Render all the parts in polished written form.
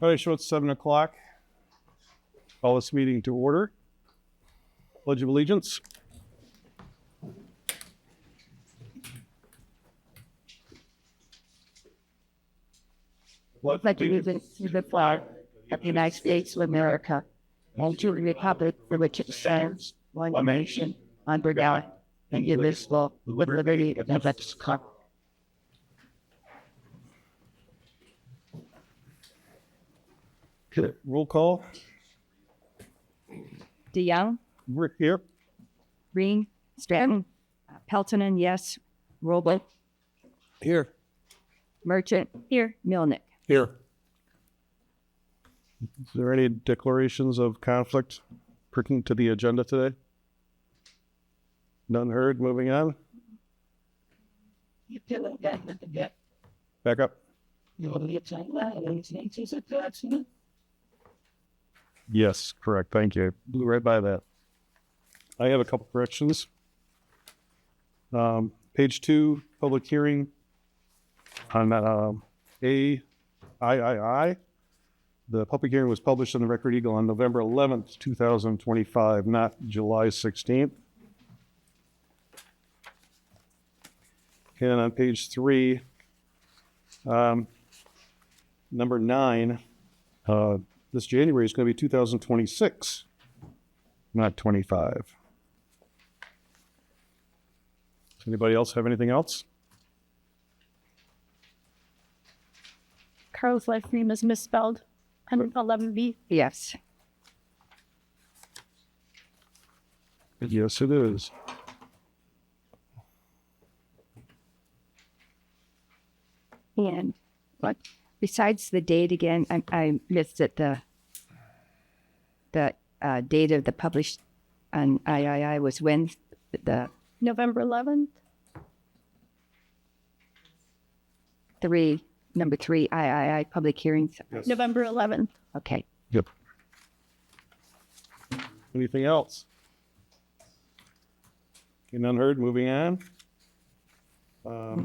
All right, show it's 7 o'clock. Call this meeting to order. Pledge of Allegiance. Pledge allegiance to the flag of the United States of America and to the republic for which it stands, one nation, under God, and indivisible, with liberty and justice. Okay, roll call. DeYoung, Rick here. Green, Stratton, Peltonen, yes. Roble, Here. Merchant, here. Milnick. Here. Is there any declarations of conflict pertinent to the agenda today? None heard. Moving on. Back up. Yes, correct. Thank you. Blew right by that. I have a couple corrections. Page 2, public hearing on AIII. The public hearing was published in the Record Eagle on November 11th, 2025, not July 16th. And on page 3, number 9, this January is going to be 2026, not 25. Does anybody else have anything else? Carl's last name is misspelled on 11B. Yes. Yes, it is. And what? Besides the date again, I missed it. The date of the published on III was when? The November 11th. number 3 III public hearings. Yes. November 11th. Okay. Yep. Anything else? Okay, none heard. Moving on.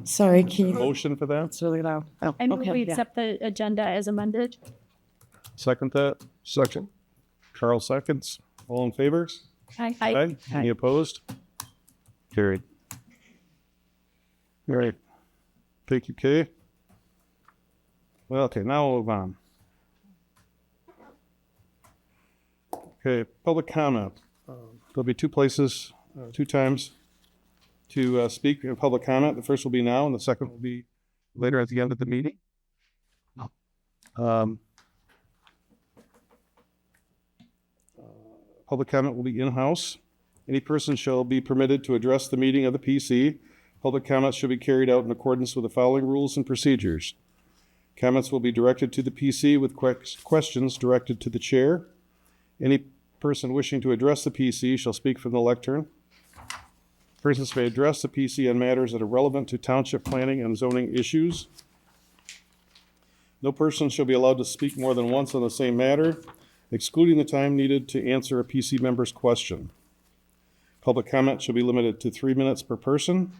Sorry, can you? Motion for that? It's really loud. Oh, And okay. we accept the agenda as amended. Second that? Second. Carl seconds. All in favor? Aye. Aye. Any opposed? Carried. All right. Thank you, Kay. Well, okay, now we'll move on. Okay, public comment. There'll be two places, 2 times to speak in public comment. The first will be now, and the second will be later at the end of the meeting. Public comment will be in-house. Any person shall be permitted to address the meeting of the PC. Public comments should be carried out in accordance with the following rules and procedures. Comments will be directed to the PC with questions directed to the chair. Any person wishing to address the PC shall speak from the lectern. Persons may address the PC on matters that are relevant to township planning and zoning issues. No person shall be allowed to speak more than once on the same matter, excluding the time needed to answer a PC member's question. Public comment shall be limited to 3 minutes per person.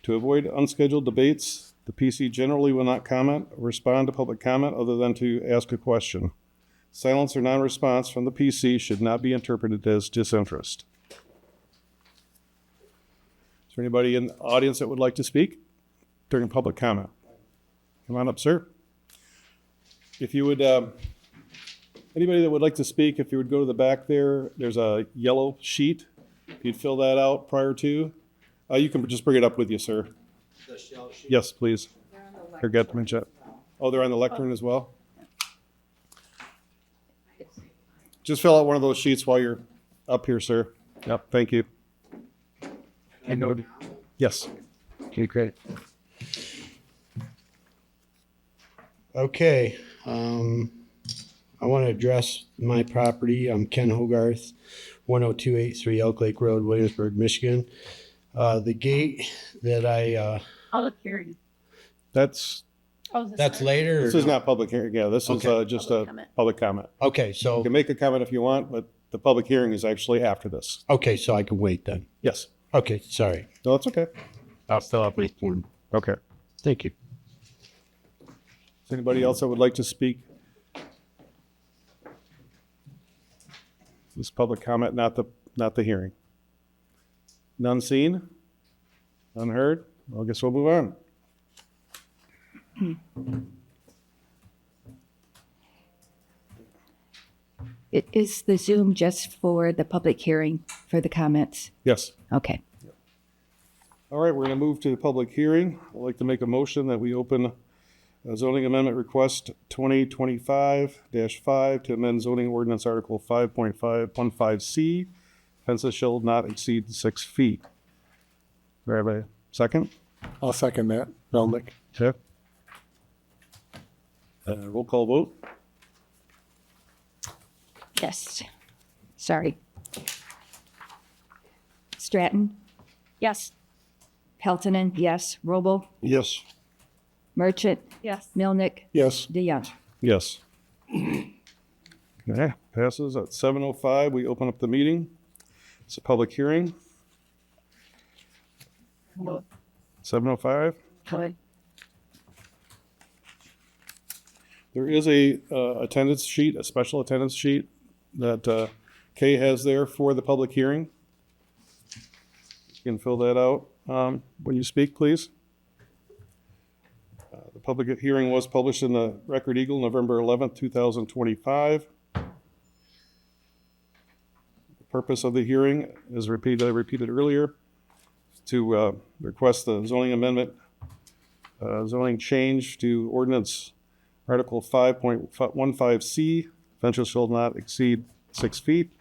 To avoid unscheduled debates, the PC generally will not comment or respond to public comment other than to ask a question. Silence or non-response from the PC should not be interpreted as disinterest. Is there anybody in the audience that would like to speak during public comment? Come on up, sir. If you would, anybody that would like to speak, if you would go to the back there, there's a yellow sheet. If you'd fill that out prior to, you can just bring it up with you, sir. Yes, please. Forget to mention it. Oh, they're on the lectern as well? Just fill out one of those sheets while you're up here, sir. Yep, thank you. I know. Yes. Okay, great. Okay, I want to address my property. I'm Ken Hogarth, 10283 Elk Lake Road, Williamsburg, Michigan. The gate that Public hearing. That's that's later? This is not public hearing. Yeah, this is Okay. just Public a comment. public comment. Okay, You so, can make a comment if you want, but the public hearing is actually after this. okay, so I can wait then. Yes. Okay, sorry. No, that's okay. I'll fill out my form. Okay. Thank you. Is anybody else that would like to speak This is public comment, not the hearing. None seen? None heard? Well, I guess we'll move on. Is the Zoom just for the public hearing for the comments? Yes. Okay. All right, we're going to move to the public hearing. I'd like to make a motion that we open zoning amendment request 2025-5 to amend zoning ordinance article 5.515C. Fences shall not exceed 6 feet. Do I have a second? I'll second that. Melnick. Okay. Roll call vote. Yes. Sorry. Stratton, Yes. Peltonen, yes. Roble, Yes. Merchant, Yes. Milnick, Yes. DeYoung. Yes. Okay, passes at 7:05. We open up the meeting. It's a public hearing. 7:05. There is a attendance sheet, a special attendance sheet that Kay has there for the public hearing. You can fill that out when you speak, please. The public hearing was published in the Record Eagle November 11th, 2025. The purpose of the hearing is repeated earlier, to request the zoning amendment, zoning change to ordinance Article 5.15C, fences shall not exceed 6 feet.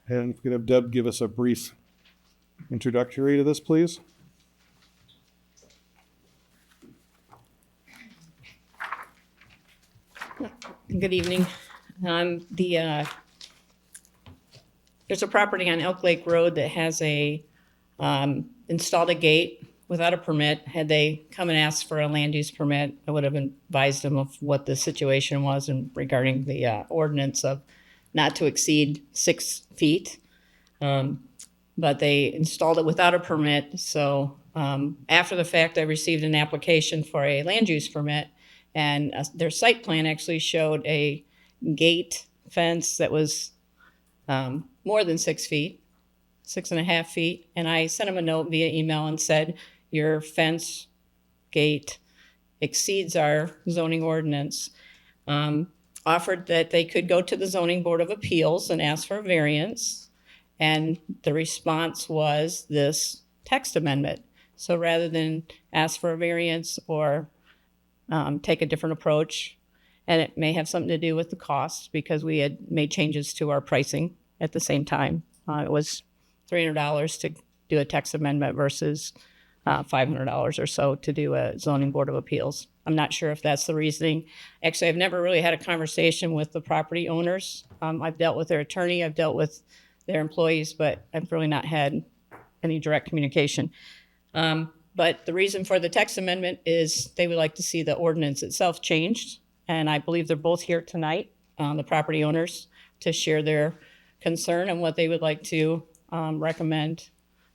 And if we could have Deb give us a brief introductory to this, please. Good evening. There's a property on Elk Lake Road that has installed a gate without a permit. Had they come and asked for a land use permit, I would have advised them of what the situation was and regarding the ordinance of not to exceed 6 feet. But they installed it without a permit. So after the fact, I received an application for a land use permit, and their site plan actually showed a gate fence that was more than 6 feet, 6.5 feet. And I sent them a note via email and said, your fence gate exceeds our zoning ordinance. Offered that they could go to the Zoning Board of Appeals and ask for a variance. And the response was this text amendment. So rather than ask for a variance or take a different approach, and it may have something to do with the cost because we had made changes to our pricing at the same time. It was $300 to do a text amendment versus $500 or so to do a Zoning Board of Appeals. I'm not sure if that's the reasoning. Actually, I've never really had a conversation with the property owners. I've dealt with their attorney, I've dealt with their employees, but I've really not had any direct communication. But the reason for the text amendment is they would like to see the ordinance itself changed. And I believe they're both here tonight, the property owners, to share their concern and what they would like to recommend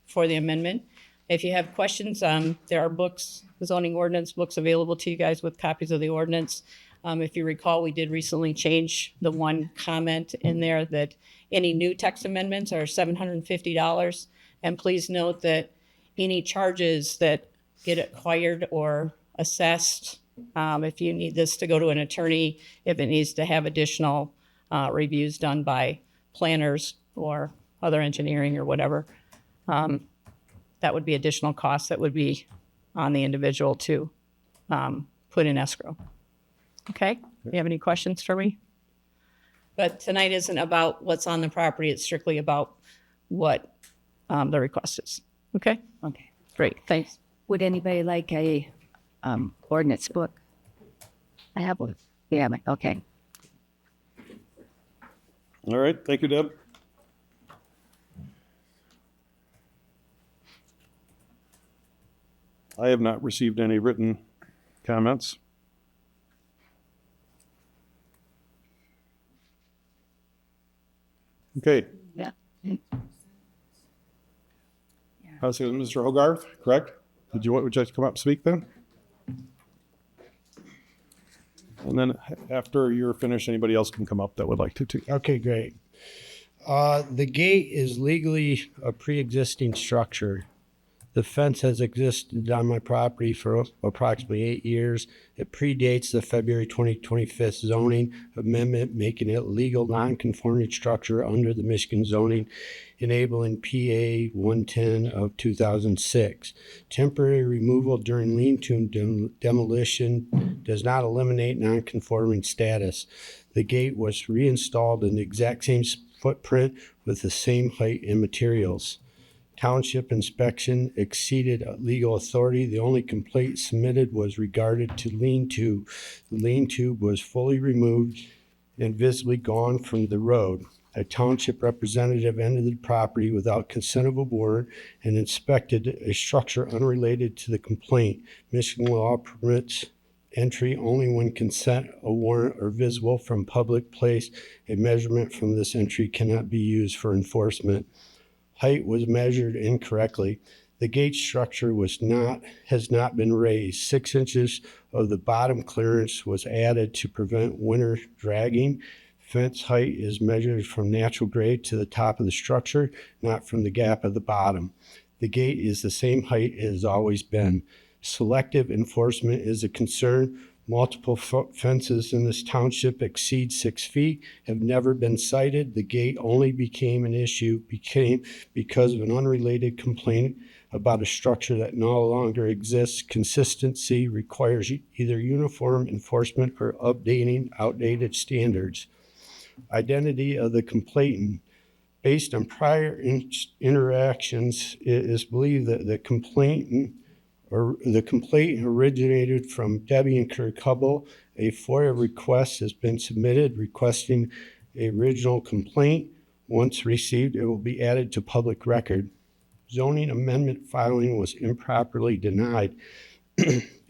for the amendment. If you have questions, there are books, zoning ordinance books available to you guys with copies of the ordinance. If you recall, we did recently change the one comment in there that any new text amendments are $750. And please note that any charges that get acquired or assessed, if you need this to go to an attorney, if it needs to have additional reviews done by planners or other engineering or whatever, that would be additional costs that would be on the individual to put in escrow. Okay? Do you have any questions for me? But tonight isn't about what's on the property. It's strictly about what the request is. Okay? Okay. Great. Thanks. Would anybody like a ordinance book? I have one. Yeah, okay. All right, thank you, Deb. I have not received any written comments. Okay. Yeah. How's it, Mr. Hogarth, correct? Would you like to come up and speak then? And then after you're finished, anybody else can come up that would like to too. Okay, great. The gate is legally a pre-existing structure. The fence has existed on my property for approximately 8 years. It predates the February 2025 zoning amendment, making it legal non-conforming structure under the Michigan zoning, enabling PA 110 of 2006. Temporary removal during lean-to demolition does not eliminate non-conforming status. The gate was reinstalled in the exact same footprint with the same height and materials. Township inspection exceeded legal authority. The only complaint submitted was regarded to lean-to. The lean-to was fully removed and visibly gone from the road. A township representative entered the property without consent of a board and inspected a structure unrelated to the complaint. Michigan law permits entry only when consent, a warrant, or visible from public place. A measurement from this entry cannot be used for enforcement. Height was measured incorrectly. The gate structure has not been raised. 6 inches of the bottom clearance was added to prevent winter dragging. Fence height is measured from natural grade to the top of the structure, not from the gap at the bottom. The gate is the same height it has always been. Selective enforcement is a concern. Multiple fences in this township exceed 6 feet, have never been cited. The gate only became an issue because of an unrelated complaint about a structure that no longer exists. Consistency requires either uniform enforcement or updating outdated standards. Identity of the complainant. Based on prior interactions, it is believed that the complaint originated from Debbie and Kirk Hubble. A FOIA request has been submitted requesting the original complaint. Once received, it will be added to public record. Zoning amendment filing was improperly denied.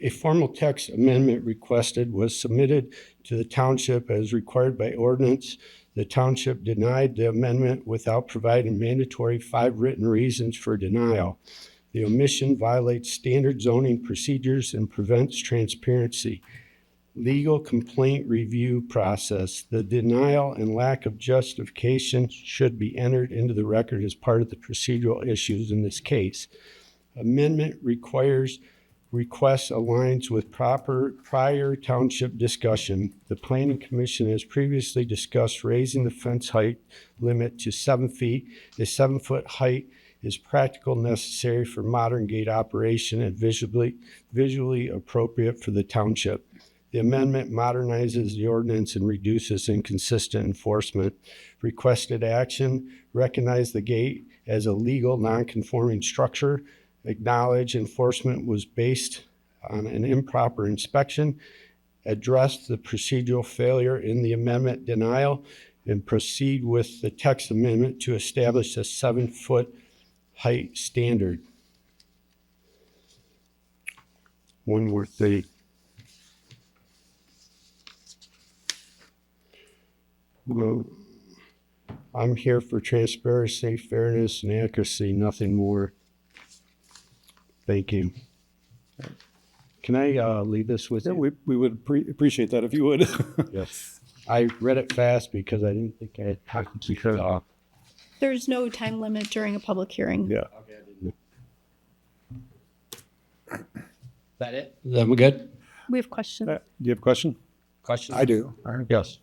A formal text amendment requested was submitted to the township as required by ordinance. The township denied the amendment without providing mandatory 5 written reasons for denial. The omission violates standard zoning procedures and prevents transparency. Legal complaint review process. The denial and lack of justification should be entered into the record as part of the procedural issues in this case. Amendment requests aligns with prior township discussion. The Planning Commission has previously discussed raising the fence height limit to 7 feet. A 7-foot height is practical, necessary for modern gate operation, and visually appropriate for the township. The amendment modernizes the ordinance and reduces inconsistent enforcement. Requested action: recognize the gate as a legal non-conforming structure, acknowledge enforcement was based on an improper inspection, address the procedural failure in the amendment denial, and proceed with the text amendment to establish a 7-foot height standard. One more thing. Well, I'm here for transparency, fairness, and accuracy, nothing more. Thank you. Can I leave this with Yeah, you? we would appreciate that if you would. Yes. I read it fast because I didn't think I had time to keep it off. There's no time limit during a public hearing. Yeah. That it? Then we're good? We have questions. Do you have a question? Questions? I do. Yes.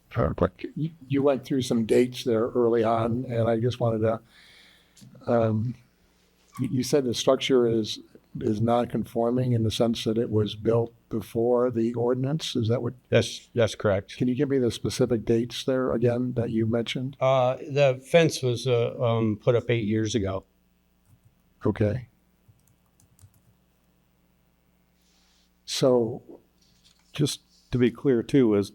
You went through some dates there early on, and I just wanted to, you said the structure is non-conforming in the sense that it was built before the ordinance. Is that what? That's correct. Can you give me the specific dates there again that you mentioned? The fence was put up 8 years ago. Okay. So, Just to be clear too, is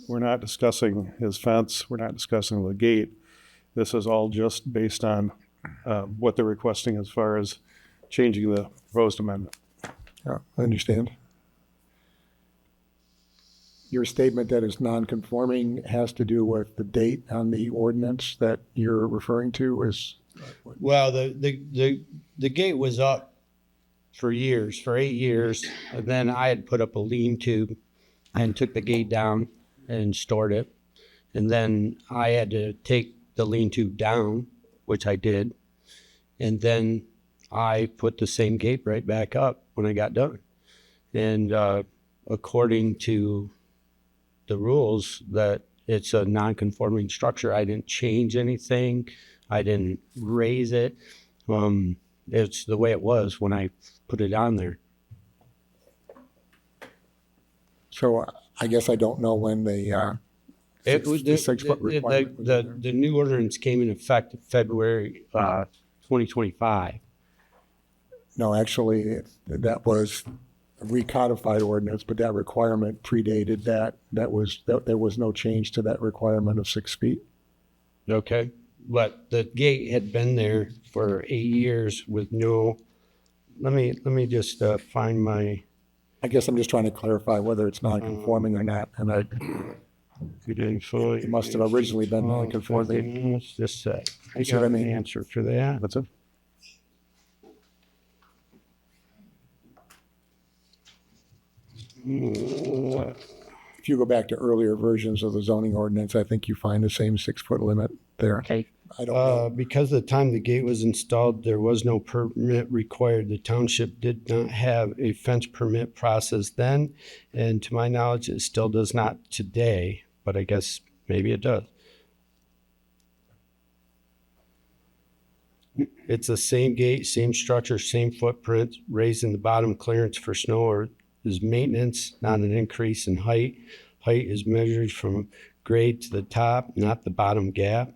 we're not discussing his fence, we're not discussing the gate. This is all just based on what they're requesting as far as changing the proposed amendment. yeah, I understand. Your statement that it's non-conforming has to do with the date on the ordinance that you're referring to is? Well, the gate was up for years, for 8 years. And then I had put up a lean-to and took the gate down and stored it. And then I had to take the lean-to down, which I did. And then I put the same gate right back up when I got done. And according to the rules, that it's a non-conforming structure. I didn't change anything. I didn't raise it. It's the way it was when I put it on there. So I guess I don't know when the It was the 6 foot requirement was there. the new ordinance came in effect February 2025. No, actually, that was a recodified ordinance, but that requirement predated that. There was no change to that requirement of 6 feet. Okay, but the gate had been there for 8 years with no. Let me just find my. I guess I'm just trying to clarify whether it's non-conforming or not, and it must have originally been non-conforming. Let's just say. I See what got I mean? an answer for that. That's it. If you go back to earlier versions of the zoning ordinance, I think you find the same 6 foot limit there. Okay. I don't know. Because the time the gate was installed, there was no permit required. The township did not have a fence permit process then, and to my knowledge, it still does not today, but I guess maybe it does. It's the same gate, same structure, same footprint, raising the bottom clearance for snow or is maintenance, not an increase in height. Height is measured from grade to the top, not the bottom gap.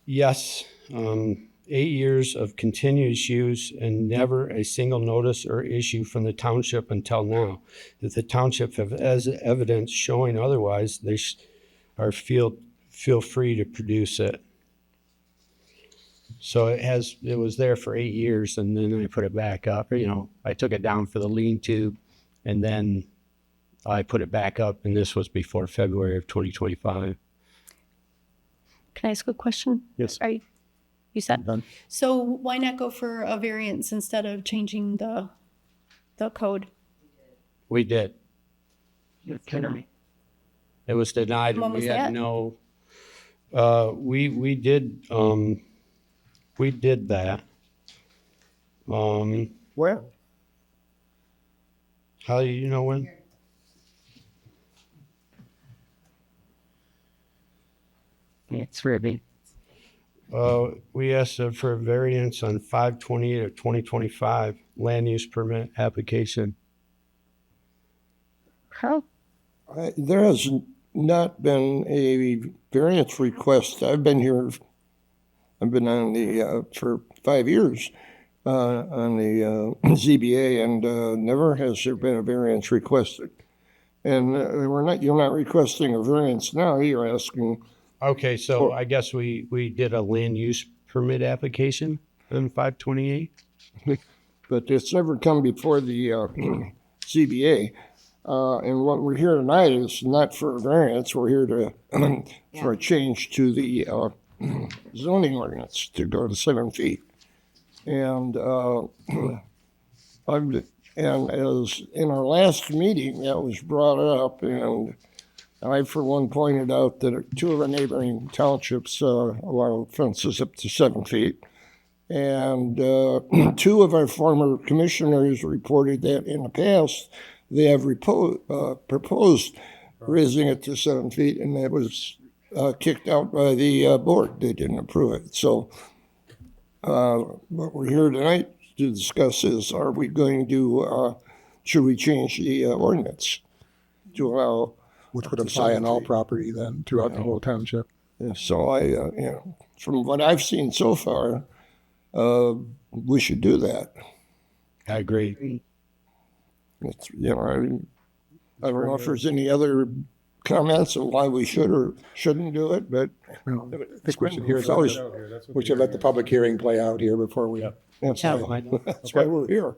Yes, 8 years of continuous use and never a single notice or issue from the township until now. If the township has evidence showing otherwise, they feel free to produce it. So it was there for 8 years, and then I put it back up. I took it down for the lean-to, and then I put it back up, and this was before February of 2025. Can I ask a question? Yes. Are you said? Done. So why not go for a variance instead of changing the code? We did. You're kidding me. It was denied. When And was we had that? no. We did. We did that. Where? How do you know when? It's really. We asked for a variance on 5/28 of 2025 land use permit application. How? There has not been a variance request. I've been on the, for 5 years, on the ZBA, and never has there been a variance requested. And you're not requesting a variance now, you're asking, Okay, so I guess we did a land use permit application on 5/28. but it's never come before the ZBA. And what we're here tonight is not for a variance, we're here to, for a change to the zoning ordinance to go to 7 feet. And and as in our last meeting, that was brought up, and I, for one, pointed out that 2 of our neighboring townships allow fences up to 7 feet. And 2 of our former commissioners reported that in the past, they have proposed raising it to 7 feet, and that was kicked out by the board. They didn't approve it. So what we're here tonight to discuss is, are we going to, should we change the ordinance to allow, Which would apply on all property then throughout the whole township. yeah, so from what I've seen so far, we should do that. I agree. It's, I don't know if there's any other comments on why we should or shouldn't do it, but Well, I think we should hear we should let the public hearing play out here before we. that's why we're here.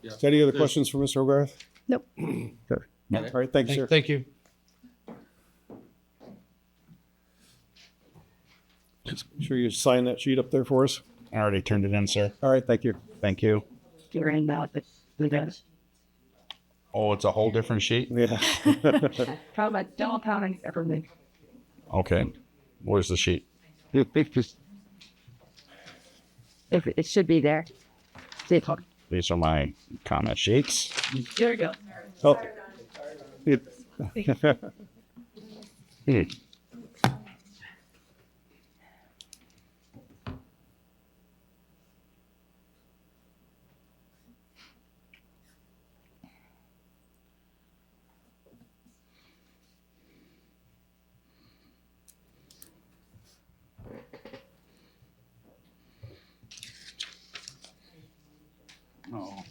Is there any other questions for Mr. Hogarth? Nope. Okay. All right, thanks, sir. Thank you. Just make sure you sign that sheet up there for us. I already turned it in, sir. All right, thank you. Thank you. during the Oh, it's a whole different sheet? Yeah. probably downtown everything. Okay. Where's the sheet? If it should be there. See if These are my comment sheets. there you go. Oh. It- Hmm.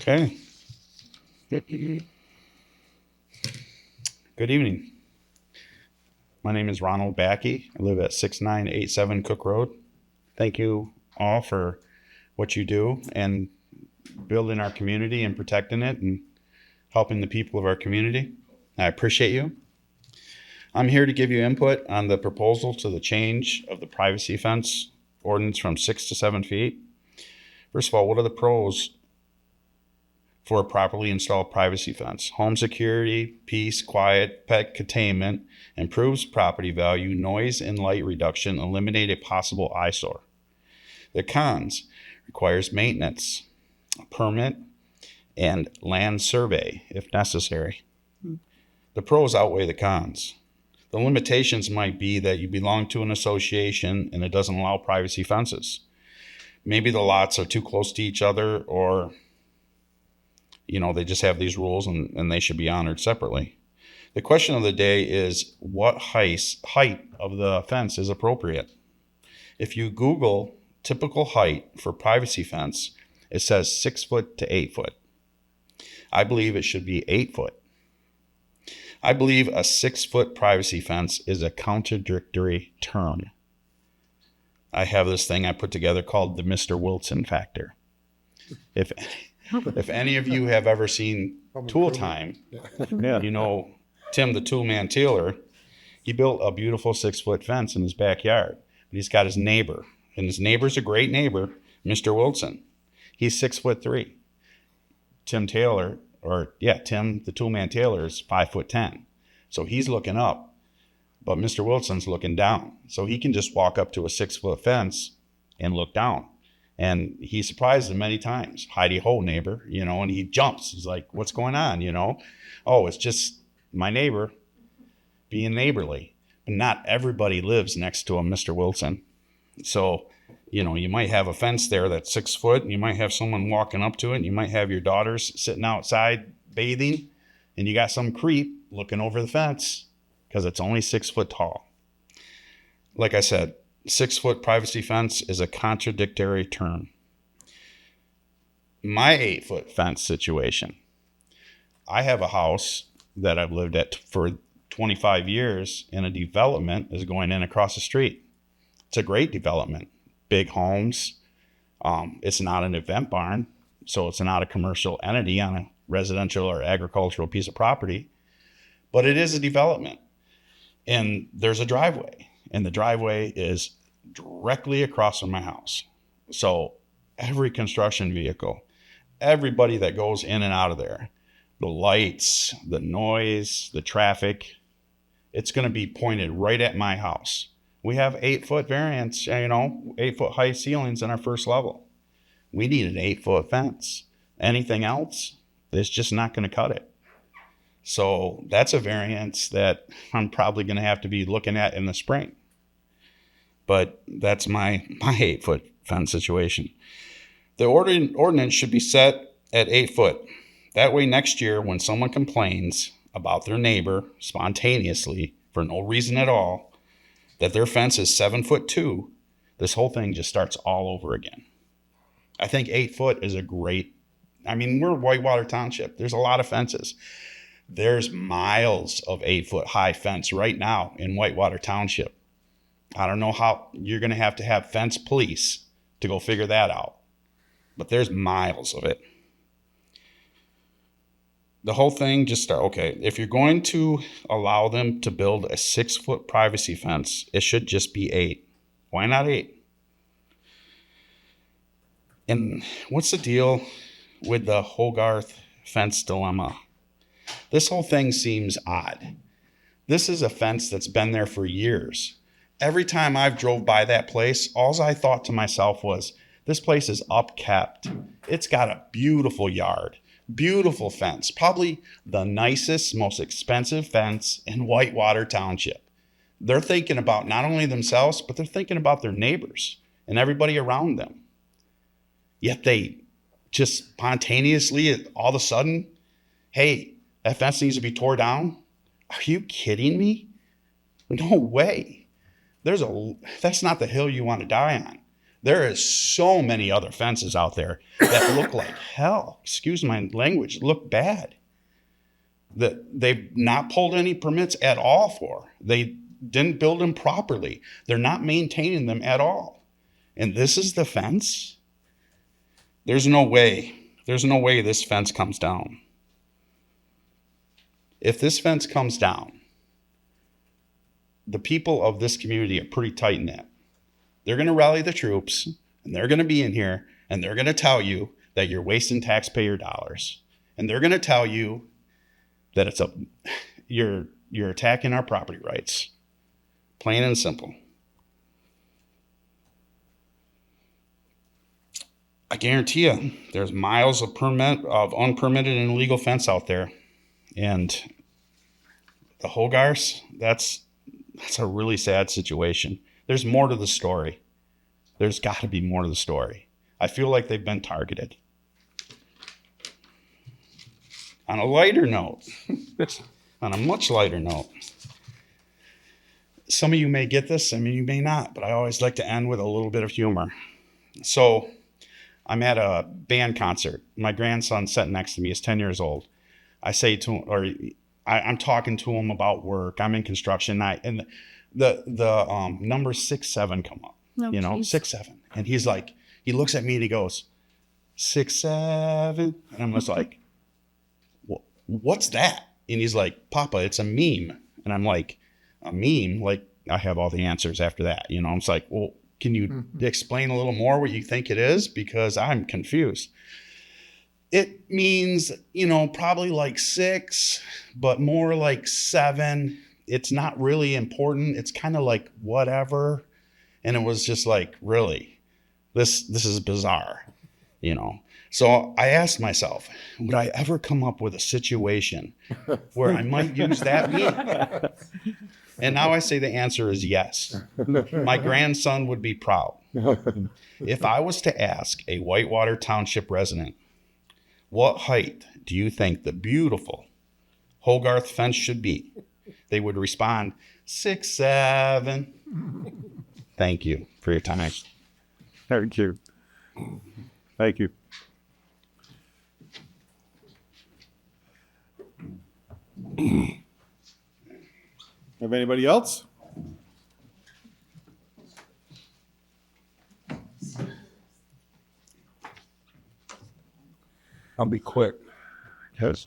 Okay. Good evening. My name is Ronald Backey. I live at 6987 Cook Road. Thank you all for what you do and building our community and protecting it and helping the people of our community. I appreciate you. I'm here to give you input on the proposal to the change of the privacy fence ordinance from 6 to 7 feet. First of all, what are the pros for a properly installed privacy fence? Home security, peace, quiet, pet containment, improves property value, noise and light reduction, eliminate a possible eyesore. The cons: requires maintenance, a permit, and land survey if necessary. The pros outweigh the cons. The limitations might be that you belong to an association and it doesn't allow privacy fences. Maybe the lots are too close to each other, or they just have these rules and they should be honored separately. The question of the day is what height of the fence is appropriate. If you Google typical height for privacy fence, it says 6 foot to 8 foot. I believe it should be 8 foot. I believe a 6 foot privacy fence is a contradictory term. I have this thing I put together called the Mr. Wilson factor. If any of you have ever seen Tool Time, Yeah. Tim the Toolman Taylor, he built a beautiful 6 foot fence in his backyard. But he's got his neighbor, and his neighbor's a great neighbor, Mr. Wilson. He's 6'3". Tim the Toolman Taylor is 5'10". So he's looking up, but Mr. Wilson's looking down. So he can just walk up to a 6 foot fence and look down. And he surprised him many times. Heidi ho, neighbor, and he jumps. He's like, what's going on, Oh, it's just my neighbor being neighborly. But not everybody lives next to a Mr. Wilson. So, you might have a fence there that's 6 foot, and you might have someone walking up to it, and you might have your daughters sitting outside bathing, and you got some creep looking over the fence because it's only 6 foot tall. Like I said, 6 foot privacy fence is a contradictory term. My 8 foot fence situation. I have a house that I've lived at for 25 years, and a development is going in across the street. It's a great development. Big homes. It's not an event barn, so it's not a commercial entity on a residential or agricultural piece of property, but it is a development. And there's a driveway, and the driveway is directly across from my house. So every construction vehicle, everybody that goes in and out of there, the lights, the noise, the traffic, it's going to be pointed right at my house. We have 8 foot variance, 8 foot high ceilings in our first level. We need an 8 foot fence. Anything else, it's just not going to cut it. So that's a variance that I'm probably going to have to be looking at in the spring. But that's my 8 foot fence situation. The ordinance should be set at 8 foot. That way next year when someone complains about their neighbor spontaneously for no reason at all, that their fence is 7'2", this whole thing just starts all over again. I think 8 foot is we're Whitewater Township. There's a lot of fences. There's miles of 8 foot high fence right now in Whitewater Township. I don't know how you're going to have fence police to go figure that out, but there's miles of it. The whole thing if you're going to allow them to build a 6 foot privacy fence, it should just be 8. Why not 8? And what's the deal with the Hogarth fence dilemma. This whole thing seems odd. This is a fence that's been there for years. Every time I've drove by that place, all I thought to myself was, this place is upkept. It's got a beautiful yard, beautiful fence, probably the nicest, most expensive fence in Whitewater Township. They're thinking about not only themselves, but they're thinking about their neighbors and everybody around them. Yet they just spontaneously, all of a sudden, hey, that fence needs to be tore down? Are you kidding me? No way. That's not the hill you want to die on. There is so many other fences out there that look like hell. Excuse my language, look bad. That they've not pulled any permits at all for. They didn't build them properly. They're not maintaining them at all. And this is the fence? There's no way this fence comes down. If this fence comes down, the people of this community are pretty tight-knit. They're going to rally the troops, and they're going to be in here, and they're going to tell you that you're wasting taxpayer dollars. And they're going to tell you that you're attacking our property rights. Plain and simple. I guarantee you, there's miles of unpermitted and illegal fence out there. And the Hogarths, that's a really sad situation. There's more to the story. There's got to be more to the story. I feel like they've been targeted. On a lighter note, on a much lighter note, some of you may get this, some of you may not, but I always like to end with a little bit of humor. So I'm at a band concert. My grandson's sitting next to me. He's 10 years old. I say to him, I'm talking to him about work. I'm in construction. And the number 6-7 come up, No, 6-7. And he's like, he looks at me and he goes, 6-7. And I'm just like, what's that? And he's like, Papa, it's a meme. And I'm like, a meme? Like, I have all the answers after that. I'm just like, well, can you explain a little more what you think it is? Because I'm confused. It means, probably like 6, but more like 7. It's not really important. It's kind of like whatever. And it was just like, really, this is bizarre, So I asked myself, would I ever come up with a situation where I might use that meme? And now I say the answer is yes. My grandson would be proud. If I was to ask a Whitewater Township resident, what height do you think the beautiful Hogarth fence should be? They would respond, 6-7. Thank you for your time. Thank you. Thank you. Have anybody else? I'll be quick. Yes.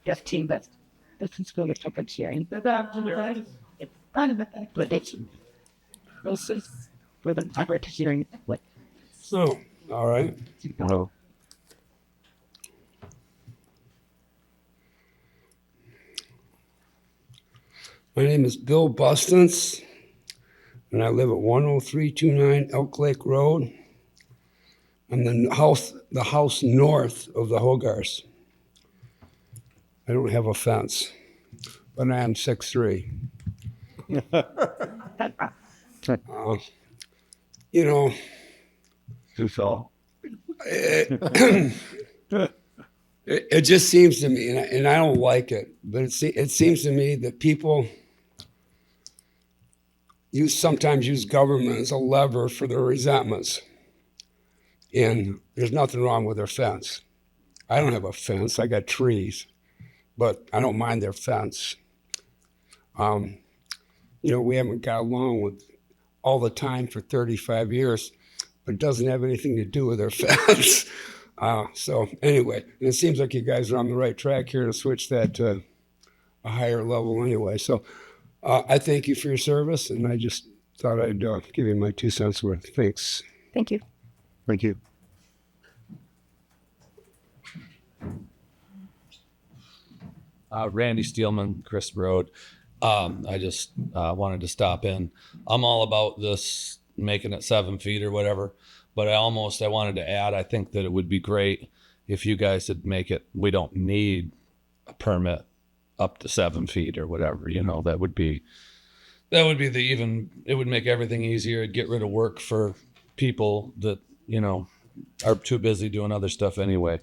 Just team best. This is going to happen sharing. But it's kind of a but it's process for the time to sharing. What? So, all right. Hello. My name is Bill Bustance, and I live at 10329 Elk Lake Road. I'm the house north of the Hogarths. I don't have a fence, but I am 6'3". It just seems to me, and I don't like it, but it seems to me that people sometimes use government as a lever for their resentments. And there's nothing wrong with their fence. I don't have a fence. I got trees, but I don't mind their fence. We haven't got along with all the time for 35 years, but it doesn't have anything to do with their fence. So anyway, and it seems like you guys are on the right track here to switch that to a higher level anyway. So I thank you for your service, and I just thought I'd give you my 2 cents worth. Thanks. Thank you. Thank you. Randy Steelman, Chris Road. I just wanted to stop in. I'm all about this making it 7 feet or whatever, but I wanted to add, I think that it would be great if you guys would make it, we don't need a permit up to 7 feet or whatever, that would be it would make everything easier. It'd get rid of work for people that, are too busy doing other stuff anyway.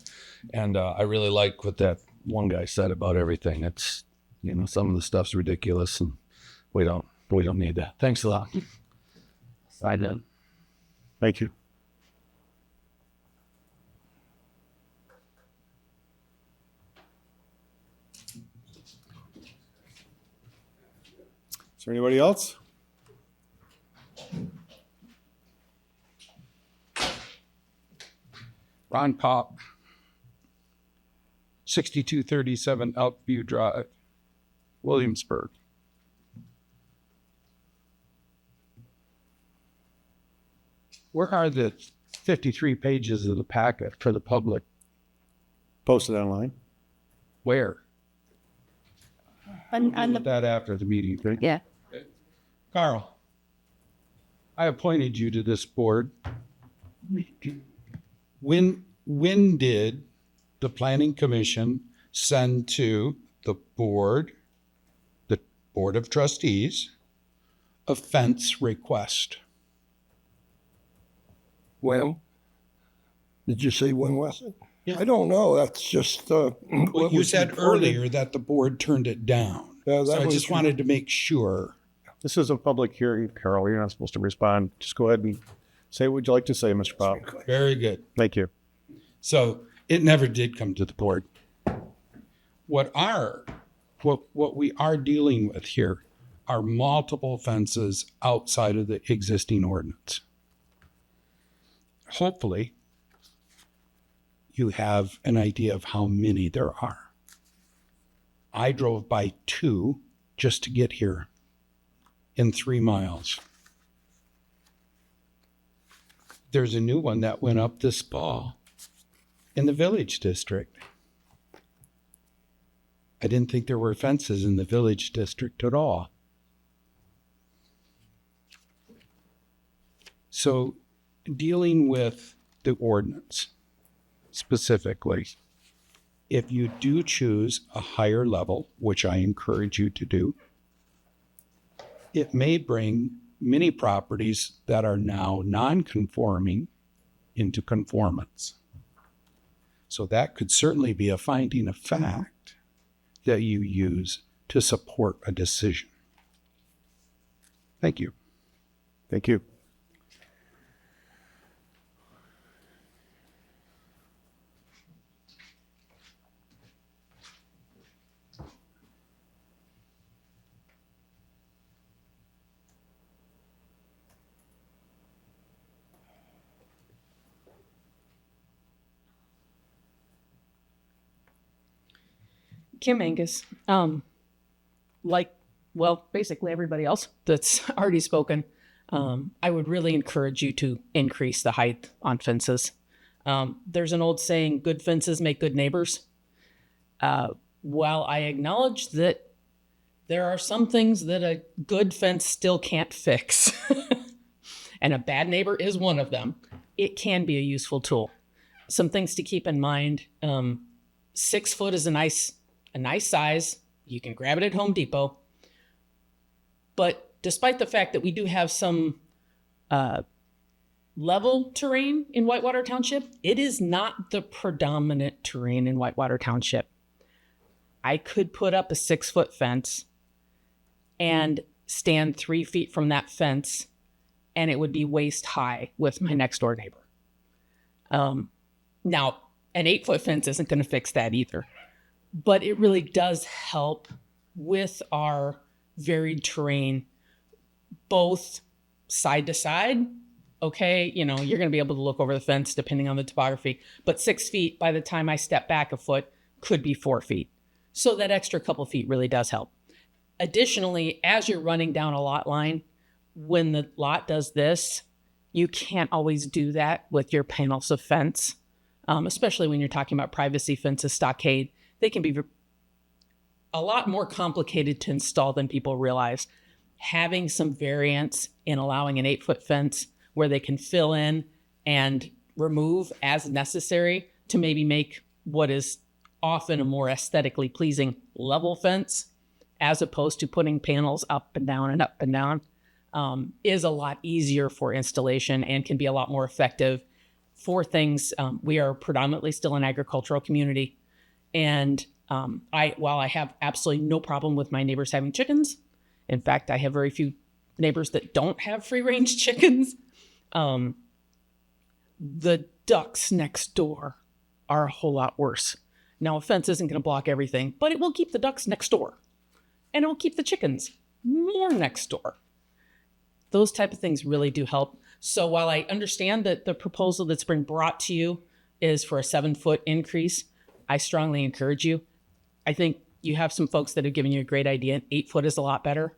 And I really like what that one guy said about everything. It's, some of the stuff's ridiculous and we don't need that. Thanks a lot. I did. Thank you. Is there anybody else? Ron Pop, 6237 Elkview Drive, Williamsburg. Where are the 53 pages of the packet for the public? Posted online. Where? On the That after the meeting, right? Yeah. Carl, I appointed you to this board. When did the Planning Commission send to the Board of Trustees, a fence request? When? Did you say when was it? Yeah. I don't know. That's just Well, what you was said reported. earlier that the board turned it down. Yeah, that So I was just wanted to make sure. This is a public hearing, Carol. You're not supposed to respond. Just go ahead and say what would you like to say, Mr. Pop. Very good. Thank you. So it never did come to the board. What we are dealing with here are multiple fences outside of the existing ordinance. Hopefully, you have an idea of how many there are. I drove by 2 just to get here in 3 miles. There's a new one that went up this fall in the Village District. I didn't think there were fences in the Village District at all. So, dealing with the ordinance specifically, if you do choose a higher level, which I encourage you to do, it may bring many properties that are now non-conforming into conformance. So that could certainly be a finding of fact that you use to support a decision. Thank you. Thank you. Kim Angus, basically everybody else that's already spoken, I would really encourage you to increase the height on fences. There's an old saying, good fences make good neighbors. While I acknowledge that there are some things that a good fence still can't fix, and a bad neighbor is one of them, it can be a useful tool. Some things to keep in mind, 6 foot is a nice size. You can grab it at Home Depot. But despite the fact that we do have some level terrain in Whitewater Township, it is not the predominant terrain in Whitewater Township. I could put up a 6 foot fence and stand 3 feet from that fence, and it would be waist high with my next door neighbor. Now, an 8 foot fence isn't going to fix that either. But it really does help with our varied terrain, both side to side. Okay, you're going to be able to look over the fence depending on the topography. But 6 feet, by the time I step back a foot, could be 4 feet. So that extra couple feet really does help. Additionally, as you're running down a lot line, when the lot does this, you can't always do that with your panels of fence, especially when you're talking about privacy fences, stockade. They can be a lot more complicated to install than people realize. Having some variance in allowing an 8-foot fence where they can fill in and remove as necessary to maybe make what is often a more aesthetically pleasing level fence, as opposed to putting panels up and down and up and down, is a lot easier for installation and can be a lot more effective for things. We are predominantly still an agricultural community. And while I have absolutely no problem with my neighbors having chickens, in fact, I have very few neighbors that don't have free range chickens. The ducks next door are a whole lot worse. Now, a fence isn't going to block everything, but it will keep the ducks next door, and it will keep the chickens more next door. Those type of things really do help. So while I understand that the proposal that's been brought to you is for a 7-foot increase, I strongly encourage you. I think you have some folks that have given you a great idea, and 8 foot is a lot better.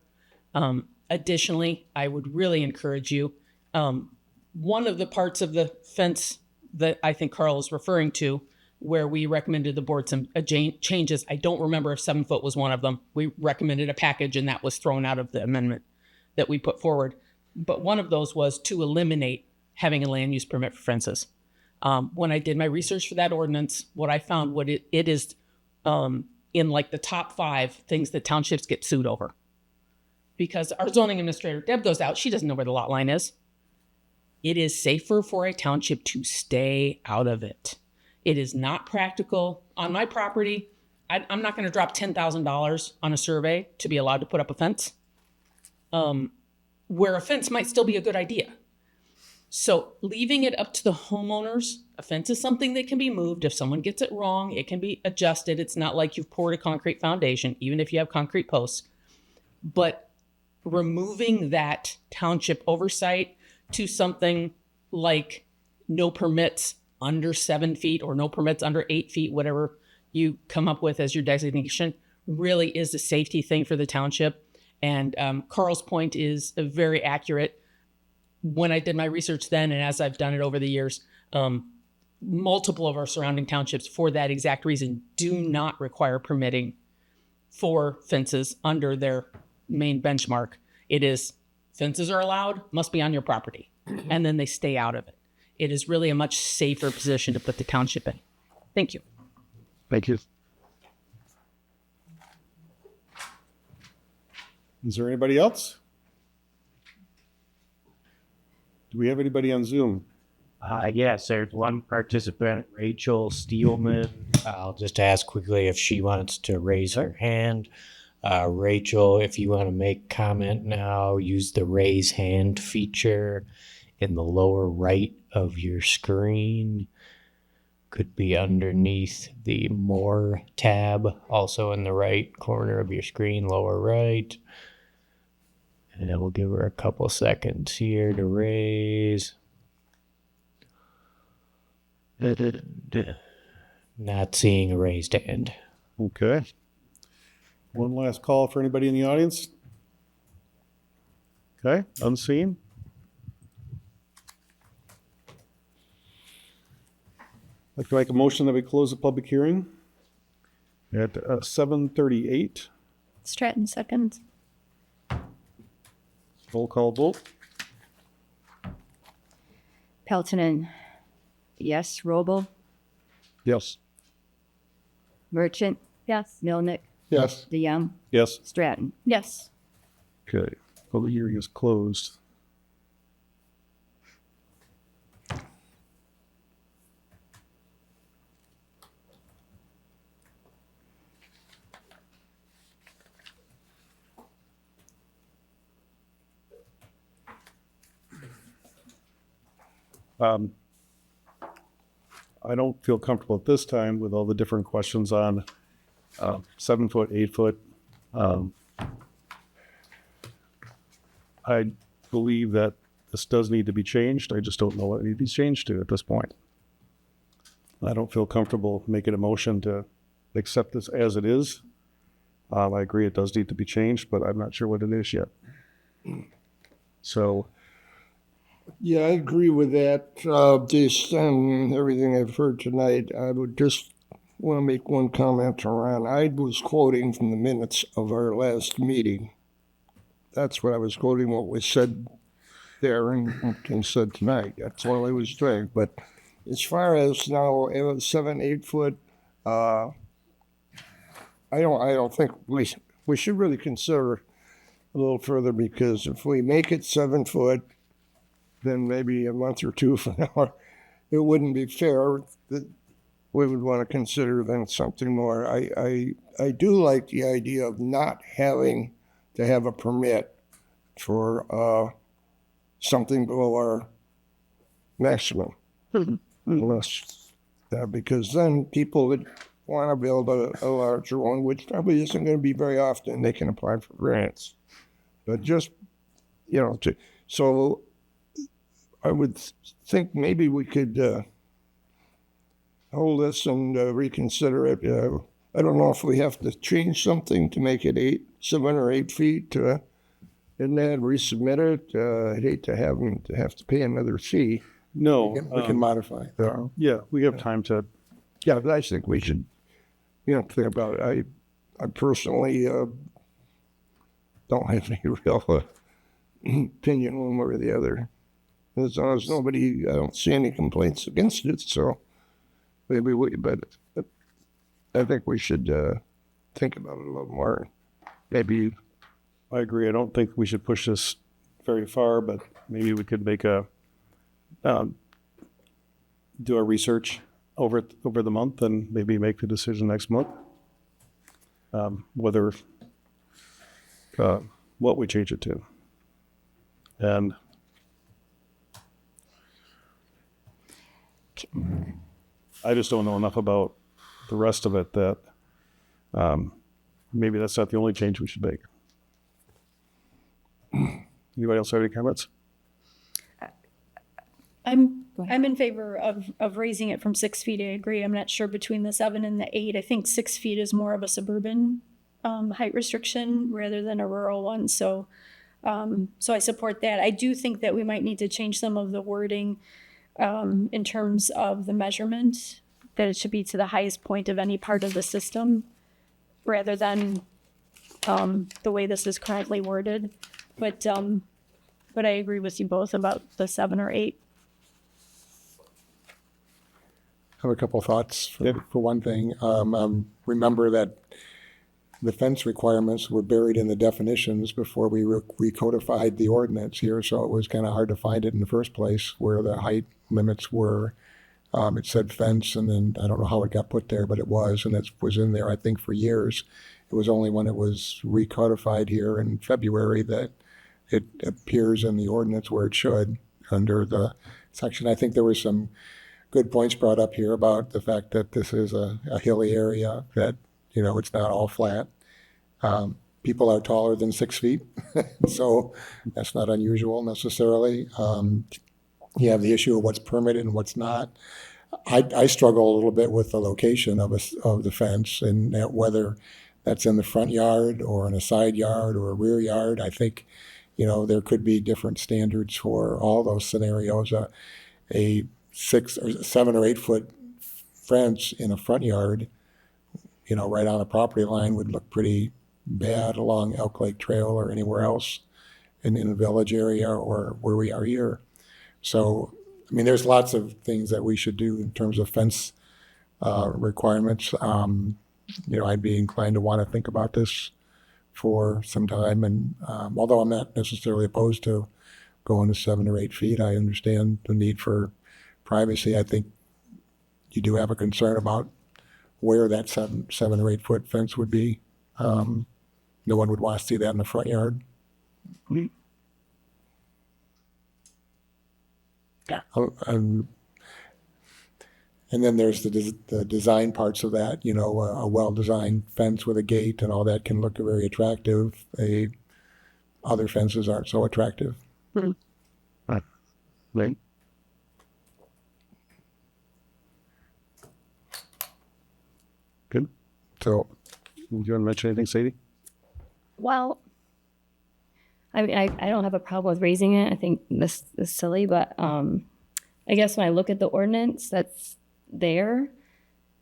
Additionally, I would really encourage you. One of the parts of the fence that I think Carl is referring to, where we recommended the board some changes, I don't remember if 7 foot was one of them. We recommended a package, and that was thrown out of the amendment that we put forward. But one of those was to eliminate having a land use permit for fences. When I did my research for that ordinance, what I found, it is in like the top 5 things that townships get sued over. Because our zoning administrator, Deb, goes out, she doesn't know where the lot line is. It is safer for a township to stay out of it. It is not practical. On my property, I'm not going to drop $10,000 on a survey to be allowed to put up a fence, where a fence might still be a good idea. So leaving it up to the homeowners, a fence is something that can be moved. If someone gets it wrong, it can be adjusted. It's not like you've poured a concrete foundation, even if you have concrete posts. But removing that township oversight to something like no permits under 7 feet or no permits under 8 feet, whatever you come up with as your designation, really is a safety thing for the township. And Carl's point is very accurate. When I did my research then, and as I've done it over the years, multiple of our surrounding townships, for that exact reason, do not require permitting for fences under their main benchmark. It is fences are allowed, must be on your property, and then they stay out of it. It is really a much safer position to put the township in. Thank you. Thank you. Is there anybody else? Do we have anybody on Zoom? Yes, there's one participant, Rachel Steelman. I'll just ask quickly if she wants to raise her hand. Rachel, if you want to make comment now, use the raise hand feature in the lower right of your screen. Could be underneath the More tab, also in the right corner of your screen, lower right. And then we'll give her a couple seconds here to raise. Not seeing a raised hand. Okay. One last call for anybody in the audience. Okay, unseen. I'd like to make a motion that we close the public hearing at 7:38. Stratton seconds. Roll call vote. Peltonen, yes. Robel, Yes. Merchant, Yes. Milnick, Yes. DeYoung, Yes. Stratton. Yes. Okay, public hearing is closed. I don't feel comfortable at this time with all the different questions on 7 foot, 8 foot. I believe that this does need to be changed. I just don't know what it needs to be changed to at this point. I don't feel comfortable making a motion to accept this as it is. I agree it does need to be changed, but I'm not sure what it is yet. So, Yeah, I agree with that. Based on everything I've heard tonight, I would just want to make one comment to Ron. I was quoting from the minutes of our last meeting. That's what I was quoting, what was said there and said tonight. That's all I was doing. But as far as now, 7, 8 foot, I don't think we should really consider a little further, because if we make it 7 foot, then maybe a month or two from now, it wouldn't be fair. That we would want to consider then something more. I do like the idea of not having to have a permit for something below our maximum, unless because then people would want to build a larger one, which probably isn't going to be very often. They can apply for grants, but just so I would think maybe we could hold this and reconsider it. I don't know if we have to change something to make it 7 or 8 feet, and then resubmit it. I'd hate to have them to have to pay another fee. no. We can modify. Yeah, we have time to. Yeah, but I think we should, think about it. I personally don't have any real opinion one way or the other. As long as I don't see any complaints against it, so maybe but I think we should think about it a little more. Maybe. I agree. I don't think we should push this very far, but maybe we could make do our research over the month and maybe make the decision next month. Whether what we change it to. And I just don't know enough about the rest of it that maybe that's not the only change we should make. Anybody else have any comments? I'm in favor of raising it from 6 feet. I agree. I'm not sure between the 7 and the 8. I think 6 feet is more of a suburban height restriction rather than a rural one. So I support that. I do think that we might need to change some of the wording in terms of the measurement, that it should be to the highest point of any part of the system rather than the way this is currently worded. But I agree with you both about the 7 or 8. I have a couple of thoughts. For one thing, remember that the fence requirements were buried in the definitions before we recodified the ordinance here, so it was kind of hard to find it in the first place where the height limits were. It said fence, and then I don't know how it got put there, but it was, and it was in there, I think, for years. It was only when it was recodified here in February that it appears in the ordinance where it should, under the section. I think there were some good points brought up here about the fact that this is a hilly area, that, it's not all flat. People are taller than 6 feet, so that's not unusual necessarily. You have the issue of what's permitted and what's not. I struggle a little bit with the location of the fence, and whether that's in the front yard or in a side yard or a rear yard. I think, there could be different standards for all those scenarios. A 6 or 7 or 8 foot fence in a front yard, right on the property line would look pretty bad along Elk Lake Trail or anywhere else in the village area or where we are here. So, there's lots of things that we should do in terms of fence requirements. I'd be inclined to want to think about this for some time. And although I'm not necessarily opposed to going to 7 or 8 feet, I understand the need for privacy. I think you do have a concern about where that 7 or 8 foot fence would be. No one would want to see that in the front yard. Yeah. And then there's the design parts of that, a well-designed fence with a gate and all that can look very attractive. Other fences aren't so attractive. Right. Good. So, do you want to mention anything, Sadie? Well, I mean, I don't have a problem with raising it. I think this is silly, but I guess when I look at the ordinance that's there,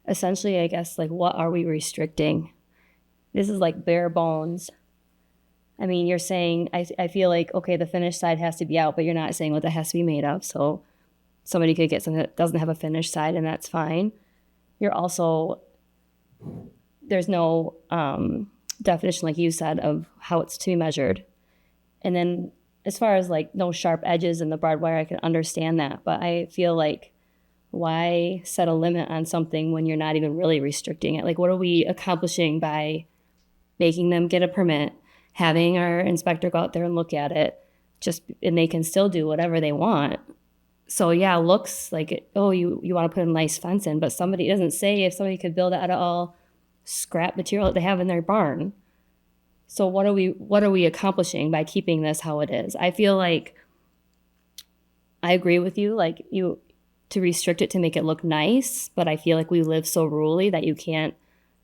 essentially, I guess, like, what are we restricting? This is like bare bones. I mean, you're saying, I feel like, okay, the finished side has to be out, but you're not saying what that has to be made of. So somebody could get something that doesn't have a finished side, and that's fine. You're also, there's no definition, like you said, of how it's to be measured. And then as far as like no sharp edges in the barbed wire, I can understand that. But I feel like, why set a limit on something when you're not even really restricting it? Like, what are we accomplishing by making them get a permit, having our inspector go out there and look at it, and they can still do whatever they want? So yeah, it looks like, oh, you want to put a nice fence in, but somebody doesn't say if somebody could build it out of all scrap material that they have in their barn. So what are we accomplishing by keeping this how it is? I feel like I agree with you, like to restrict it to make it look nice, but I feel like we live so rurally that you can't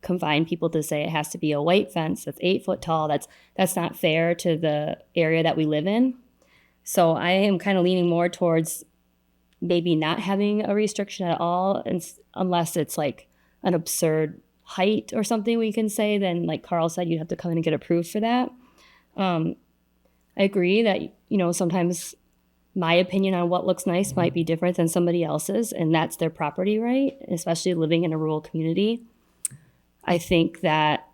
confine people to say it has to be a white fence that's 8 foot tall. That's not fair to the area that we live in. So I am kind of leaning more towards maybe not having a restriction at all, unless it's like an absurd height or something we can say. Then, like Carl said, you'd have to come in and get approved for that. I agree that, sometimes my opinion on what looks nice might be different than somebody else's, and that's their property right, especially living in a rural community. I think that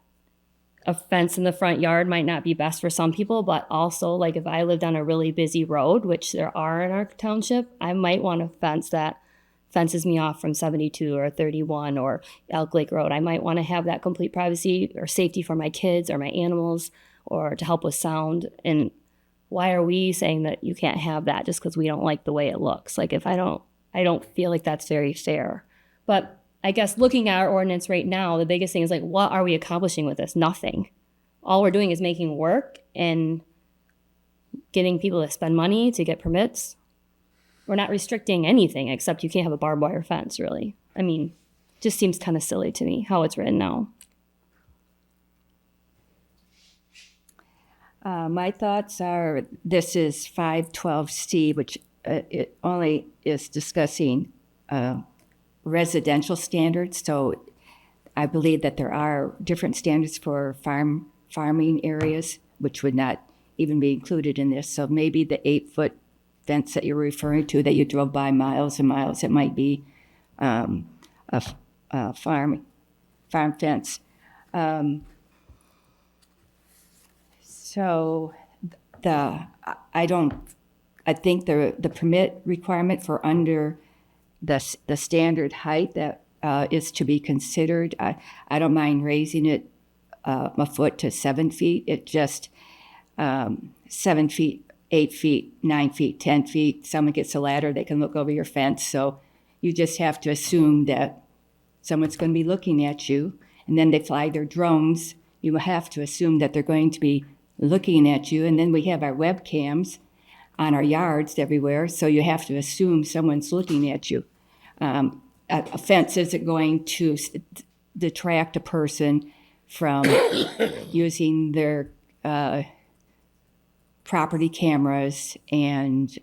a fence in the front yard might not be best for some people, but also, like, if I lived on a really busy road, which there are in our township, I might want a fence that fences me off from 72 or 31 or Elk Lake Road. I might want to have that complete privacy or safety for my kids or my animals, or to help with sound. And why are we saying that you can't have that just because we don't like the way it looks? Like, I don't feel like that's very fair. But I guess looking at our ordinance right now, the biggest thing is, like, what are we accomplishing with this? Nothing. All we're doing is making work and getting people to spend money to get permits. We're not restricting anything except you can't have a barbed wire fence, really. I mean, just seems kind of silly to me how it's written now. My thoughts are, this is 512C, which it only is discussing residential standards. So I believe that there are different standards for farming areas, which would not even be included in this. So maybe the 8-foot fence that you're referring to, that you drove by miles and miles, it might be a farm fence. So I think the permit requirement for under the standard height that is to be considered, I don't mind raising it a foot to 7 feet. It just 7 feet, 8 feet, 9 feet, 10 feet. Someone gets a ladder, they can look over your fence. So you just have to assume that someone's going to be looking at you, and then they fly their drones. You have to assume that they're going to be looking at you, and then we have our webcams on our yards everywhere, so you have to assume someone's looking at you. A fence isn't going to detract a person from using their property cameras and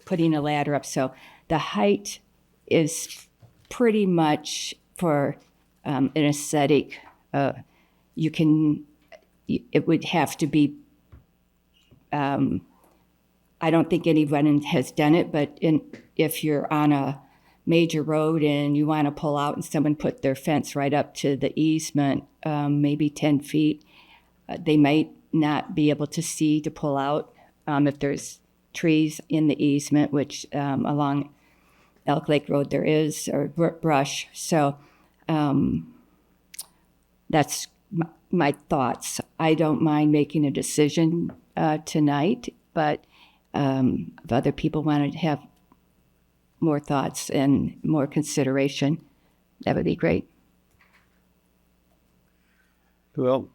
putting a ladder up. So the height is pretty much for an aesthetic. It would have to be, I don't think anyone has done it, but if you're on a major road and you want to pull out and someone put their fence right up to the easement, maybe 10 feet, they might not be able to see to pull out if there's trees in the easement, which along Elk Lake Road there is, or brush. So that's my thoughts. I don't mind making a decision tonight, but if other people want to have more thoughts and more consideration, that would be great. Well,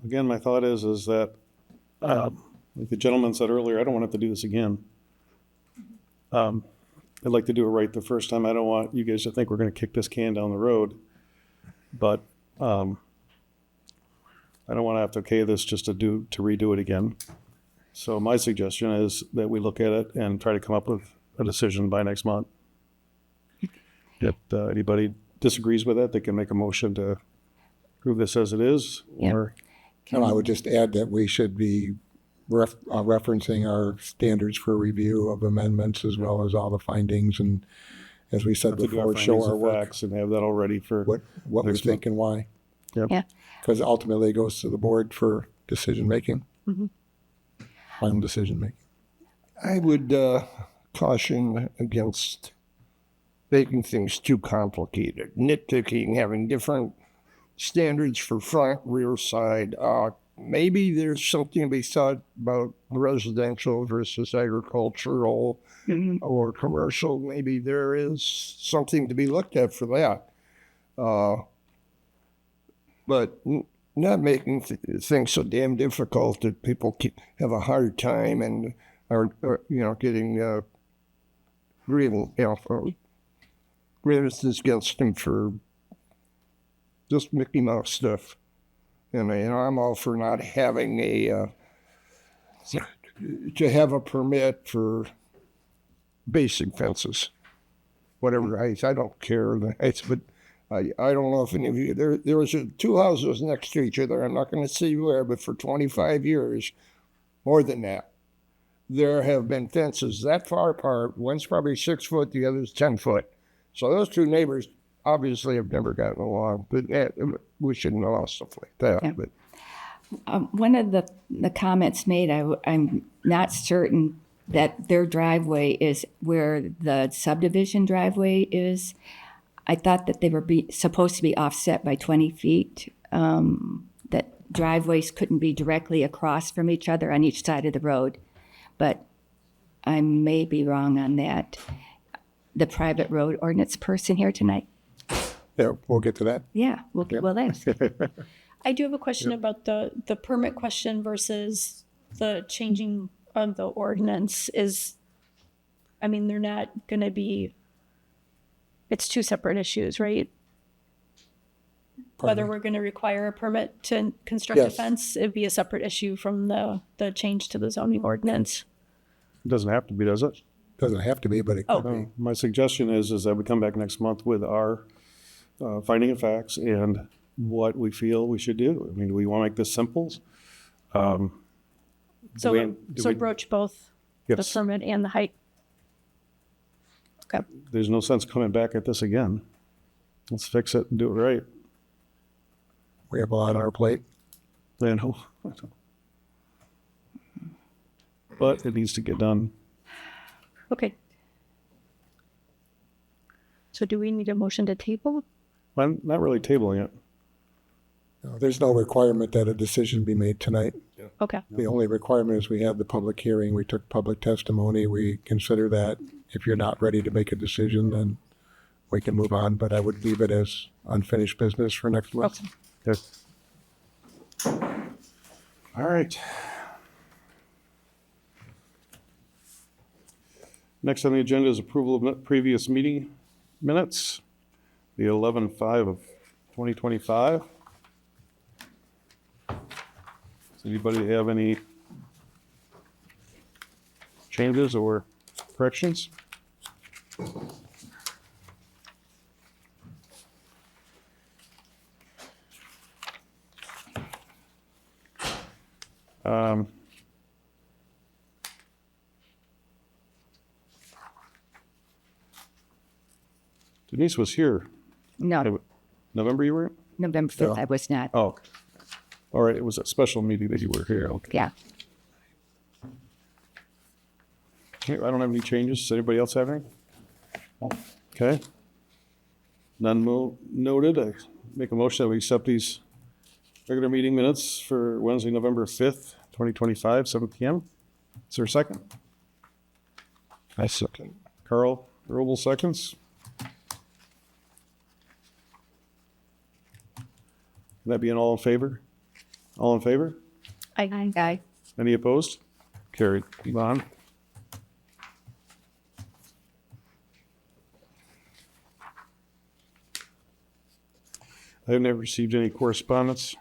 again, my thought is that, like the gentleman said earlier, I don't want to have to do this again. I'd like to do it right the first time. I don't want you guys to think we're going to kick this can down the road, but I don't want to have to okay this just to redo it again. So my suggestion is that we look at it and try to come up with a decision by next month. If anybody disagrees with it, they can make a motion to approve this as it is, Yeah. or And I would just add that we should be referencing our standards for review of amendments as well as all the findings, and as we said to do our before, show findings our of work, facts and have that all ready for what we next think and why. Yep. Yeah. Because ultimately it goes to the board for decision making, final decision making. I would caution against making things too complicated, nitpicking, having different standards for front, rear, side. Maybe there's something to be said about residential versus agricultural or commercial. Maybe there is something to be looked at for that. But not making things so damn difficult that people have a hard time and are getting grievances against them for just Mickey Mouse stuff. And I'm all for not having to have a permit for basic fences, whatever height. I don't care the heights, but I don't know if any of you, there was two houses next to each other. I'm not going to say where, but for 25 years, more than that, there have been fences that far apart. One's probably 6 foot, the other's 10 foot. So those two neighbors obviously have never gotten along, but we shouldn't allow stuff like that. Yeah. But One of the comments made, I'm not certain that their driveway is where the subdivision driveway is. I thought that they were supposed to be offset by 20 feet, that driveways couldn't be directly across from each other on each side of the road. But I may be wrong on that. The private road ordinance person here tonight? Yeah, we'll get to that. Yeah, we'll ask. I do have a question about the permit question versus the changing of the ordinance they're not going to be, it's two separate issues, right? Whether we're going to require a permit to construct a Yes. fence, it'd be a separate issue from the change to the zoning ordinance. it doesn't have to be, does it? Doesn't have to be, but it could be. My suggestion is that we come back next month with our finding of facts and what we feel we should do. I mean, do we want to make this simple? So we- broach both the Yes. permit and the height. Okay. There's no sense coming back at this again. Let's fix it and do it right. We have a lot on our plate. I know. But it needs to get done. Okay. So do we need a motion to table? I'm not really tabling it. No, there's no requirement that a decision be made tonight. Okay. The only requirement is we have the public hearing, we took public testimony, we consider that. If you're not ready to make a decision, then we can move on, but I would leave it as unfinished business for next month. Okay. Okay. All right. Next on the agenda is approval of previous meeting minutes, the 11/5 of 2025. Does anybody have any changes or corrections? Denise was here. No, November you were? November 5th, I was not. Oh, okay. All right. It was a special meeting that you were here. Okay. Yeah. Okay, I don't have any changes. Does anybody else have any? Okay. None noted. I make a motion that we accept these regular meeting minutes for Wednesday, November 5th, 2025, 7 p.m. Is there a second? I second. Carl Robel seconds. Would that be an all in favor? All in favor? Aye. Any opposed? Carried. Yvonne? I have never received any correspondence.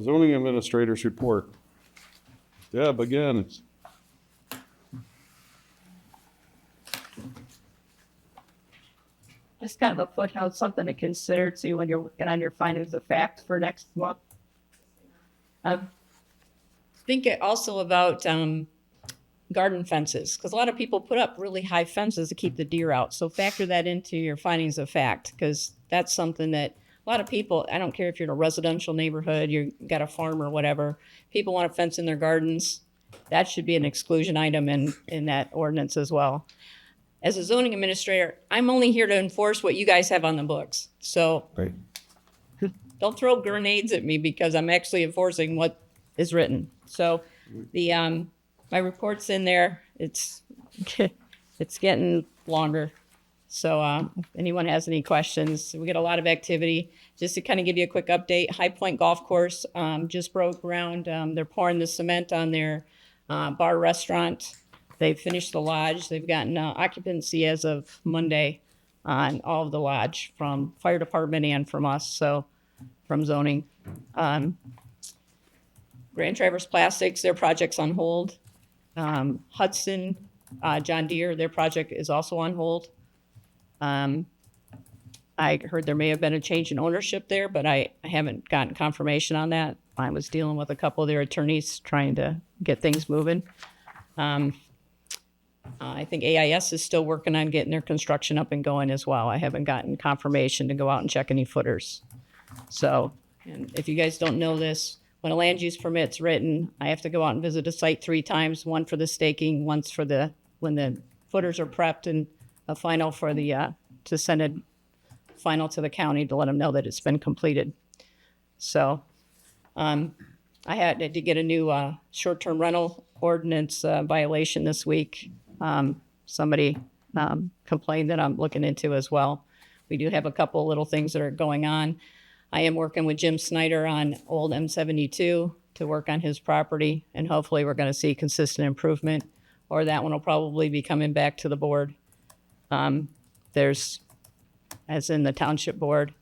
Zoning administrator's report. Deb, again. Just kind of a footnote, something to consider too when you're working on your findings of fact for next month. Think it also about garden fences, because a lot of people put up really high fences to keep the deer out. So factor that into your findings of fact, because that's something that a lot of people, I don't care if you're in a residential neighborhood, you got a farm or whatever, people want to fence in their gardens. That should be an exclusion item in that ordinance as well. As a zoning administrator, I'm only here to enforce what you guys have on the books. So Right. don't throw grenades at me because I'm actually enforcing what is written. So the my report's in there. It's getting longer. So if anyone has any questions, we get a lot of activity. Just to kind of give you a quick update, High Point Golf Course just broke ground. They're pouring the cement on their bar restaurant. They've finished the lodge. They've gotten occupancy as of Monday on all of the lodge from fire department and from us, so from zoning. Grand Traverse Plastics, their project's on hold. Hudson, John Deere, their project is also on hold. I heard there may have been a change in ownership there, but I haven't gotten confirmation on that. I was dealing with a couple of their attorneys trying to get things moving. I think AIS is still working on getting their construction up and going as well. I haven't gotten confirmation to go out and check any footers. So, and if you guys don't know this, when a land use permit's written, I have to go out and visit a site 3 times, one for the staking, once for when the footers are prepped, and a final for to send a final to the county to let them know that it's been completed. So, I had to get a new short-term rental ordinance violation this week. Somebody complained that I'm looking into as well. We do have a couple little things that are going on. I am working with Jim Snyder on old M72 to work on his property, and hopefully we're going to see consistent improvement, or that one will probably be coming back to the board. There's, as in the township board,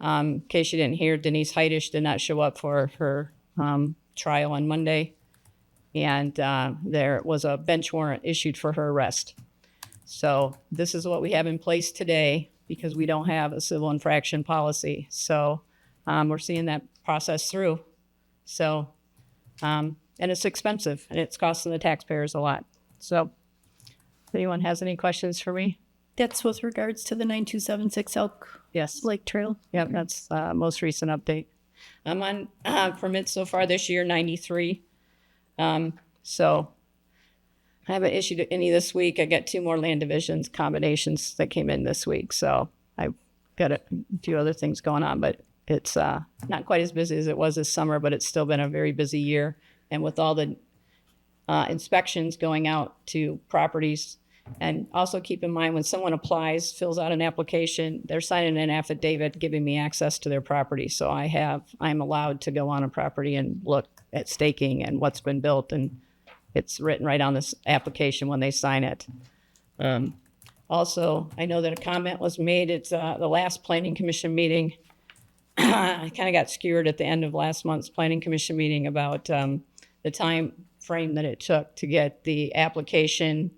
in case you didn't hear, Denise Heidish did not show up for her trial on Monday, and there was a bench warrant issued for her arrest. So this is what we have in place today because we don't have a civil infraction policy. So we're seeing that process through. So, and it's expensive and it's costing the taxpayers a lot. So if anyone has any questions for me? That's with regards to the 9276 Elk Yes. Lake Trail. Yep, that's most recent update. I'm on permits so far this year, 93. So I haven't issued any this week. I got 2 more land divisions combinations that came in this week. So I've got a few other things going on, but it's not quite as busy as it was this summer, but it's still been a very busy year. And with all the inspections going out to properties, and also keep in mind when someone applies, fills out an application, they're signing an affidavit giving me access to their property. So I'm allowed to go on a property and look at staking and what's been built, and it's written right on this application when they sign it. Also, I know that a comment was made at the last planning commission meeting. I kind of got skewered at the end of last month's planning commission meeting about the time frame that it took to get the application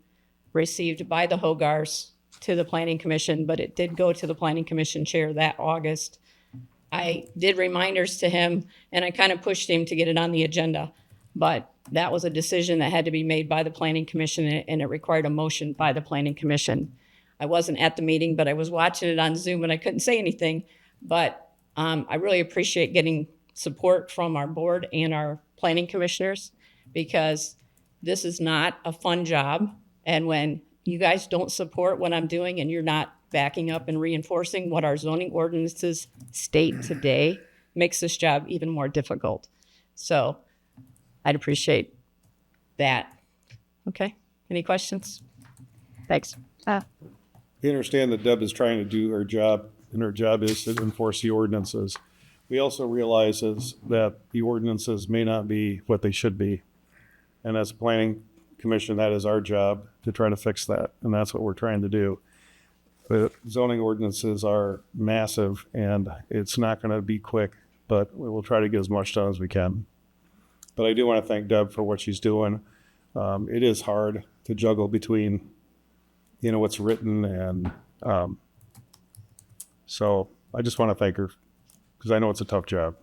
received by the Hogars to the planning commission, but it did go to the planning commission chair that August. I did reminders to him and I kind of pushed him to get it on the agenda, but that was a decision that had to be made by the planning commission and it required a motion by the planning commission. I wasn't at the meeting, but I was watching it on Zoom and I couldn't say anything, but I really appreciate getting support from our board and our planning commissioners because this is not a fun job. And when you guys don't support what I'm doing and you're not backing up and reinforcing what our zoning ordinances state today, makes this job even more difficult. So I'd appreciate that. Okay, any questions? Thanks. We understand that Deb is trying to do her job, and her job is to enforce the ordinances. We also realize that the ordinances may not be what they should be. And as a planning commission, that is our job to try to fix that, and that's what we're trying to do. But zoning ordinances are massive, and it's not going to be quick. but we will try to get as much done as we can. But I do want to thank Deb for what she's doing. It is hard to juggle between, what's written and, so I just want to thank her because I know it's a tough job.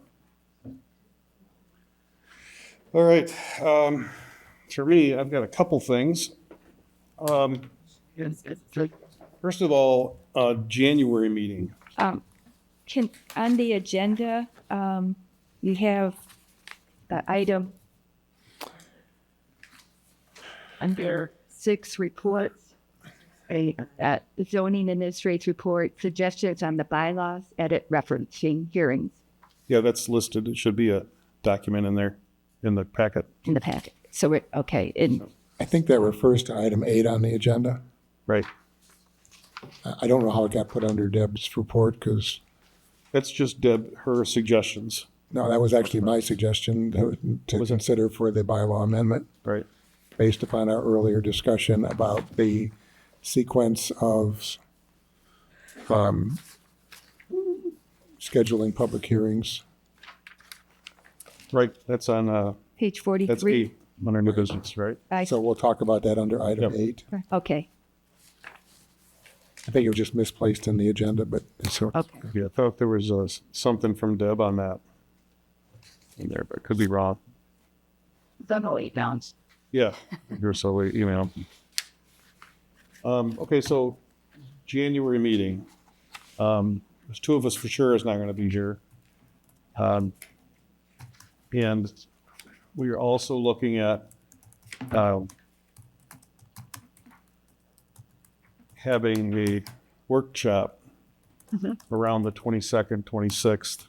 All right. For me, I've got a couple things. First of all, January meeting. On the agenda, you have the item under 6 reports, a zoning administrative report, suggestions on the bylaws, edit referencing hearings Yeah, that's listed. It should be a document in there in the packet. in the packet. So we're, okay, I think that refers to item 8 on the agenda. Right. I don't know how it got put under Deb's report because, That's just Deb, her suggestions. no, that was actually my suggestion to consider for the bylaw amendment Right. based upon our earlier discussion about the sequence of scheduling public hearings. Right. That's on, page that's 43. E under new business, right? So we'll talk about that under item Yep. 8. Okay, I think it was just misplaced in the agenda, but so okay. Yeah, I thought there was something from Deb on that in there, but could be wrong. Double pounds. Yeah, here, so we email. Okay, so January meeting. There's 2 of us for sure is not going to be here. And we are also looking at having a workshop around the 22nd, 26th,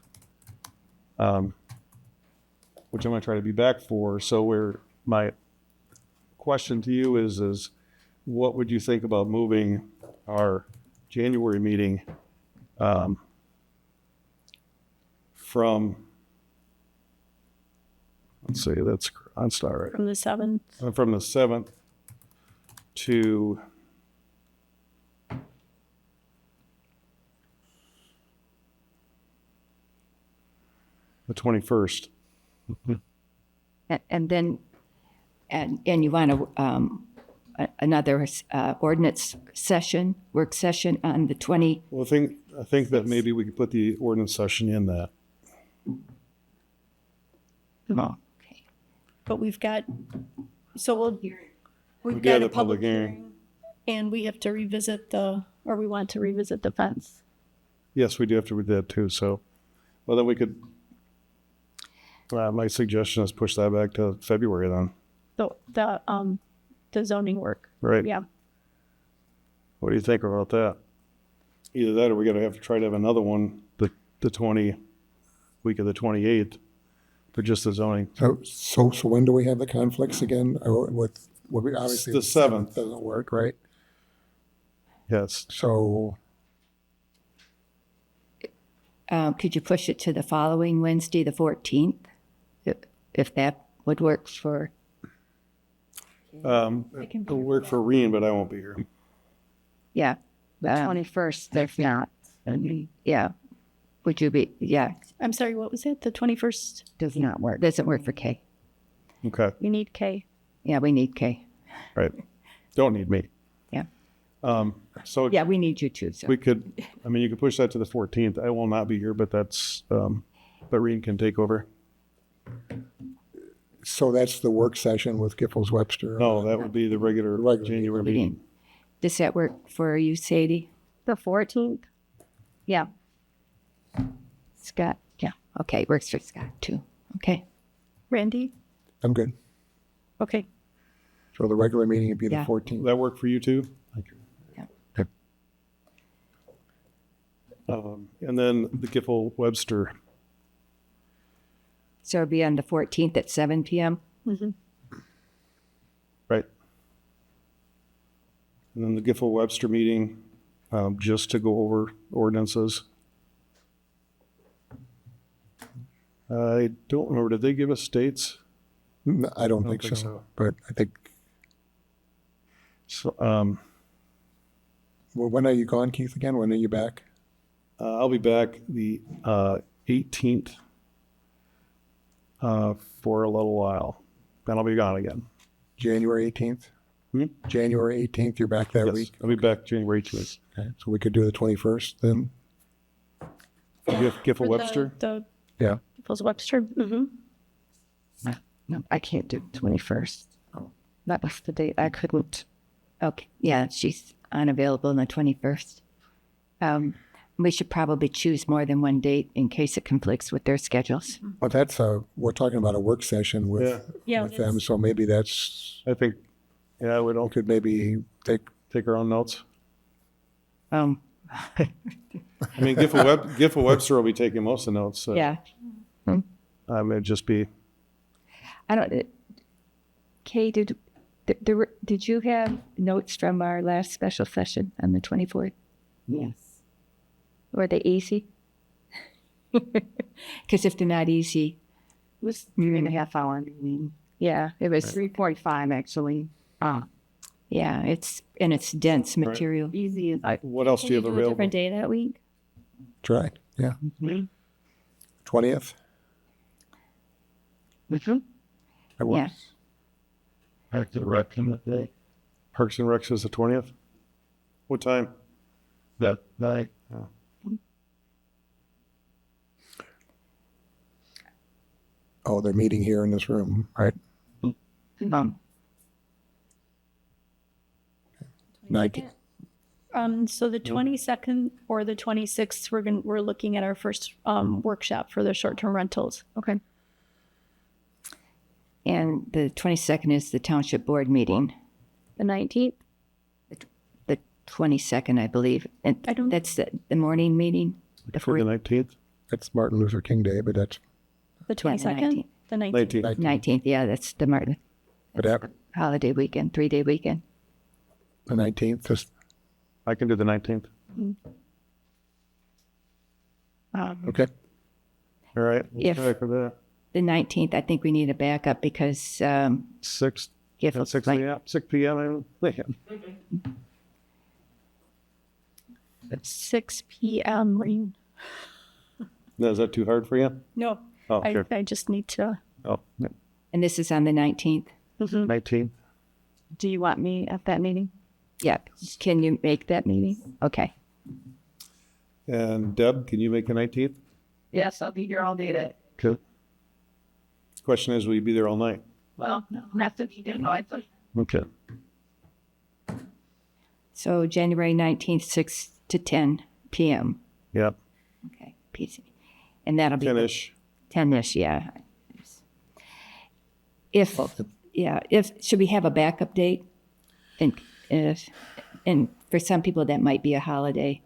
which I'm going to try to be back for. So my question to you is what would you think about moving our January meeting from, let's see, that's on star, right? From the 7th. From the 7th to the 21st. And then, and you want another ordinance session, work session on the 20. Well, I think that maybe we could put the ordinance session in that. Okay. But we've got, so we've got got a a public public hearing. hearing. And we have to revisit we want to revisit the fence. Yes, we do have to read that too. So, well, then we could, my suggestion is push that back to February then. The zoning work. Right. Yeah. What do you think about that? Either that or we're going to have to try to have another one, the week of the 28th, for just the zoning. So when do we have the conflicts again? Obviously The 7th. doesn't work, right? Yes. So Could you push it to the following Wednesday, the 14th? If that would work for, It'll work for Reen, but I won't be here. yeah. 21st, if not. Yeah. Would you be, yeah, I'm sorry, what was it? The 21st? Does not work. doesn't work for Kay. Okay. We need K. Yeah, we need Kay. Right. Don't need me. Yeah. So Yeah, we need you too, so. we could, you could push that to the 14th. I will not be here, but but Reen can take over. So that's the work session with Giffords Webster. No, that would be the regular January meeting. Does that work for you, Sadie? The 14th? Yeah. Scott? Yeah. Okay, works for Scott too. Okay. Randy? I'm good. Okay. So the regular meeting would be the Yeah. 14th. Will that work for you too? Yeah. Okay. And then the Giffel Webster. So it'll be on the 14th at 7 p.m.? Mm-hmm. Right. And then the Giffel Webster meeting, just to go over ordinances. I don't remember, did they give us dates? No, I don't don't think think so. so. But I think, So, well, when are you gone, Keith, again? When are you back? I'll be back the 18th for a little while. Then I'll be gone again. January 18th? January 18th, you're back that Yes, week? I'll be back January 2th. Okay, so we could do the 21st then? Giffel Webster. The Yeah. Webster. Mm-hmm. No, I can't do 21st. That was the date I couldn't. Okay, yeah, she's unavailable on the 21st. We should probably choose more than one date in case it conflicts with their schedules. But we're talking about a work session with them, so maybe that's, I think, yeah, we don't could maybe take, take our own notes. Um, I mean, Giffel Webster will be taking most of the notes. So yeah. I may just be. I don't. Kay, did you have notes from our last special session on the 24th? Yes. Were they easy? Because if they're not easy, It was 3.5 hour meeting. yeah, it was. 3:45 actually. Yeah, it's dense material. Easy as What else do you have a available? different day that week? try, yeah. 20th? Which one? That Yeah. works. Parks and Recs is the 20th. What time? That night. Oh, they're meeting here in this room, right? 19th. So the 22nd or the 26th, we're looking at our first workshop for the short-term rentals. Okay. And the 22nd is the township board meeting. The 19th? The 22nd, I believe. And that's the morning meeting. The For the 19th? That's Martin Luther King Day, but that's, The 22nd? The 19th. 19th. 19th, yeah, that's the Martin but that, holiday weekend, 3-day weekend. the 19th, just, I can do the 19th. okay. All right. If- Try for that. The 19th, I think we need a backup because 6 Giffords 6 like- p.m. 6 p.m. I'm thinking. 6 p.m. No, is that too hard for you? No, Oh, sure. I just need to. Oh, and this is on the 19th. 19th. Do you want me at that meeting? Yeah. Can you make that meeting? Okay. And Deb, can you make the 19th? Yes, I'll be here all day today. Okay. Question is, will you be there all night? Well, no, not to be there. No, I thought. Okay. So January 19th, 6 to 10 p.m. Yep. Okay. PC. And that'll be 10-ish. 10-ish, yeah. If should we have a backup date? And for some people that might be a holiday.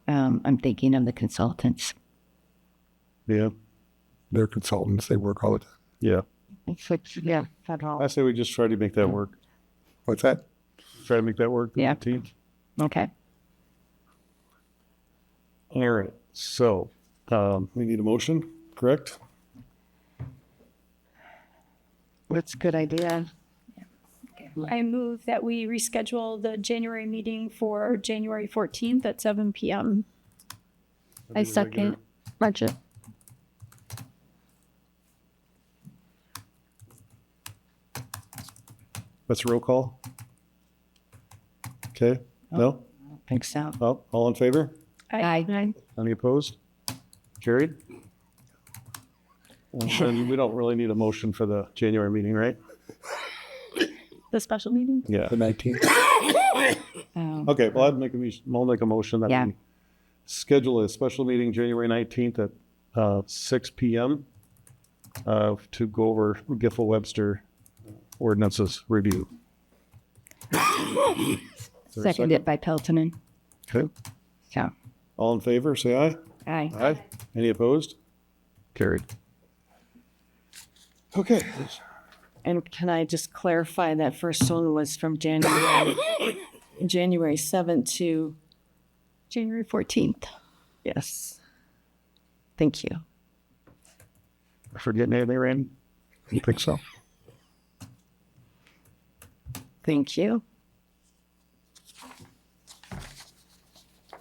I'm thinking of the consultants. Yeah. They're consultants, they work all the time. Yeah. Yeah, federal. I say we just try to make that work. What's that? Try to make that work. The Yeah. 19th. Okay. All right. So we need a motion, correct? That's a good idea. I move that we reschedule the January meeting for January 14th at 7 p.m. I second. Budget. That's a roll call. Okay. No? I think so. Oh, all in favor? Aye. Any opposed? Carried? And we don't really need a motion for the January meeting, right? The special meeting? Yeah. The 19th? Okay, well, I'll make a motion that Yeah. we schedule a special meeting January 19th at 6 p.m. To go over Giffel Webster ordinances review. Is there a Seconded by Peltonen. Okay. So, All in favor, say aye. aye. Aye. Any opposed? Carried. Okay. And can I just clarify that first one was from January 7th to, January 14th. yes. Thank you. Forgetting anything, Randy? I think so. Thank you.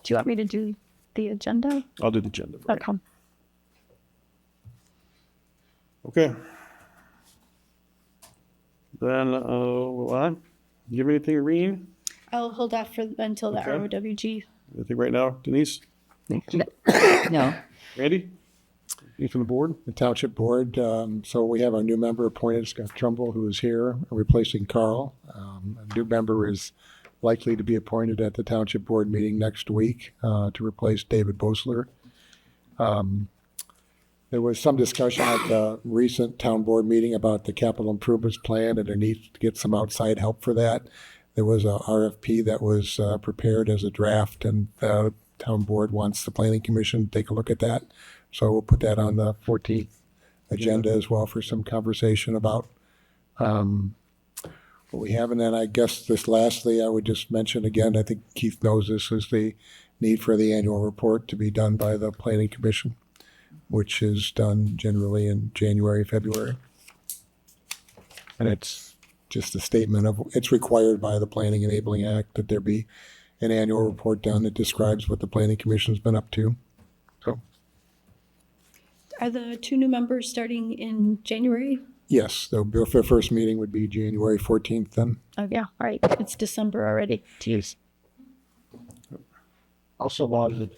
Do you want me to do the agenda? I'll do the agenda. Okay. Okay. Then, we'll on. You have anything, Reen? I'll hold off until the Okay. ROWG. Anything right now, Denise? No. Randy? Anything from the board? The Township Board, so we have our new member appointed, Scott Trumbull, who is here, replacing Carl. A new member is likely to be appointed at the Township Board meeting next week to replace David Bosler. There was some discussion at the recent town board meeting about the capital improvements plan, and there needs to get some outside help for that. There was a RFP that was prepared as a draft, and the town board wants the planning commission to take a look at that. So we'll put that on the 14th agenda as well for some conversation about what we have. And then I guess this lastly, I would just mention again, I think Keith knows this, is the need for the annual report to be done by the planning commission, which is done generally in January, February. And it's just a statement of, it's required by the Planning Enabling Act that there be an annual report done that describes what the planning commission's been up to. So, Are the 2 new members starting in January? yes, the first meeting would be January 14th then. Oh, yeah. All right. It's December already. Jeez. Also wanted,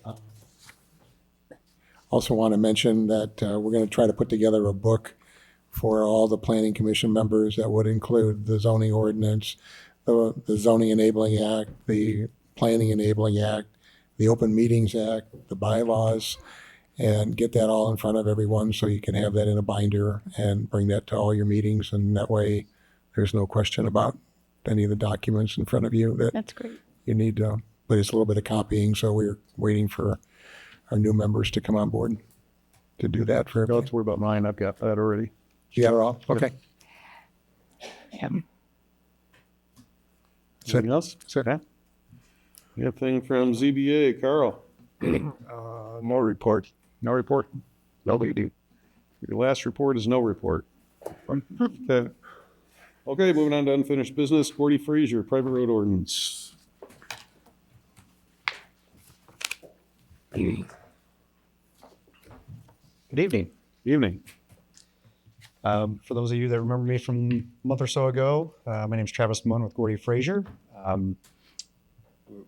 Also want to mention that we're going to try to put together a book for all the planning commission members that would include the zoning ordinance, the zoning enabling act, the planning enabling act, the open meetings act, the bylaws, and get that all in front of everyone so you can have that in a binder and bring that to all your meetings. And that way there's no question about any of the documents in front of you that That's great. you need to, but it's a little bit of copying. So we're waiting for our new members to come on board to do that for Don't everybody. have to worry about mine. I've got that already. You got it all? Okay. Anything else? Okay. Anything from ZBA, Carl? no report. No report. Nobody do. Your last report is no report. Okay. Okay, moving on to unfinished business. Gordy Frazier, private road ordinance. Good evening. Evening. For those of you that remember me from a month or so ago, my name is Travis Munn with Gordy Frazier.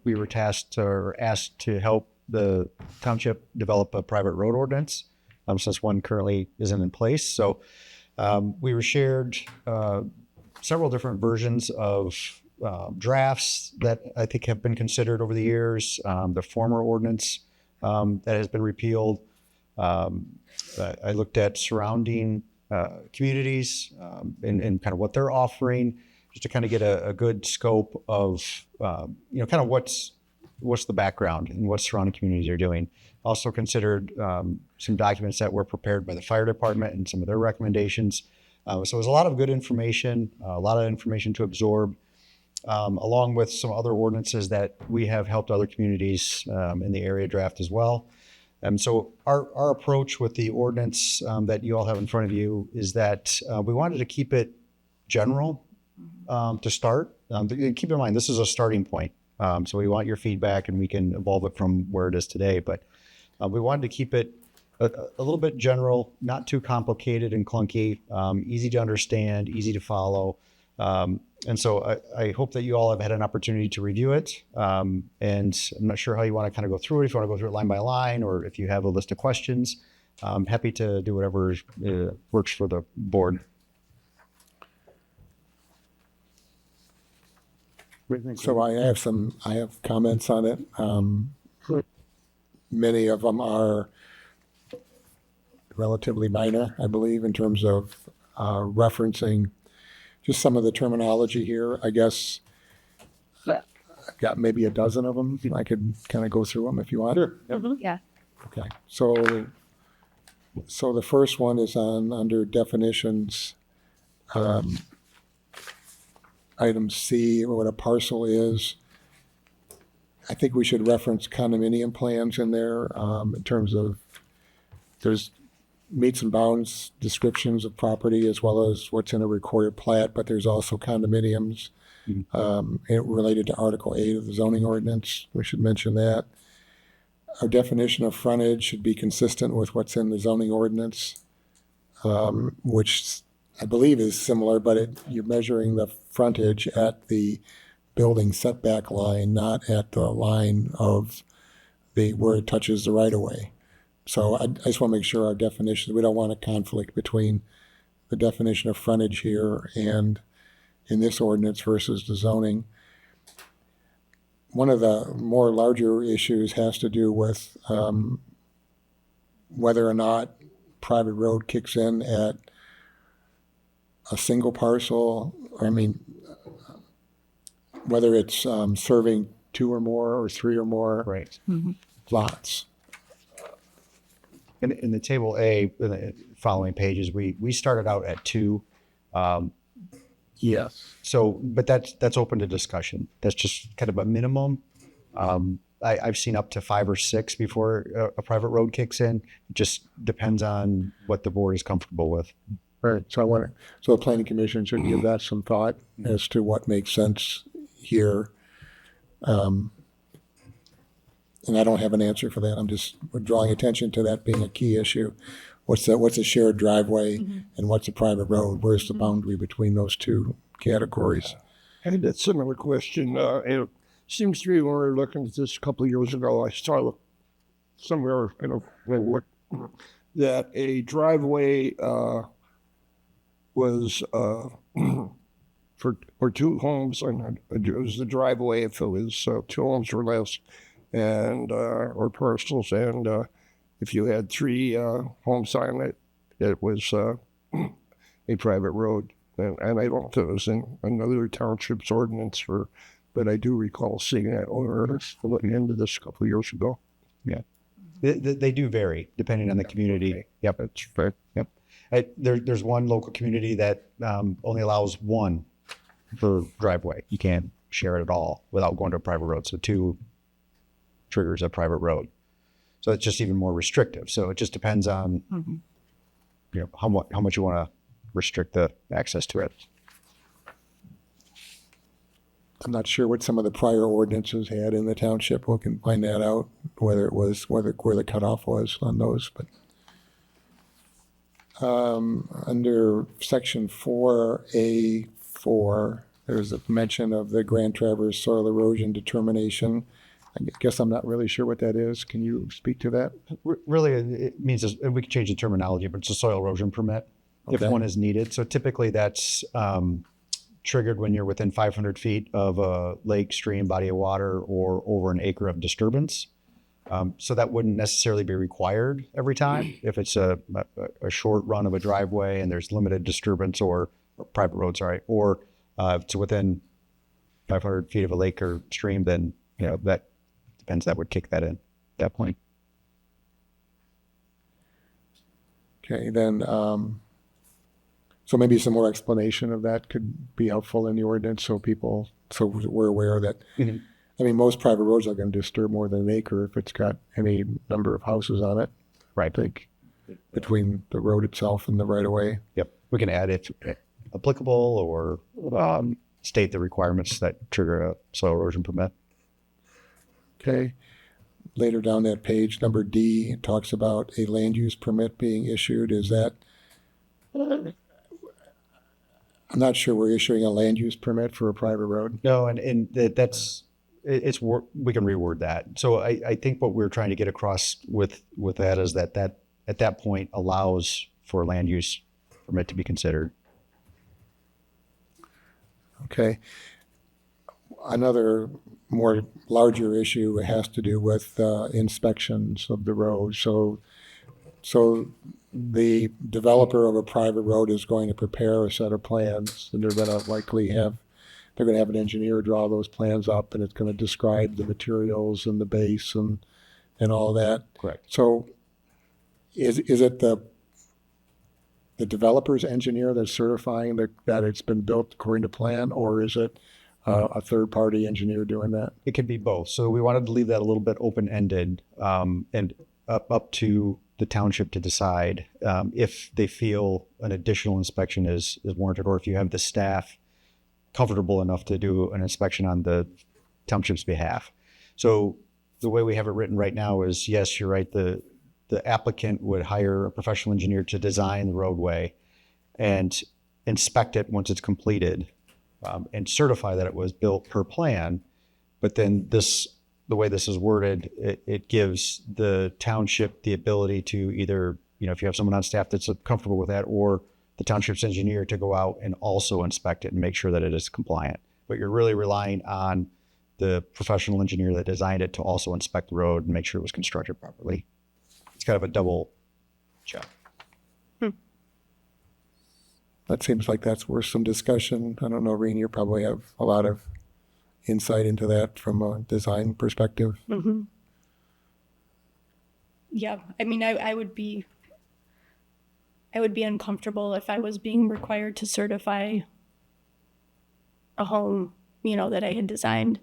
We were tasked or asked to help the township develop a private road ordinance since one currently isn't in place. So we were shared several different versions of drafts that I think have been considered over the years. The former ordinance that has been repealed. I looked at surrounding communities and kind of what they're offering, just to kind of get a good scope of kind of what's the background and what surrounding communities are doing. Also considered some documents that were prepared by the fire department and some of their recommendations. So it was a lot of good information, a lot of information to absorb, along with some other ordinances that we have helped other communities in the area draft as well. So our approach with the ordinance that you all have in front of you is that we wanted to keep it general to start. Keep in mind, this is a starting point. So we want your feedback and we can evolve it from where it is today. But we wanted to keep it a little bit general, not too complicated and clunky, easy to understand, easy to follow. And so I hope that you all have had an opportunity to review it. And I'm not sure how you want to kind of go through it, if you want to go through it line by line, or if you have a list of questions. I'm happy to do whatever works for the board. So I have comments on it. Many of them are relatively minor, I believe, in terms of referencing just some of the terminology here. I guess I've got maybe a dozen of them. I could kind of go through them if you want. Sure. Yep. Yeah. Okay. So the first one is under definitions, item C, what a parcel is. I think we should reference condominium plans in there in terms of there's meets and bounds descriptions of property as well as what's in a recorded plat, but there's also condominiums related to Article 8 of the zoning ordinance. We should mention that. Our definition of frontage should be consistent with what's in the zoning ordinance. which I believe is similar, but you're measuring the frontage at the building setback line, not at the line of where it touches the right of way. So I just want to make sure our definitions, we don't want a conflict between the definition of frontage here and in this ordinance versus the zoning. One of the more larger issues has to do with whether or not private road kicks in at a single parcel, or whether it's serving 2 or more or 3 or more Right. lots. In the table A, in the following pages, we started out at 2. Yes. So, but that's open to discussion. That's just kind of a minimum. I've seen up to 5 or 6 before a private road kicks in. It just depends on what the board is comfortable with. Right. So so the planning commission should give that some thought as to what makes sense here. And I don't have an answer for that. I'm just drawing attention to that being a key issue. What's a shared driveway and what's a private road? Where's the boundary between those two categories? I had a similar question. It seems to me when we were looking at this a couple of years ago, I saw somewhere, that a driveway was for 2 homes, and it was the driveway if it was 2 homes or less, and or parcels, and if you had 3 homes on it, it was a private road. And I don't know if it was in another township's ordinance, but I do recall seeing that over looking into this a couple of years ago. Yeah. They do vary depending on the community. Okay. Yep. That's fair. Yep. There's one local community that only allows 1 per driveway. You can't share it at all without going to a private road. So 2 triggers a private road. So it's just even more restrictive. So it just depends on how much you want to restrict the access to it. I'm not sure what some of the prior ordinances had in the township. We can find that out, where the cutoff was on those. But under section 4A4, there's a mention of the Grand Traverse soil erosion determination. I guess I'm not really sure what that is. Can you speak to that? Really, it means we can change the terminology, but it's a soil erosion permit if one is needed. So typically that's triggered when you're within 500 feet of a lake, stream, body of water, or over an acre of disturbance. So that wouldn't necessarily be required every time if it's a short run of a driveway and there's limited disturbance or private road, or if it's within 500 feet of a lake or stream, then that depends. That would kick that in at that point. Okay, then, so maybe some more explanation of that could be helpful in the ordinance, so we're aware that, most private roads are going to disturb more than an acre if it's got any number of houses on it. Right. I think between the road itself and the right of way. Yep. We can add if applicable or state the requirements that trigger a soil erosion permit. Okay. Later down that page, number D, it talks about a land use permit being issued. Is that, I'm not sure we're issuing a land use permit for a private road. No, and we can reword that. So I think what we're trying to get across with that is that at that point allows for a land use permit to be considered. Okay. Another more larger issue has to do with inspections of the road. So the developer of a private road is going to prepare a set of plans, and they're going to have an engineer draw those plans up, and it's going to describe the materials and the base and all that. Correct. So is it the developer's engineer that's certifying that it's been built according to plan, or is it a third-party engineer doing that? It could be both. So we wanted to leave that a little bit open-ended and up to the township to decide if they feel an additional inspection is warranted, or if you have the staff comfortable enough to do an inspection on the township's behalf. So the way we have it written right now is, yes, you're right, the the applicant would hire a professional engineer to design the roadway and inspect it once it's completed, and certify that it was built per plan. But then the way this is worded, it gives the township the ability to either, if you have someone on staff that's comfortable with that, or the township's engineer to go out and also inspect it and make sure that it is compliant. But you're really relying on the professional engineer that designed it to also inspect the road and make sure it was constructed properly. It's kind of a double check. That seems like that's worth some discussion. I don't know, Reen, you probably have a lot of insight into that from a design perspective. Mm-hmm. Yeah, I mean, I would be uncomfortable if I was being required to certify a home, that I had designed,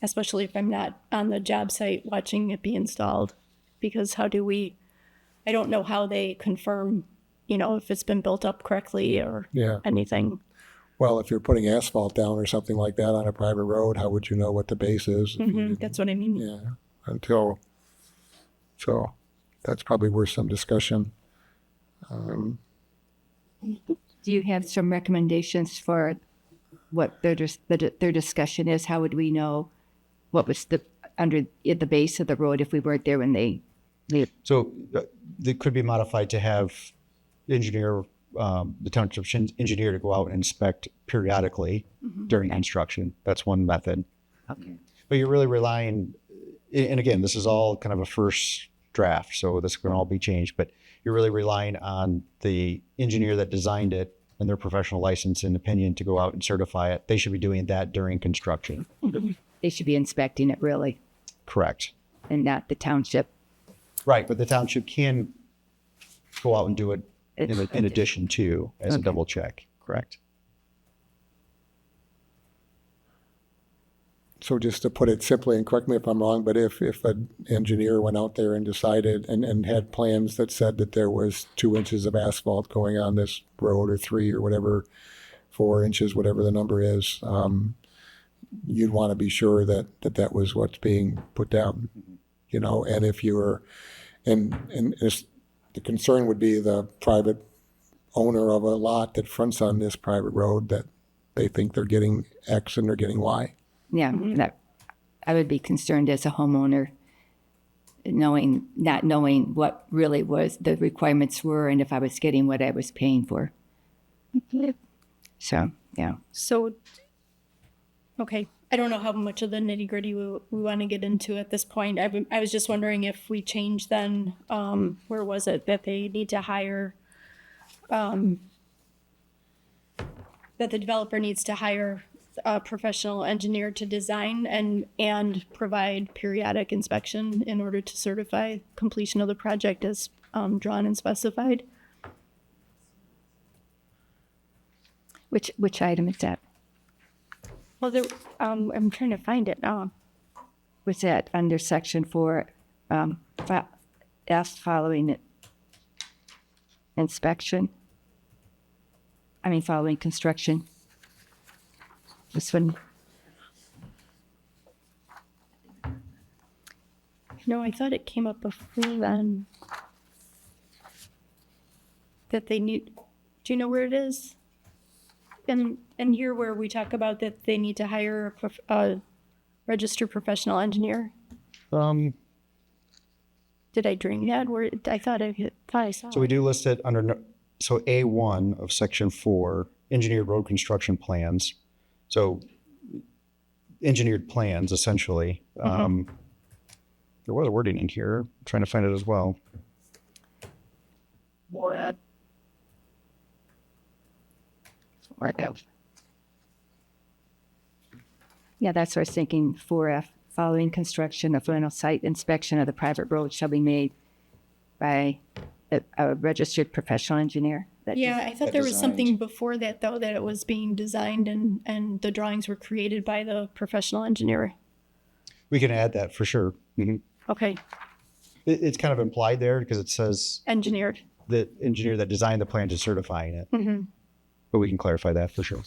especially if I'm not on the job site watching it be installed, because I don't know how they confirm, if it's been built up correctly or anything. Well, if you're putting asphalt down or something like that on a private road, how would you know what the base is? Mm-hmm, that's what I mean. Yeah, so that's probably worth some discussion. Do you have some recommendations for what their discussion is? How would we know what was under the base of the road if we weren't there when they leave? So they could be modified to have the township engineer to go out and inspect periodically during construction. That's one method. Okay. But you're really relying, and again, this is all kind of a first draft, so this can all be changed, but you're really relying on the engineer that designed it and their professional license and opinion to go out and certify it. They should be doing that during construction. They should be inspecting it, really, Correct. and not the township. Right, but the township can go out and do it in addition to, as a double check. Correct. So just to put it simply, and correct me if I'm wrong, but if an engineer went out there and decided and had plans that said that there was 2 inches of asphalt going on this road, or 3 or whatever, 4 inches, whatever the number is, you'd want to be sure that was what's being put down, and if you were, and the concern would be the private owner of a lot that fronts on this private road, that they think they're getting X and they're getting Y. Yeah, I would be concerned as a homeowner, not knowing what really was the requirements were and if I was getting what I was paying for. So, yeah. So, okay. I don't know how much of the nitty gritty we want to get into at this point. I was just wondering if we change then, where was it that they need to hire, that the developer needs to hire a professional engineer to design and provide periodic inspection in order to certify completion of the project as drawn and specified. Which item is that? Well, there, I'm trying to find it now. Was that under section 4, F, following it, inspection? Following construction. This one. No, I thought it came up before then. That they need, do you know where it is? And here where we talk about that they need to hire a registered professional engineer. Did I dream that? Where I thought I saw. So we do list it under, so A1 of section 4, engineered road construction plans. So engineered plans, essentially. There was a wording in here. I'm trying to find it as well. Yeah, that's what I was thinking. 4F, following construction, a final site inspection of the private road shall be made by a registered professional engineer. I thought there was something before that, though, that it was being designed and the drawings were created by the professional engineer. We can add that for sure. Mm-hmm. Okay. It's kind of implied there because it says engineered. The engineer that designed the plan to certifying it. Mm-hmm. But we can clarify that for sure.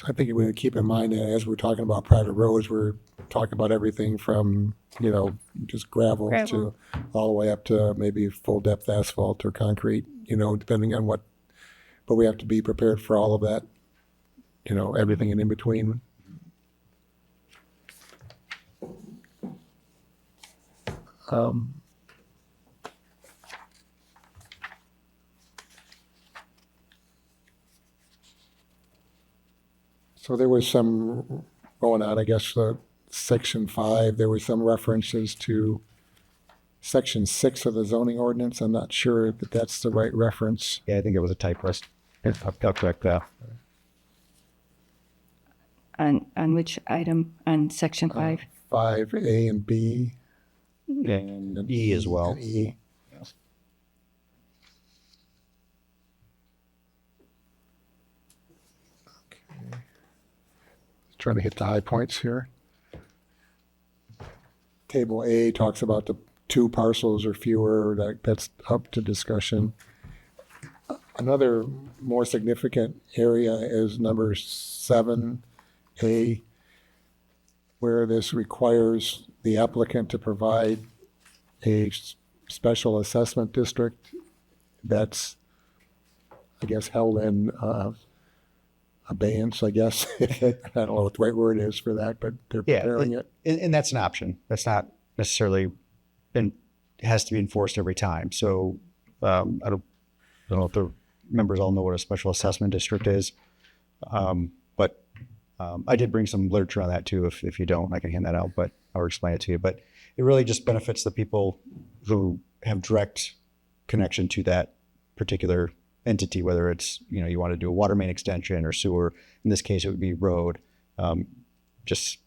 So I think we would keep in mind that as we're talking about private roads, we're talking about everything from, just gravel to all the way up to maybe full depth asphalt or concrete, depending on what, but we have to be prepared for all of that, everything in between. So there was some going on, I guess, section 5, there were some references to section 6 of the zoning ordinance. I'm not sure if that's the right reference. Yeah, I think it was a typo. I'll correct that. On which item? On section 5? 5A and B. And E as well. And E. Okay. Trying to hit the high points here. Table A talks about the 2 parcels or fewer. That's up to discussion. Another more significant area is number 7A, where this requires the applicant to provide a special assessment district that's, I guess, held in abeyance, I guess. I don't know what the right word is for that, but they're preparing it. And that's an option. That's not necessarily has to be enforced every time. So I don't know if the members all know what a special assessment district is, but I did bring some literature on that too. If you don't, I can hand that out, but I'll explain it to you. But it really just benefits the people who have direct connection to that particular entity, whether it's, you want to do a water main extension or sewer. In this case, it would be road. Just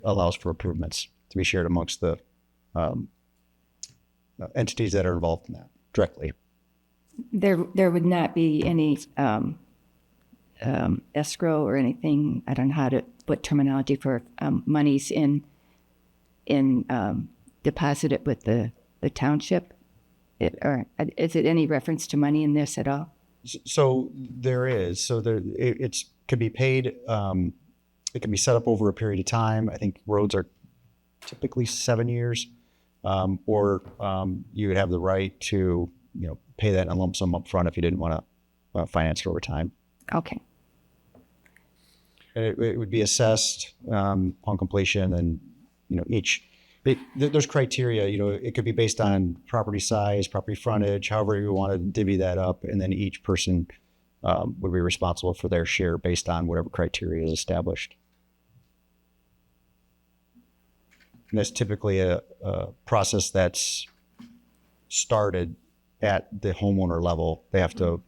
allows for improvements to be shared amongst the entities that are involved in that directly. There would not be any escrow or anything. I don't know how to put terminology for monies deposited with the township. Or is it any reference to money in this at all? So there is. So it could be paid. It can be set up over a period of time. I think roads are typically 7 years, or you would have the right to pay that in a lump sum up front if you didn't want to finance it over time. Okay. And it would be assessed on completion, and there's criteria. It could be based on property size, property frontage, however you want to divvy that up, and then each person would be responsible for their share based on whatever criteria is established. And that's typically a process that's started at the homeowner level. They have to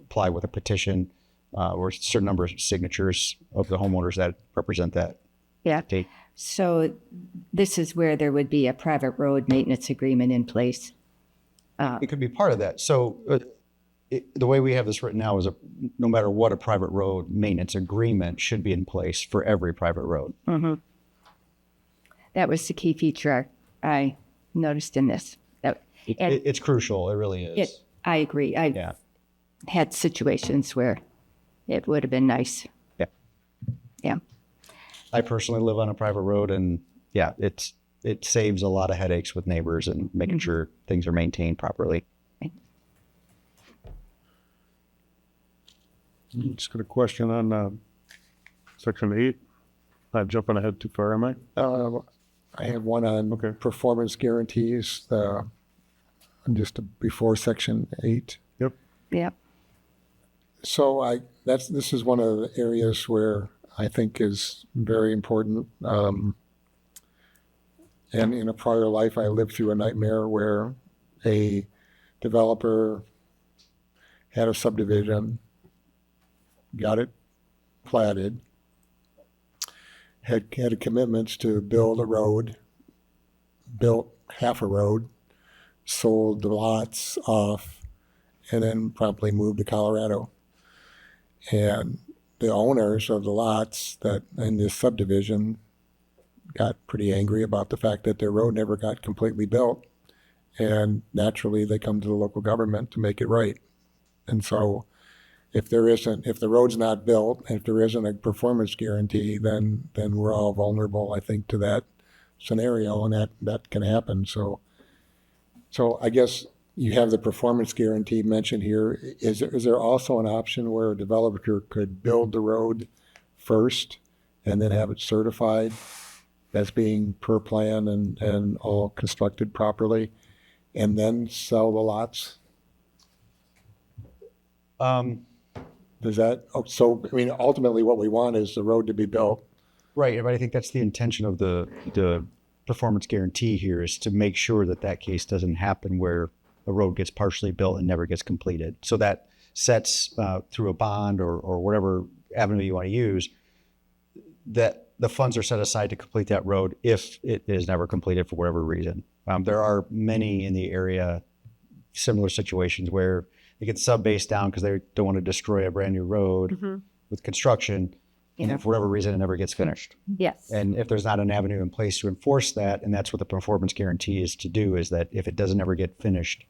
apply with a petition or a certain number of signatures of the homeowners that represent that. Yeah. Date. So this is where there would be a private road maintenance agreement in place. It could be part of that. So the way we have this written now is no matter what, a private road maintenance agreement should be in place for every private road. Mm-hmm. That was the key feature I noticed in this. It's crucial. It really is. I agree. I had situations where it would have been nice. Yeah. Yeah. I personally live on a private road, and it saves a lot of headaches with neighbors and making sure things are maintained properly. Just got a question on section 8. I'm jumping ahead too far, am I? I have one on performance guarantees, just before section 8. Yep. Yep. So this is one of the areas where I think is very important. And in a prior life, I lived through a nightmare where a developer had a subdivision, got it platted, had commitments to build a road, built half a road, sold the lots off, and then promptly moved to Colorado. And the owners of the lots that in this subdivision got pretty angry about the fact that their road never got completely built. And naturally, they come to the local government to make it right. And so if the road's not built, if there isn't a performance guarantee, then we're all vulnerable, I think, to that scenario, and that can happen. So I guess you have the performance guarantee mentioned here. Is there also an option where a developer could build the road first and then have it certified as being per plan and all constructed properly, and then sell the lots? Does that, so, I mean, ultimately what we want is the road to be built. Right, but I think that's the intention of the performance guarantee here, is to make sure that that case doesn't happen where a road gets partially built and never gets completed. So that sets through a bond or whatever avenue you want to use, that the funds are set aside to complete that road if it is never completed for whatever reason. There are many in the area, similar situations where they get sub-base down because they don't want to destroy a brand new road with construction. And for whatever reason, it never gets finished. Yes. And if there's not an avenue in place to enforce that, and that's what the performance guarantee is to do, is that if it doesn't ever get finished,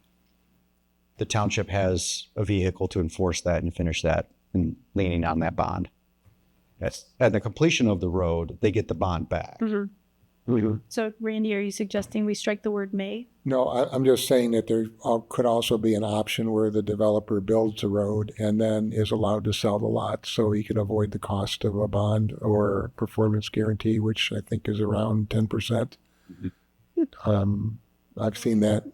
the township has a vehicle to enforce that and finish that, and leaning on that bond. At the completion of the road, they get the bond back. So, Randy, are you suggesting we strike the word may? No, I'm just saying that there could also be an option where the developer builds the road and then is allowed to sell the lot, so he can avoid the cost of a bond or performance guarantee, which I think is around 10%. I've seen that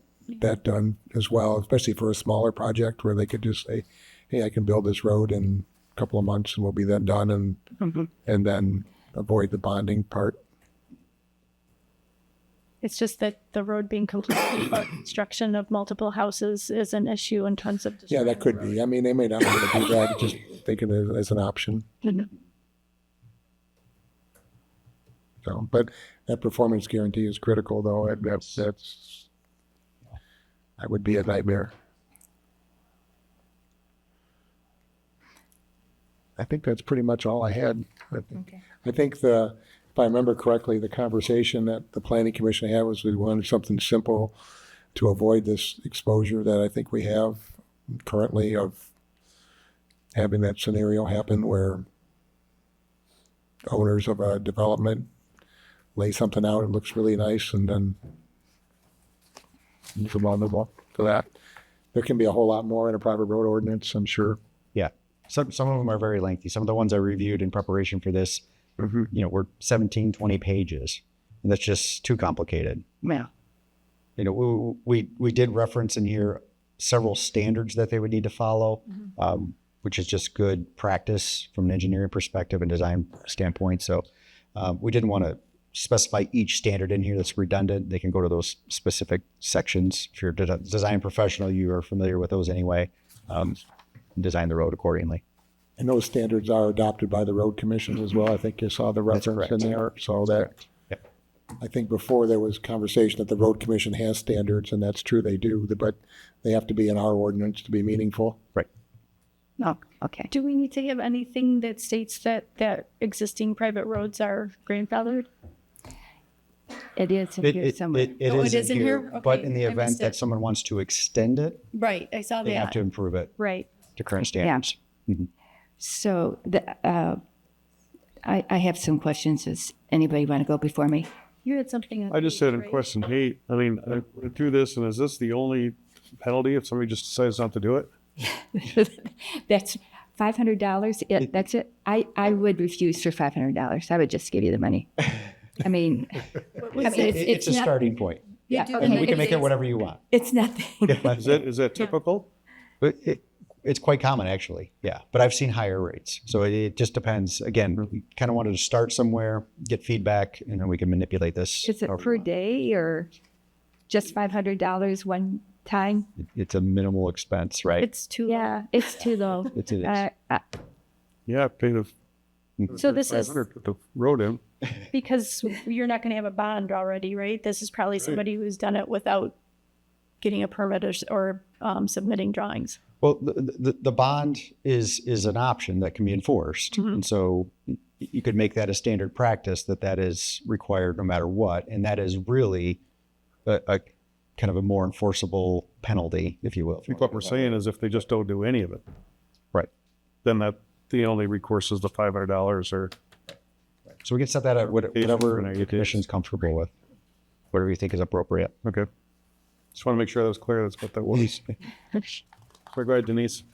done as well, especially for a smaller project where they could just say, hey, I can build this road in a couple of months and we'll be then done, and then avoid the bonding part. It's just that the road being completed for construction of multiple houses is an issue in terms of. Yeah, that could be. I mean, they may not want to do that, just think of it as an option. So, but that performance guarantee is critical, though. That would be a nightmare. I think that's pretty much all I had. I think if I remember correctly, the conversation that the planning commission had was we wanted something simple to avoid this exposure that I think we have currently of having that scenario happen where owners of a development lay something out, it looks really nice, and then it's vulnerable to that. There can be a whole lot more in a private road ordinance, I'm sure. Yeah. Some of them are very lengthy. Some of the ones I reviewed in preparation for this, were 17, 20 pages. And that's just too complicated. Yeah. We did reference in here several standards that they would need to follow, which is just good practice from an engineering perspective and design standpoint. So we didn't want to specify each standard in here that's redundant. They can go to those specific sections. If you're a design professional, you are familiar with those anyway. Design the road accordingly. And those standards are adopted by the road commission as well. I think you saw the reference in there. So that, I think before there was conversation that the road commission has standards, and that's true, they do, but they have to be in our ordinance to be meaningful. Right. Oh, okay. Do we need to have anything that states that existing private roads are grandfathered? It is in here somewhere. It Oh, is it is in here? but Okay, in the I event missed that it. someone wants to extend it, Right, I saw they have that. to improve it Right. to current standards. So I have some questions. Does anybody want to go before me? You had something. I just had a question. Hey, I mean, I went through this, and is this the only penalty if somebody just decides not to do it? That's $500. That's it. I would refuse for $500. I would just give you the money. I mean, It's a not- starting point. Yeah, do okay. the We can make it whatever you want. It's nothing. Is that typical? But it's quite common, actually. Yeah. But I've seen higher rates. So it just depends. Again, we kind of wanted to start somewhere, get feedback, and then we can manipulate this. Is it however per we want. day or just $500 one time? It's a minimal expense, right? It's too. Yeah, it's too low. It is. Yeah, pay the So this is 500 to put the road in. because you're not going to have a bond already, right? This is probably somebody who's done it without getting a permit or submitting drawings. Well, the bond is an option that can be enforced. And so you could make that a standard practice that is required no matter what. And that is really a kind of a more enforceable penalty, if you will. I think what we're saying is if they just don't do any of it. Right. then that the only recourse is the $500 or So we can set that at whatever Patient the commission's comfortable with, whatever you think is appropriate. okay. Just want to make sure that was clear. That's what that was. Go ahead, Denise.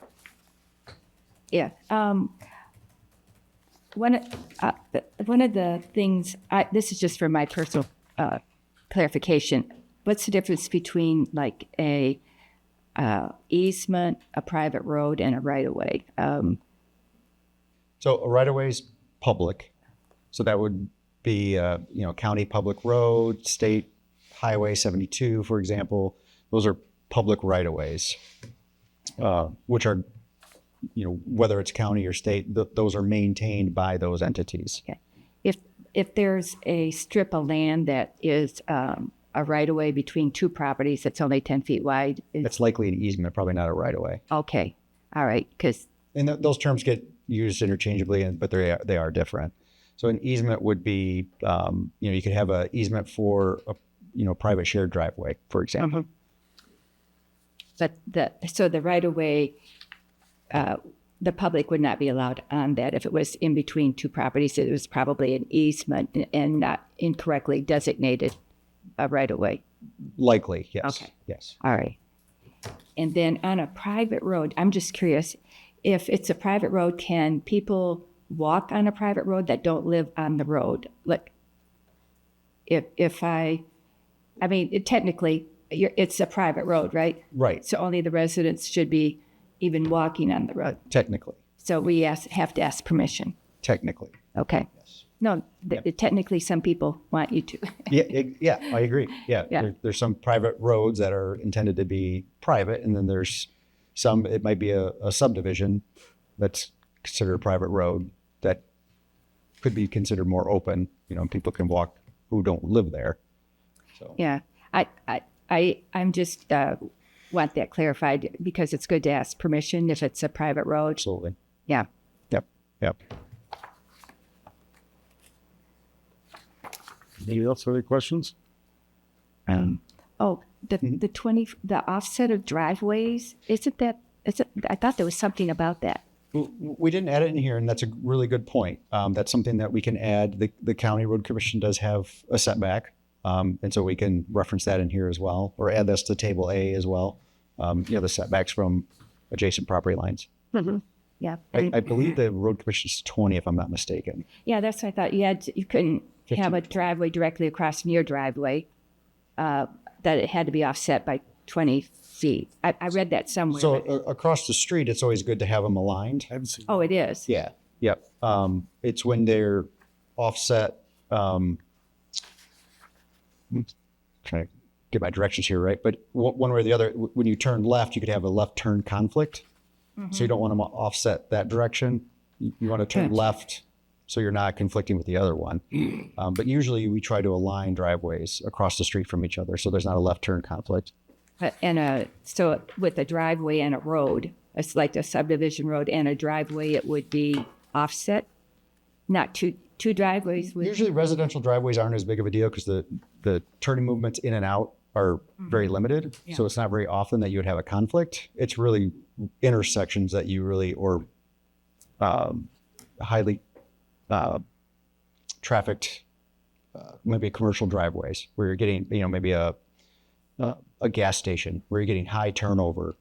Yeah. One of the things, this is just for my personal clarification. What's the difference between like a easement, a private road, and a right-of-way? So a right-of-way is public. So that would be, county public road, state highway 72, for example. Those are public right-of-ways, which are, whether it's county or state, those are maintained by those entities. Okay. If there's a strip of land that is a right-of-way between two properties that's only 10 feet wide, It's likely an easement, probably not a right-of-way. okay, all right, because And those terms get used interchangeably, but they are different. So an easement would be, you could have an easement for a private shared driveway, for example. but the right-of-way, the public would not be allowed on that. If it was in between two properties, it was probably an easement and not incorrectly designated a right-of-way. Likely, yes. Okay. Yes. All right. And then on a private road, I'm just curious, if it's a private road, can people walk on a private road that don't live on the road? Like, technically, it's a private road, right? Right. So only the residents should be even walking on the road. Technically. So we have to ask permission. Technically. Okay. No, technically, some people want you to. Yeah, I agree. Yeah. Yeah. There's some private roads that are intended to be private, and then there's some, it might be a subdivision that's considered a private road that could be considered more open, people can walk who don't live there. So. Yeah, I'm just want that clarified because it's good to ask permission if it's a private road. Absolutely. Yeah. Yep. Anybody else have any questions? The offset of driveways, I thought there was something about that. We didn't add it in here, and that's a really good point. That's something that we can add. The County Road Commission does have a setback, and so we can reference that in here as well, or add this to Table A as well. The setbacks from adjacent property lines. Mm-hmm. Yeah. I believe the Road Commission is 20, if I'm not mistaken. Yeah, that's what I thought. You couldn't have a driveway directly across from your driveway, that it had to be offset by 20 feet. I read that somewhere. So across the street, it's always good to have them aligned. I haven't seen. Oh, it is? Yeah. Yep. It's when they're offset. Trying to get my directions here right, but one way or the other, when you turn left, you could have a left turn conflict. Mm-hmm. So you don't want them to offset that direction. You want to turn left so you're not conflicting with the other one. But usually we try to align driveways across the street from each other so there's not a left turn conflict. So with a driveway and a road, it's like a subdivision road and a driveway, it would be offset, not two driveways. Usually residential driveways aren't as big of a deal because the turning movements in and out are very limited. Yeah. So it's not very often that you would have a conflict. It's really intersections that you really, or highly trafficked, maybe commercial driveways where you're getting, maybe a gas station where you're getting high turnover,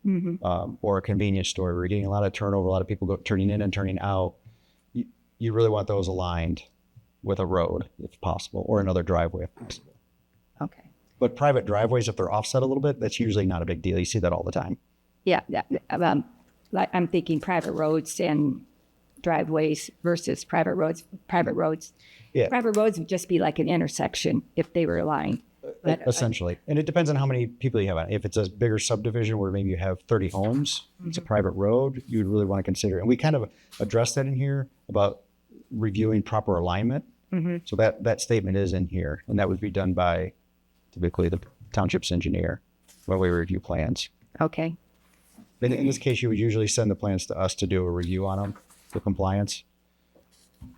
or a convenience store where you're getting a lot of turnover, a lot of people turning in and turning out. You really want those aligned with a road if possible, or another driveway if possible. Okay. But private driveways, if they're offset a little bit, that's usually not a big deal. You see that all the time. Yeah. Like I'm thinking private roads and driveways versus private roads. Yeah. Private roads would just be like an intersection if they were aligned. Essentially. And it depends on how many people you have on it. If it's a bigger subdivision where maybe you have 30 homes, it's a private road, you'd really want to consider. And we kind of addressed that in here about reviewing proper alignment. Mm-hmm. So that statement is in here, and that would be done by typically the township's engineer when we review plans. Okay. In this case, you would usually send the plans to us to do a review on them for compliance.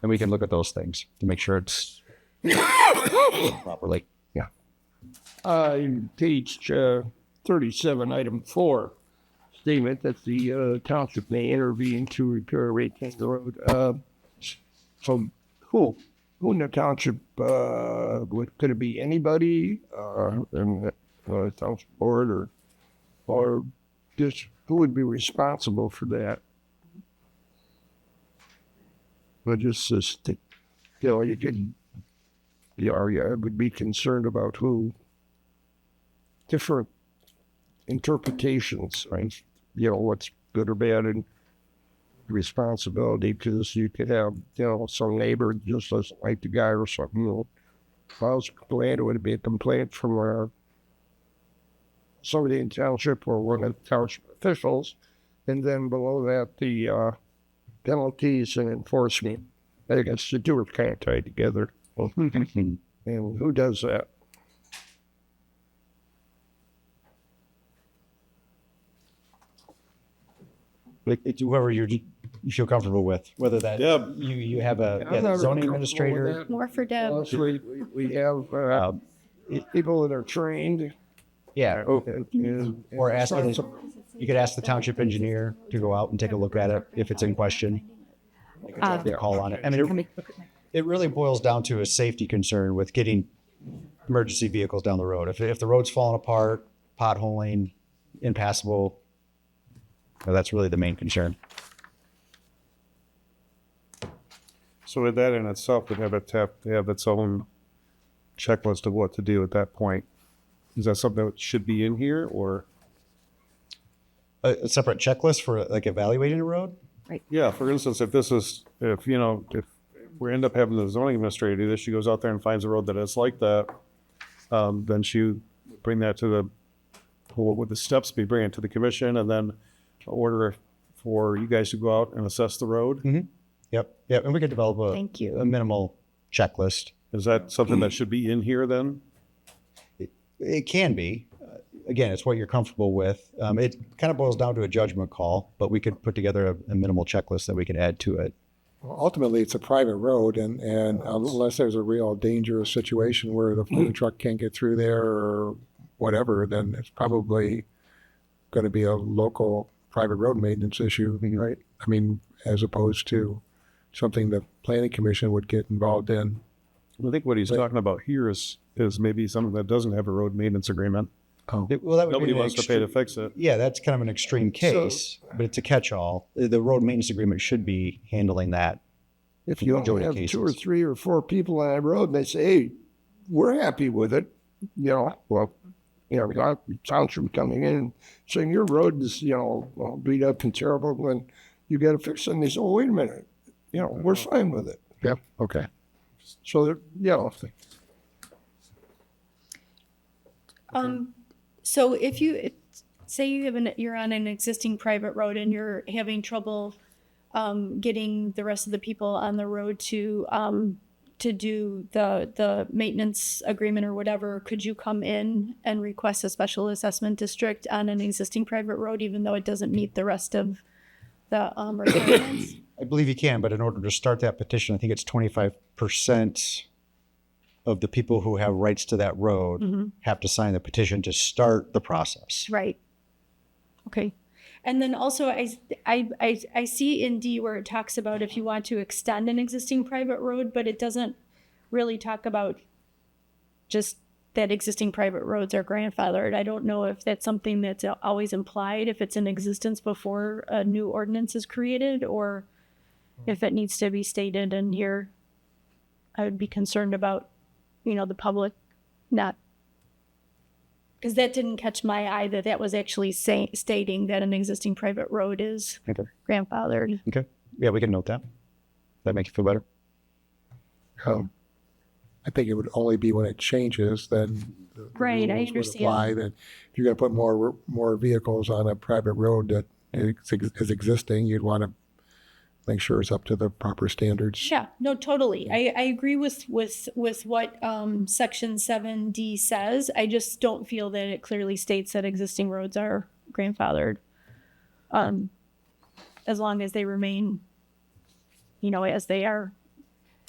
And we can look at those things to make sure it's properly. Page 37, item 4, statement that the township may intervene to repair or maintain the road. So who in the township, could it be anybody, in the township board or just who would be responsible for that? But just, you could, I would be concerned about who, different interpretations, right? What's good or bad and responsibility, because you could have, some neighbor just doesn't like the guy or something. If I was glad it would be a complaint from somebody in township or one of the township officials, and then below that the penalties and enforcement. I guess the two are kind of tied together. And who does that? It's whoever you feel comfortable with, whether that Deb. you have a I'm not zoning comfortable administrator. with that. More for Deb. Plus, we have people that are trained. Yeah, And or you could ask the township engineer to go out and take a look at it if it's in question. They could drop their call on it. I mean, it really boils down to a safety concern with getting emergency vehicles down the road. If the road's falling apart, potholing, impassable, that's really the main concern. So with that in itself, would have to have its own checklist of what to do at that point. Is that something that should be in here, or? A separate checklist for like evaluating a road? Yeah, for instance, if we end up having the zoning administrator do this, she goes out there and finds a road that is like that, then she bring that to what would the steps be? Bring it to the commission and then order for you guys to go out and assess the road? Mm-hmm. Yep. And we could develop Thank you. a minimal checklist. Is that something that should be in here then? It can be. Again, it's what you're comfortable with. It kind of boils down to a judgment call, but we could put together a minimal checklist that we can add to it. Well, ultimately, it's a private road, and unless there's a real dangerous situation where the food truck can't get through there or whatever, then it's probably going to be a local private road maintenance issue, right? I mean, as opposed to something the planning commission would get involved in. I think what he's talking about here is maybe something that doesn't have a road maintenance agreement. Oh, That would Nobody be wants to pay to fix it. Yeah, that's kind of an extreme case, but it's a catch-all. The road maintenance agreement should be handling that. If you only have 2 or 3 or 4 people on that road and they say, hey, we're happy with it, township coming in and saying your road is, beat up and terrible and you got to fix it. And they say, oh, wait a minute, we're fine with it. yeah, okay. So, So if you say you're on an existing private road and you're having trouble getting the rest of the people on the road to do the maintenance agreement or whatever, could you come in and request a special assessment district on an existing private road, even though it doesn't meet the rest of the requirements? I believe you can, but in order to start that petition, I think it's 25% of the people who have rights to that road have to sign the petition to start the process. Right. Okay. And then also I see in D where it talks about if you want to extend an existing private road, but it doesn't really talk about just that existing private roads are grandfathered. I don't know if that's something that's always implied, if it's in existence before a new ordinance is created, or if it needs to be stated in here. I would be concerned about, the public not, because that didn't catch my eye that was actually stating that an existing private road is grandfathered. Okay. Yeah, we can note that. That make you feel better? I think it would only be when it changes then. Right, I rules would understand. apply that if you're going to put more vehicles on a private road that is existing, you'd want to make sure it's up to the proper standards. Yeah, no, totally. I agree with what section 7D says. I just don't feel that it clearly states that existing roads are grandfathered. As long as they remain, as they are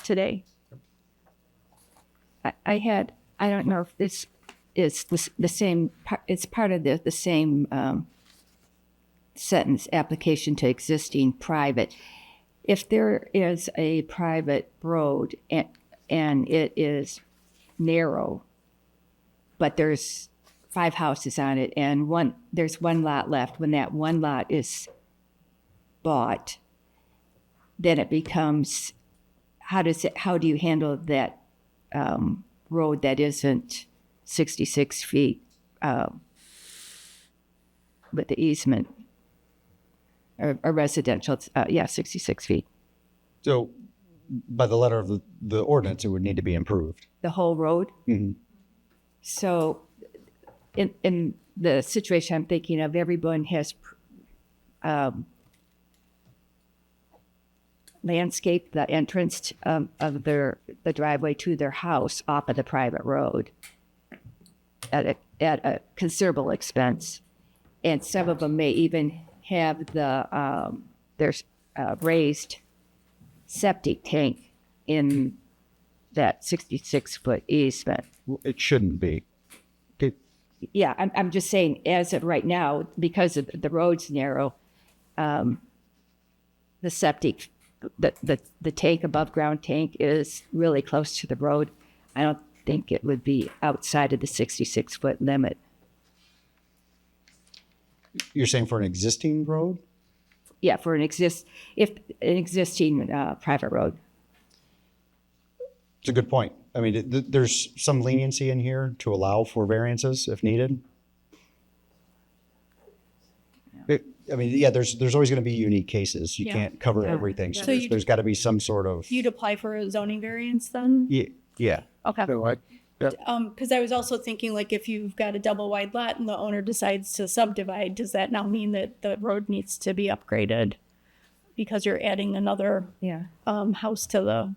today. I don't know if this is the same, it's part of the same sentence, application to existing private. If there is a private road and it is narrow, but there's 5 houses on it and there's one lot left, when that one lot is bought, then it becomes, how do you handle that road that isn't 66 feet with the easement? Or residential, 66 feet. So by the letter of the ordinance, it would need to be improved. The whole road? Mm-hmm. So in the situation I'm thinking of, everyone has landscaped the entrance of the driveway to their house off of the private road at a considerable expense. And some of them may even have their raised septic tank in that 66-foot easement. It shouldn't be. Okay. Yeah, I'm just saying, as of right now, because of the road's narrow, the septic, the tank, above ground tank, is really close to the road. I don't think it would be outside of the 66-foot limit. You're saying for an existing road? Yeah, for an existing private road. It's a good point. I mean, there's some leniency in here to allow for variances if needed. There's always going to be unique cases. You can't cover everything. So, there's got to be some sort of. You'd apply for a zoning variance then? Yeah. Okay. So what? Yeah. Because I was also thinking, like, if you've got a double wide lot and the owner decides to subdivide, does that now mean that the road needs to be upgraded because you're adding another house to the?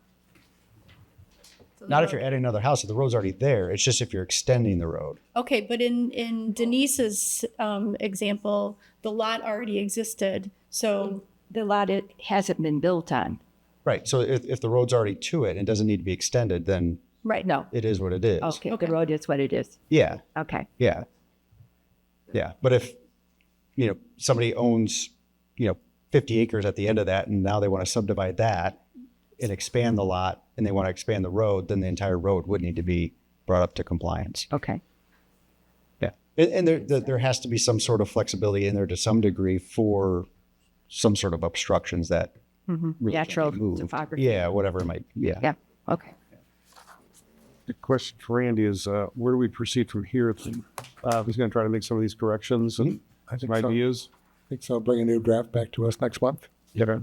Not if you're adding another house. If the road's already there. It's just if you're extending the road. Okay, but in Denise's example, the lot already existed, so The lot it hasn't been built on. Right. So if the road's already to it and doesn't need to be extended, then right. No. it is what it is. Okay, the road is what it is. Yeah. Okay. Yeah. Yeah. But if, somebody owns, 50 acres at the end of that, and now they want to subdivide that and expand the lot, and they want to expand the road, then the entire road would need to be brought up to compliance. Okay. Yeah. And there has to be some sort of flexibility in there to some degree for some sort of obstructions that really Natural can't be moved. topography. Yeah, whatever it might be. Yeah. Yeah. Okay. The question for Randy is, where do we proceed from here? He's going to try to make some of these corrections and I think some so. ideas. I think so. Bring a new draft back to us next month. Yeah.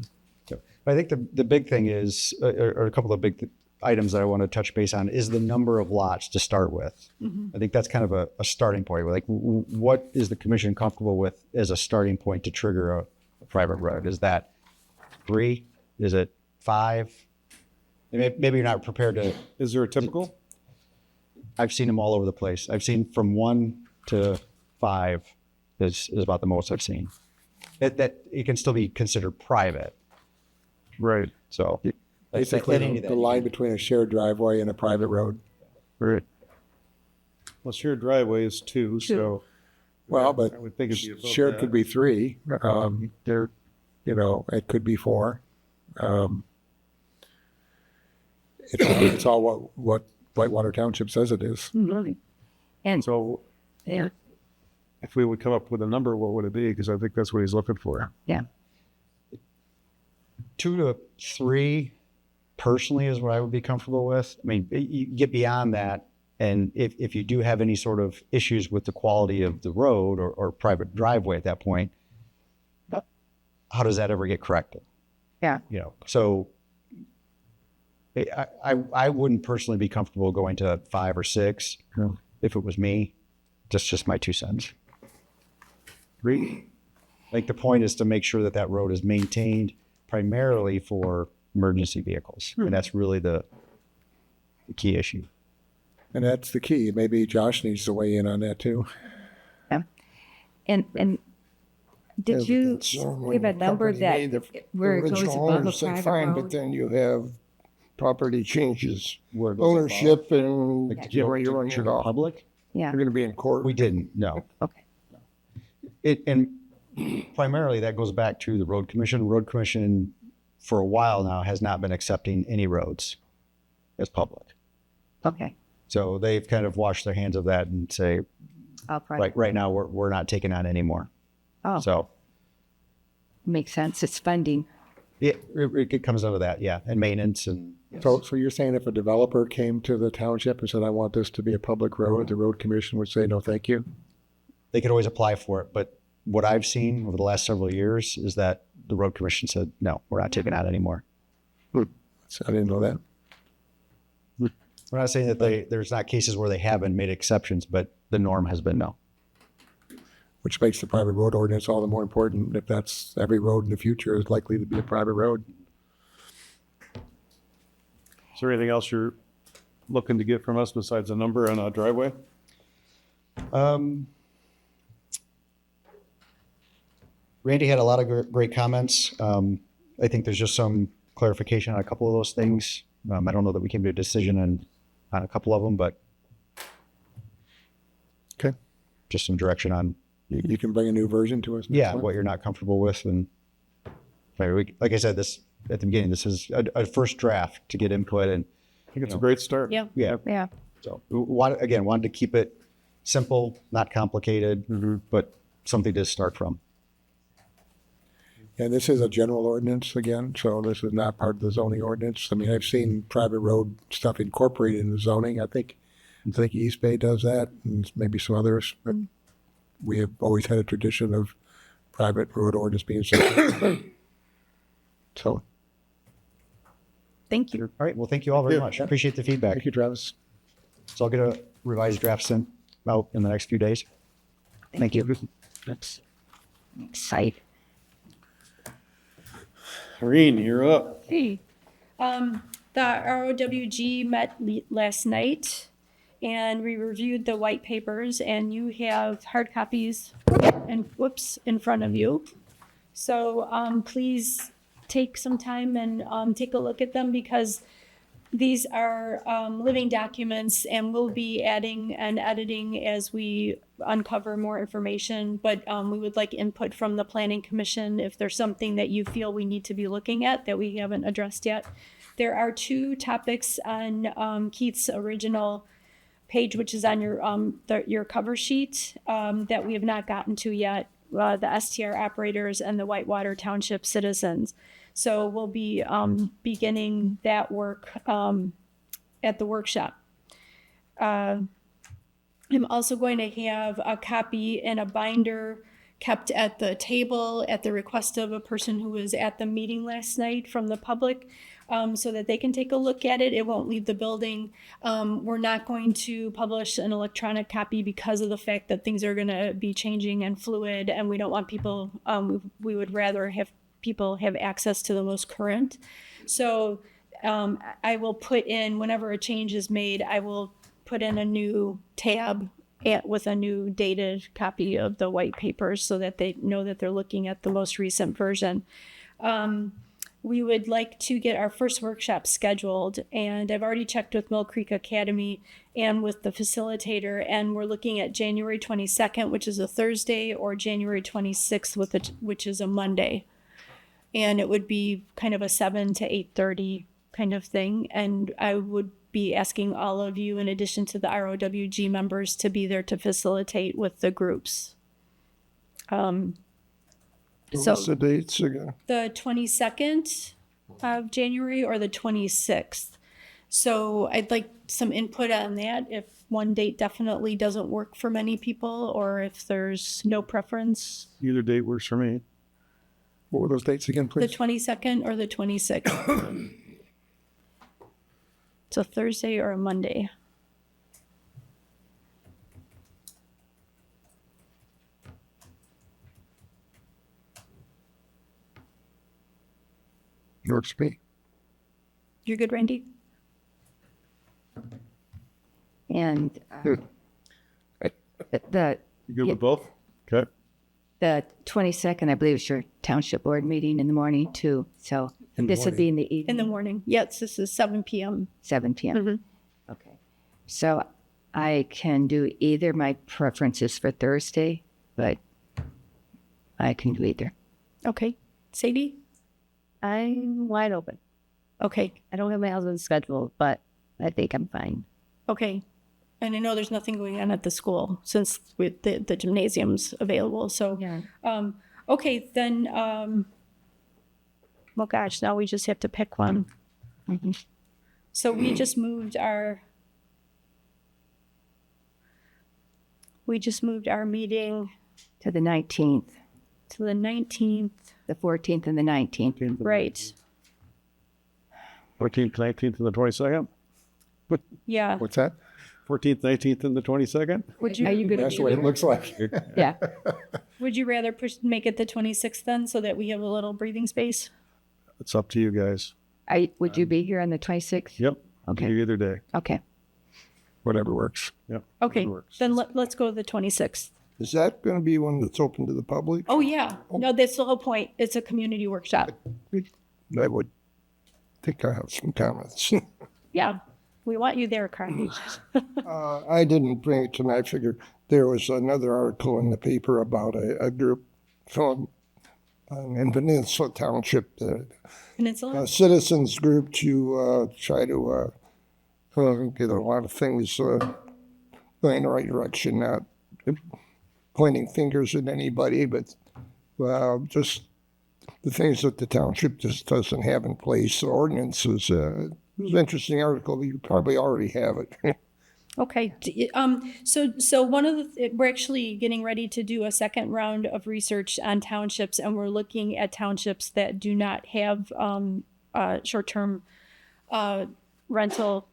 I think the big thing is, or a couple of big items that I want to touch base on, is the number of lots to start with. I think that's kind of a starting point. Like, what is the commission comfortable with as a starting point to trigger a private road? Is that 3? Is it 5? Maybe you're not prepared to. Is there a typical? I've seen them all over the place. I've seen from 1 to 5 is about the most I've seen. That it can still be considered private. Right. So Basically, the line between a shared driveway and a private road. Right. Well, shared driveway is 2, so. Well, but I would think it'd be above shared that. could be 3. It could be 4. It's all what Whitewater Township says it is. Really. And So yeah. if we would come up with a number, what would it be? Because I think that's what he's looking for. Yeah. 2 to 3 personally is what I would be comfortable with. I mean, you get beyond that, and if you do have any sort of issues with the quality of the road or private driveway at that point, how does that ever get corrected? Yeah. So I wouldn't personally be comfortable going to 5 or 6 if it was me. Just my 2 cents. 3. I think the point is to make sure that road is maintained primarily for emergency vehicles. And that's really the key issue. And that's the key. Maybe Josh needs to weigh in on that too. Yeah. And did you give a number that where it goes above a private fine, road? but then you have property changes, Where it goes ownership, and above. where you run your off. Public? Yeah. You're going to be in court. We didn't, no. Okay. And primarily that goes back to the road commission. Road commission for a while now has not been accepting any roads as public. Okay. So they've kind of washed their hands of that and say, right now we're not taking on anymore. Oh, So makes sense. It's funding. yeah, it comes out of that, yeah, and maintenance and. Yes. So you're saying if a developer came to the township and said, I want this to be a public road, the road commission would say, no, thank you? They could always apply for it, but what I've seen over the last several years is that the road commission said, no, we're not taking out anymore. So I didn't know that. We're not saying that there's not cases where they haven't made exceptions, but the norm has been no. Which makes the private road ordinance all the more important if that's every road in the future is likely to be a private road. Is there anything else you're looking to get from us besides a number and a driveway? Randy had a lot of great comments. I think there's just some clarification on a couple of those things. I don't know that we came to a decision on a couple of them, but okay, just some direction on. You can bring a new version to us. Yeah, what you're not comfortable with, and like I said, this at the beginning, this is a first draft to get input, and I think it's a great start. Yeah. Yeah. So wanted to keep it simple, not complicated, but something to start from. And this is a general ordinance again, so this is not part of the zoning ordinance. I mean, I've seen private road stuff incorporated in the zoning. I think East Bay does that, and maybe some others. But we have always had a tradition of private road ordinance being separate. So. Thank you. All right. Well, thank you all very much. Appreciate the feedback. Thank you, Travis. So I'll get a revised draft sent out in the next few days. Thank you. That's exciting. Irene, you're up. Hey. The ROWG met last night and we reviewed the white papers, and you have hard copies in front of you. So please take some time and take a look at them, because these are living documents, and we'll be adding and editing as we uncover more information. But we would like input from the Planning Commission if there's something that you feel we need to be looking at that we haven't addressed yet. There are two topics on Keith's original page, which is on your cover sheet, that we have not gotten to yet, the STR operators and the Whitewater Township citizens. So we'll be beginning that work at the workshop. I'm also going to have a copy in a binder kept at the table at the request of a person who was at the meeting last night from the public, so that they can take a look at it. It won't leave the building. We're not going to publish an electronic copy because of the fact that things are going to be changing and fluid, and we don't want people, we would rather have people have access to the most current. So I will put in, whenever a change is made, I will put in a new tab with a new dated copy of the white papers so that they know that they're looking at the most recent version. We would like to get our first workshop scheduled, and I've already checked with Mill Creek Academy and with the facilitator, and we're looking at January 22nd, which is a Thursday, or January 26th, which is a Monday. And it would be kind of a 7 to 8:30 kind of thing. And I would be asking all of you, in addition to the ROWG members, to be there to facilitate with the groups. What's the dates again? The 22nd of January or the 26th. So I'd like some input on that, if one date definitely doesn't work for many people, or if there's no preference. Either date works for me. What were those dates again, The please? 22nd or the 26th. It's a Thursday or a Monday. Works for me. You're good, Randy? And You good with both? Okay. the 22nd, I believe, is your township board meeting in the morning too. So this would be in the evening. In the morning. Yes, this is 7 p.m. 7 p.m. Mhm. Okay. So I can do either. My preference is for Thursday, but I can do either. Okay. Sadie? I'm wide open. Okay. I don't have my husband's schedule, but I think I'm fine. Okay. And I know there's nothing going on at the school since with the gymnasium's available. So, Yeah. Okay, then, well, gosh, now we just have to pick one. So we just moved our meeting To the 19th, to the 19th. the 14th and the 19th. Right. 14th, 19th, and the 22nd? Yeah. What's that? 14th, 19th, and the 22nd? Would you Are you good? That's the way it looks like. Yeah. would you rather make it the 26th then so that we have a little breathing space? It's up to you guys. Would you be here on the 26th? Yep. Okay. Either day. Okay. Whatever works. Yep. Okay, It works. then let's go to the 26th. Is that going to be one that's open to the public? Oh, yeah. No, that's the whole point. It's a community workshop. I would think I have some comments. Yeah. We want you there, Carly. I didn't bring it tonight. I figured there was another article in the paper about a group from in Peninsula Township, Peninsula? a citizens group to try to get a lot of things going in the right direction, not pointing fingers at anybody, but just the things that the township just doesn't have in place, ordinances. It was an interesting article. You probably already have it. Okay. So one of we're actually getting ready to do a second round of research on townships, and we're looking at townships that do not have short-term rental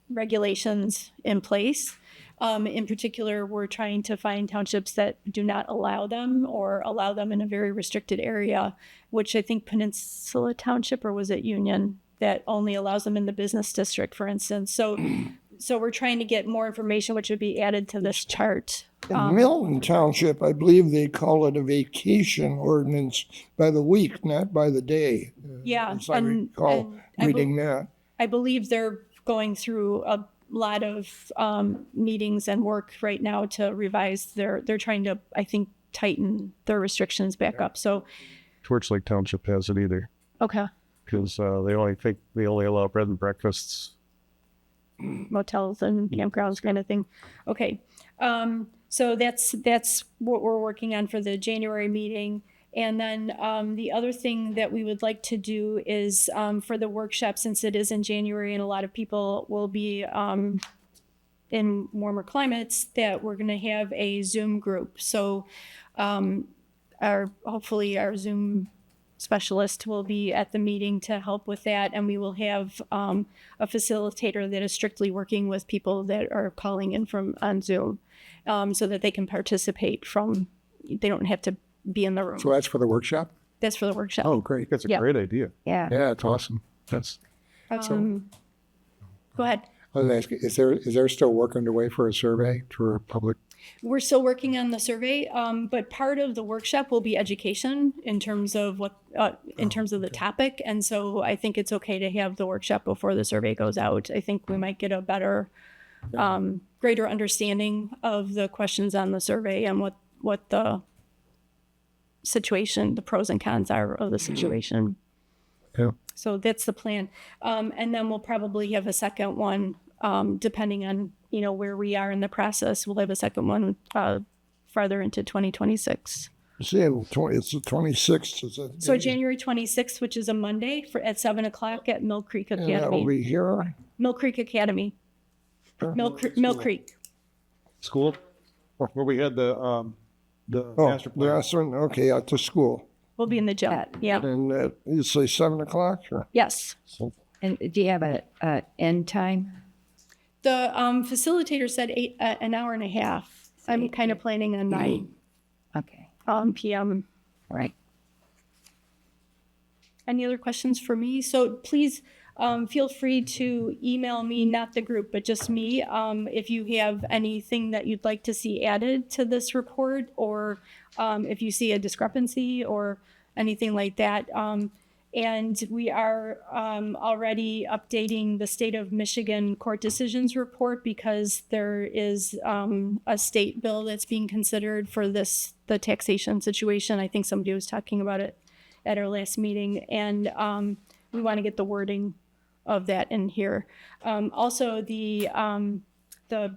regulations in place. In particular, we're trying to find townships that do not allow them or allow them in a very restricted area, which I think Peninsula Township, or was it Union, that only allows them in the business district, for instance. So we're trying to get more information, which would be added to this chart. In Milton Township, I believe they call it a vacation ordinance by the week, not by the day. Yeah, As I recall reading that. I believe they're going through a lot of meetings and work right now to revise they're trying to, I think, tighten their restrictions back up. So, Torch Lake Township has it either, okay, because they only allow bread and breakfasts. motels and campgrounds kind of thing. Okay, so that's what we're working on for the January meeting. And then the other thing that we would like to do is for the workshop, since it is in January and a lot of people will be in warmer climates, that we're going to have a Zoom group. So hopefully our Zoom specialist will be at the meeting to help with that, and we will have a facilitator that is strictly working with people that are calling in from on Zoom, so that they can participate they don't have to be in the room. So that's for the workshop? That's for the workshop. Oh, great. That's a Yeah. great idea. Yeah. Yeah, it's awesome. That's. Go ahead. I was asking, is there still work underway for a survey for public? We're still working on the survey, but part of the workshop will be education in terms of the topic. And so I think it's okay to have the workshop before the survey goes out. I think we might get a better, greater understanding of the questions on the survey and what the situation, the pros and cons are of the situation. Yeah. So that's the plan. And then we'll probably have a second one, depending on, where we are in the process. We'll have a second one farther into 2026. It's the 26th. Is it? So January 26th, which is a Monday at 7:00 at Mill Creek And that'll Academy. be here. Mill Creek Academy. Mill Creek. School, where we had the Oh, master plan. that's one. Okay, out to school. We'll be in the gym. Yeah. And you say 7:00? Or? Yes. And do you have a end time? The facilitator said an hour and a half. I'm kind of planning on 9 Okay. p.m. All right. Any other questions for me? So please feel free to email me, not the group, but just me, if you have anything that you'd like to see added to this report, or if you see a discrepancy or anything like that. And we are already updating the state of Michigan court decisions report because there is a state bill that's being considered for the taxation situation. I think somebody was talking about it at our last meeting, and we want to get the wording of that in here. Also, the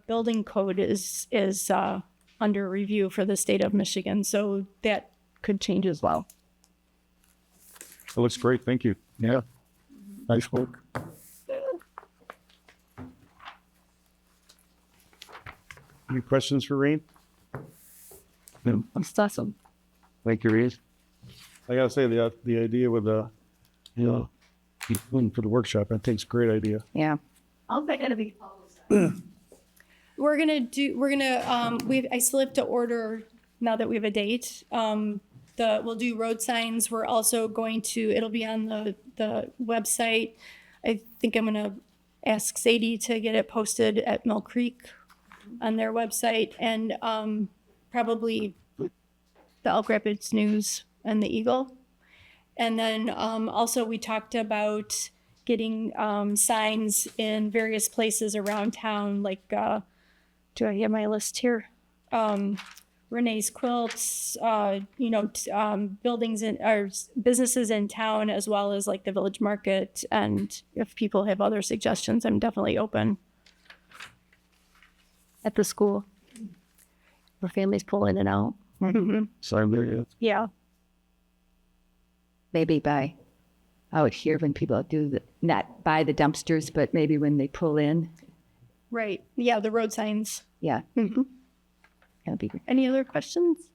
building code is under review for the state of Michigan, so that could change as well. It looks great. Thank you. Yeah. Nice work. Any questions for Rain? No. That's awesome. Thank you, Reed. I gotta say the idea with the for the workshop, I think it's a great idea. Yeah. I still have to order now that we have a date. We'll do road signs. We're also going to, it'll be on the website. I think I'm gonna ask Sadie to get it posted at Mill Creek on their website, and probably the Elk Rapids News and the Eagle. And then also we talked about getting signs in various places around town, like, do I have my list here? Renee's Quilts, buildings or businesses in town, as well as like the village market. And if people have other suggestions, I'm definitely open. At the school, where families pull in and out. Sign there, Yeah. Maybe out here when people do not by the dumpsters, but maybe when they pull in. Right. Yeah, the road signs. Yeah. Mm-hmm. That'd be great. Any other questions?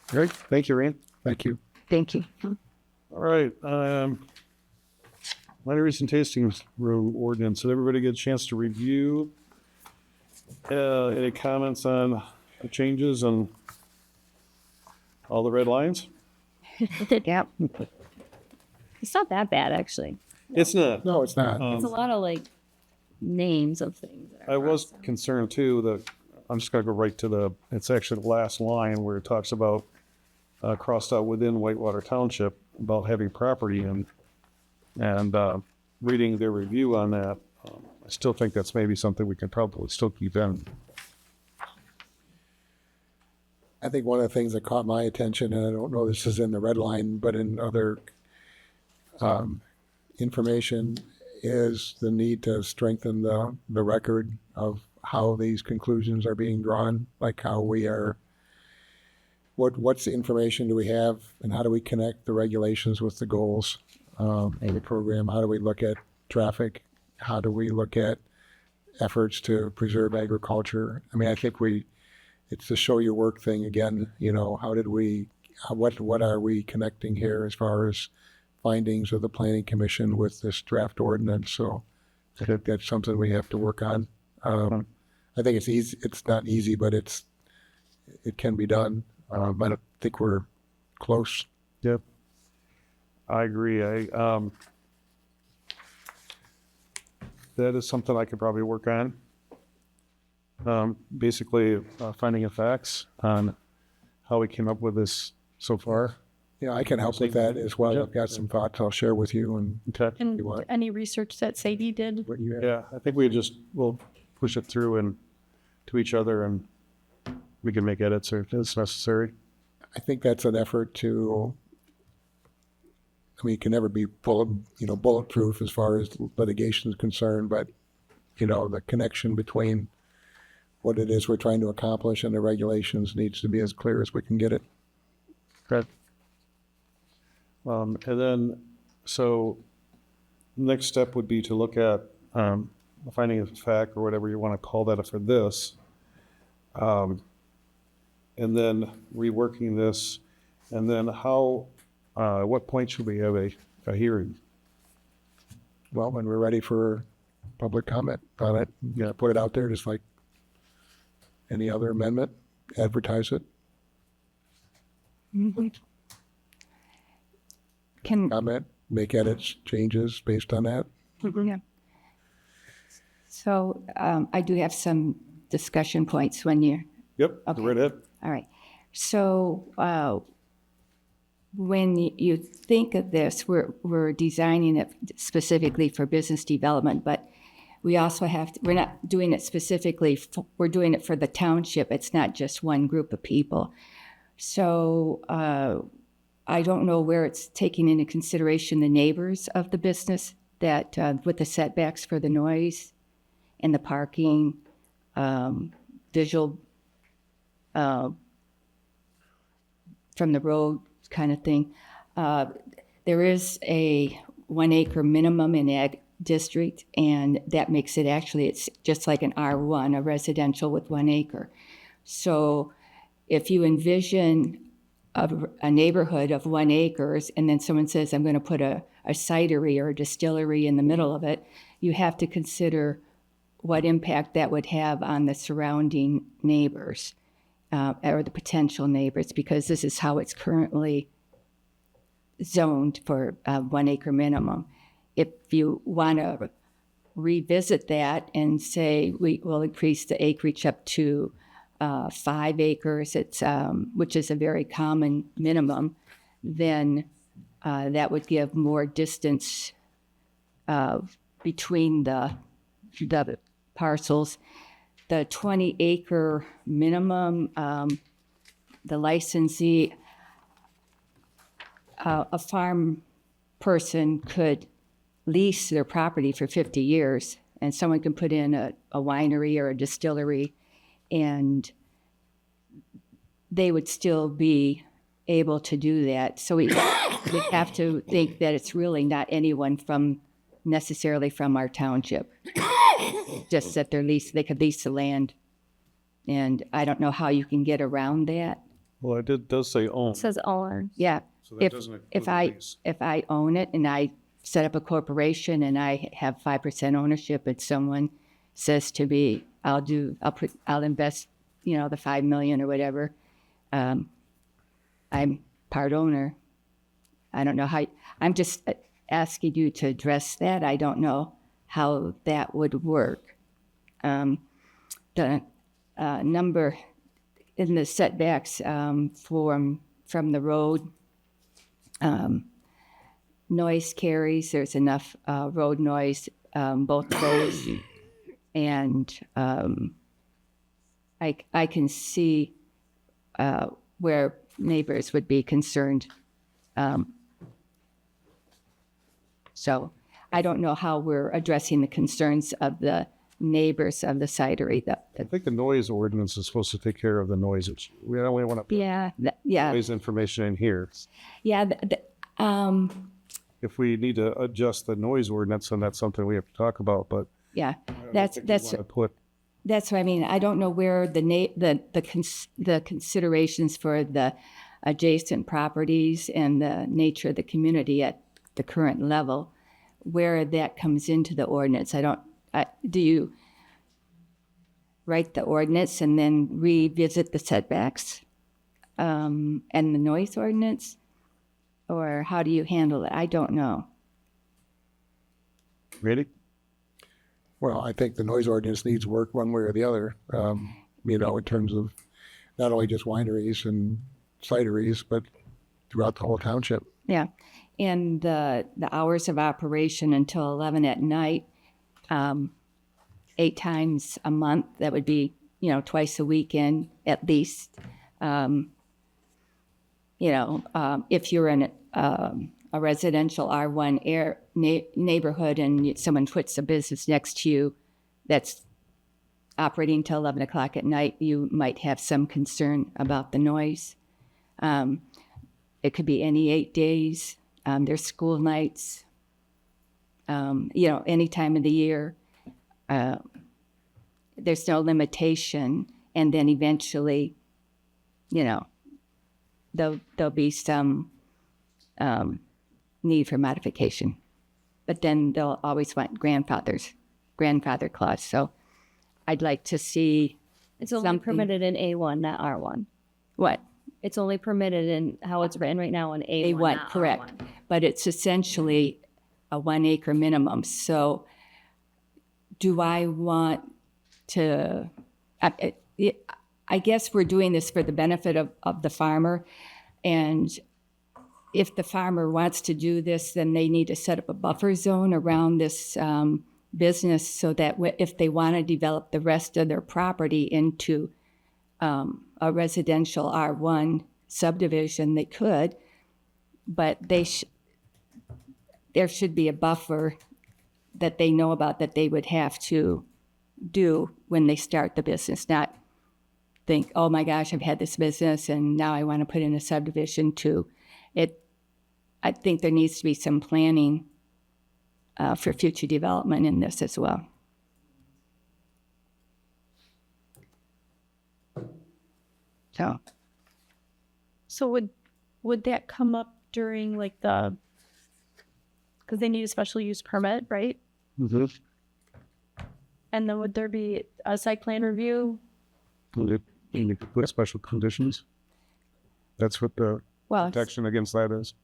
Great. Thank you, Rain. Thank you. Thank you. All right. Wineries and tasting room ordinance. Did everybody get a chance to review? Any comments on the changes and all the red lines? Yep. It's not that bad, actually. It's not. No, it's not. It's a lot of like names of things. That are I was concerned too that I'm just gonna go right to it's actually the last line where it talks about crossed out within Whitewater Township about having property and reading their review on that. I still think that's maybe something we can probably still keep in. I think one of the things that caught my attention, and I don't know this is in the red line, but in other information, is the need to strengthen the record of how these conclusions are being drawn, like how we are, what's the information do we have, and how do we connect the regulations with the goals of the program? How do we look at traffic? How do we look at efforts to preserve agriculture? I mean, I think it's the show your work thing again. What are we connecting here as far as findings of the Planning Commission with this draft ordinance? So I think that's something we have to work on. I think it's easy. It's not easy, but it can be done. I don't think we're close. Yep. I agree. That is something I could probably work on. Basically, finding the facts on how we came up with this so far. Yeah, I can help with that as well. Yep. I've got some thoughts I'll share with you. And Okay. And You want- any research that Sadie did? what you have. Yeah, I think we'll push it through and to each other, and we can make edits if it's necessary. I think that's an effort to. I mean, it can never be bulletproof as far as litigation is concerned, but the connection between what it is we're trying to accomplish and the regulations needs to be as clear as we can get it. Okay. And then, so next step would be to look at finding a fact or whatever you want to call that for this, and then reworking this, and then at what point should we have a hearing? Well, when we're ready for public comment on it, put it out there just like any other amendment, advertise it, comment, make edits, changes based on that. Yeah. So I do have some discussion points when you're. Yep, Okay. right ahead. All right. So when you think of this, we're designing it specifically for business development, but we also have to, we're not doing it specifically, we're doing it for the township. It's not just one group of people. So I don't know where it's taking into consideration the neighbors of the business that with the setbacks for the noise and the parking, visual from the road kind of thing. There is a 1 acre minimum in ag district, and that makes it actually, it's just like an R1, a residential with 1 acre. So if you envision a neighborhood of 1 acres, and then someone says, I'm going to put a cidery or a distillery in the middle of it, you have to consider what impact that would have on the surrounding neighbors or the potential neighbors, because this is how it's currently zoned for 1 acre minimum. If you want to revisit that and say we will increase the acreage up to 5 acres, it's which is a very common minimum, then that would give more distance between the parcels. The 20 acre minimum, the licensee, a farm person could lease their property for 50 years, and someone can put in a winery or a distillery, and they would still be able to do that. So we have to think that it's really not anyone necessarily from our township, just that they could lease the land. And I don't know how you can get around that. Well, it does say own. It says own. Yeah. So that doesn't include If the I lease. if I own it and I set up a corporation and I have 5% ownership, and someone says to me, I'll invest, the $5 million or whatever. I'm part owner. I don't know how. I'm just asking you to address that. I don't know how that would work. The number in the setbacks from the road. Noise carries, there's enough road noise, both roads, and I can see where neighbors would be concerned. So I don't know how we're addressing the concerns of the neighbors of the cidery. I think the noise ordinance is supposed to take care of the noises. We don't want to put Yeah. noise information in here. Yeah. If we need to adjust the noise ordinance, then that's something we have to talk about, but Yeah. I don't That's think we want to put That's what I mean. I don't know where the considerations for the adjacent properties and the nature of the community at the current level, where that comes into the ordinance. Do you write the ordinance and then revisit the setbacks and the noise ordinance? Or how do you handle it? I don't know. ready? Well, I think the noise ordinance needs work one way or the other, in terms of not only just wineries and cideries, but throughout the whole township. Yeah. And the hours of operation until 11 at night, 8 times a month, that would be, twice a weekend at least. If you're in a residential R1 neighborhood and someone puts a business next to you that's operating till 11 o'clock at night, you might have some concern about the noise. It could be any 8 days. There's school nights, any time of the year. There's no limitation. And then eventually, there'll be some need for modification. But then they'll always want grandfather clause. So I'd like to see It's only something. permitted in A1, not R1. What? It's only permitted in how it's written right now in A1. A1, not correct. R1. But it's essentially a 1 acre minimum. So do I want to, I guess we're doing this for the benefit of the farmer. And if the farmer wants to do this, then they need to set up a buffer zone around this business so that if they want to develop the rest of their property into a residential R1 subdivision, they could, but there should be a buffer that they know about that they would have to do when they start the business, not think, oh my gosh, I've had this business and now I want to put in a subdivision too. I think there needs to be some planning for future development in this as well. So would that come up during like because they need a special use permit, right? Mm-hmm. And then would there be a site plan review? You could put special conditions. That's what the protection against that is.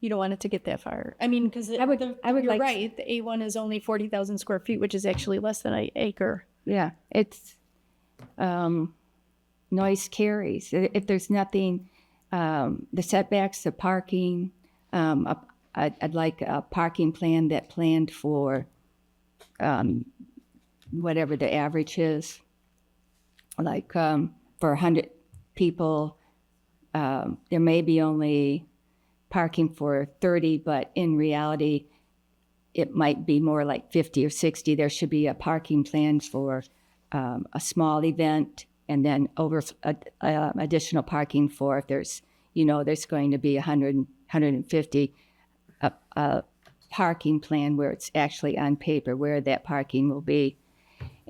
You don't want it to get that far. I mean, because you're right. The A1 is only 40,000 square feet, which is actually less than an acre. Yeah, it's noise carries. If there's nothing, the setbacks, the parking, I'd like a parking plan that planned for whatever the average is. Like for 100 people, there may be only parking for 30, but in reality, it might be more like 50 or 60. There should be a parking plan for a small event, and then additional parking for if there's going to be 100, 150, a parking plan where it's actually on paper where that parking will be.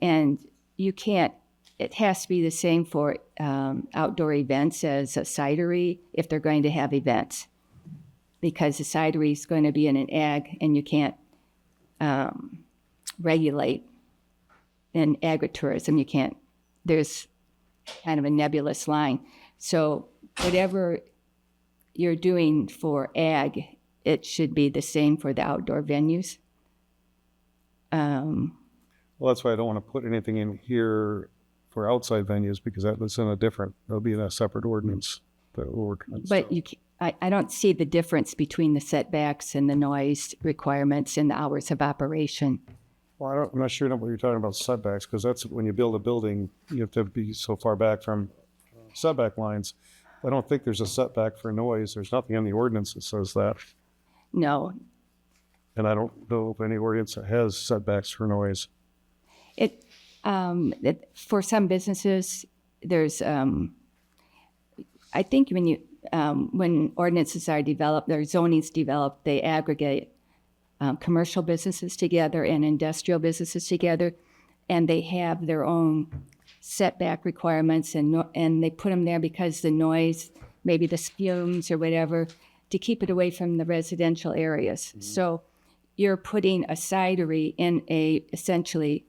And it has to be the same for outdoor events as a cidery if they're going to have events. Because the cidery is going to be in an ag, and you can't regulate in agritourism. You can't. There's kind of a nebulous line. So whatever you're doing for ag, it should be the same for the outdoor venues. Well, that's why I don't want to put anything in here for outside venues, because that'll be in a separate ordinance that will work on. But I don't see the difference between the setbacks and the noise requirements and the hours of operation. Well, I'm not sure what you're talking about setbacks, because that's when you build a building, you have to be so far back from setback lines. I don't think there's a setback for noise. There's nothing in the ordinance that says that. No. And I don't know of any ordinance that has setbacks for noise. For some businesses, there's, I think when ordinances are developed, their zonings developed, they aggregate commercial businesses together and industrial businesses together, and they have their own setback requirements, and they put them there because the noise, maybe the fumes or whatever, to keep it away from the residential areas. Mm-hmm. So you're putting a cidery in essentially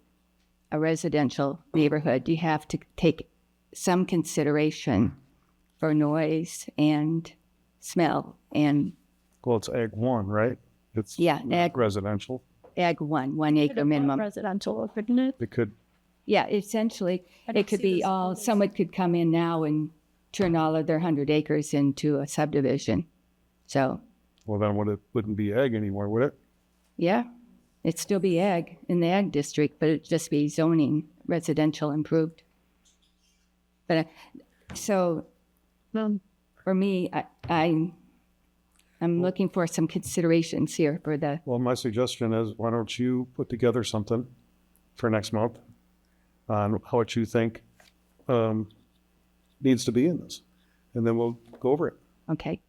a residential neighborhood. You have to take some consideration for noise and smell and. Well, it's Ag 1, right? It's ag residential. Ag 1 acre minimum. Residential, couldn't it? It could. Yeah, essentially, it could be someone could come in now and turn all of their 100 acres into a subdivision. So. Well, then it wouldn't be ag anymore, would it? Yeah, it'd still be ag in the ag district, but it'd just be zoning residential improved. But for me, I'm looking for some considerations here for the. Well, my suggestion is, why don't you put together something for next month on what you think needs to be in this, and then we'll go over it. Okay,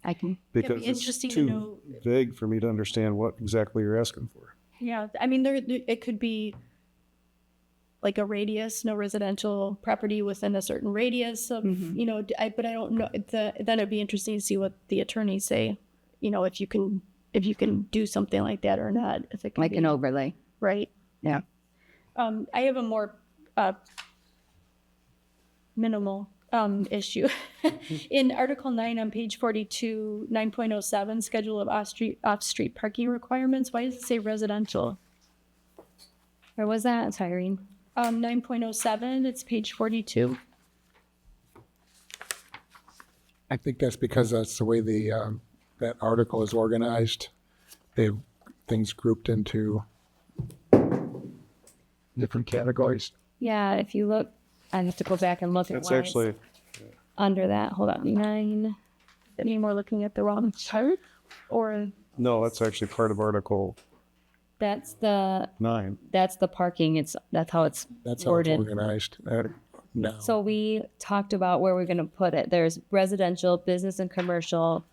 I can. Because it's too vague for me to understand what exactly you're asking for. Yeah, I mean, it could be like a radius, no residential property within a certain radius of, but I don't know. Then it'd be interesting to see what the attorneys say, if you can do something like that or not. If it can be an overlay. Right. Yeah. I have a more minimal issue. In Article 9 on page 42, 9.07, schedule of off-street parking requirements, why does it say residential? Where was that? Sorry, Irene. 9.07, it's page 42. I think that's because that's the way that article is organized. They have things grouped into different categories. Yeah, if you look, I have to go back and look at That's why it's actually, under that. Hold on, 9. Any more looking at the wrong chart? Or no, that's actually part of Article that's the 9. parking. That's how it's That's how worded. it's organized. No. So we talked about where we're going to put it. There's residential, business and commercial,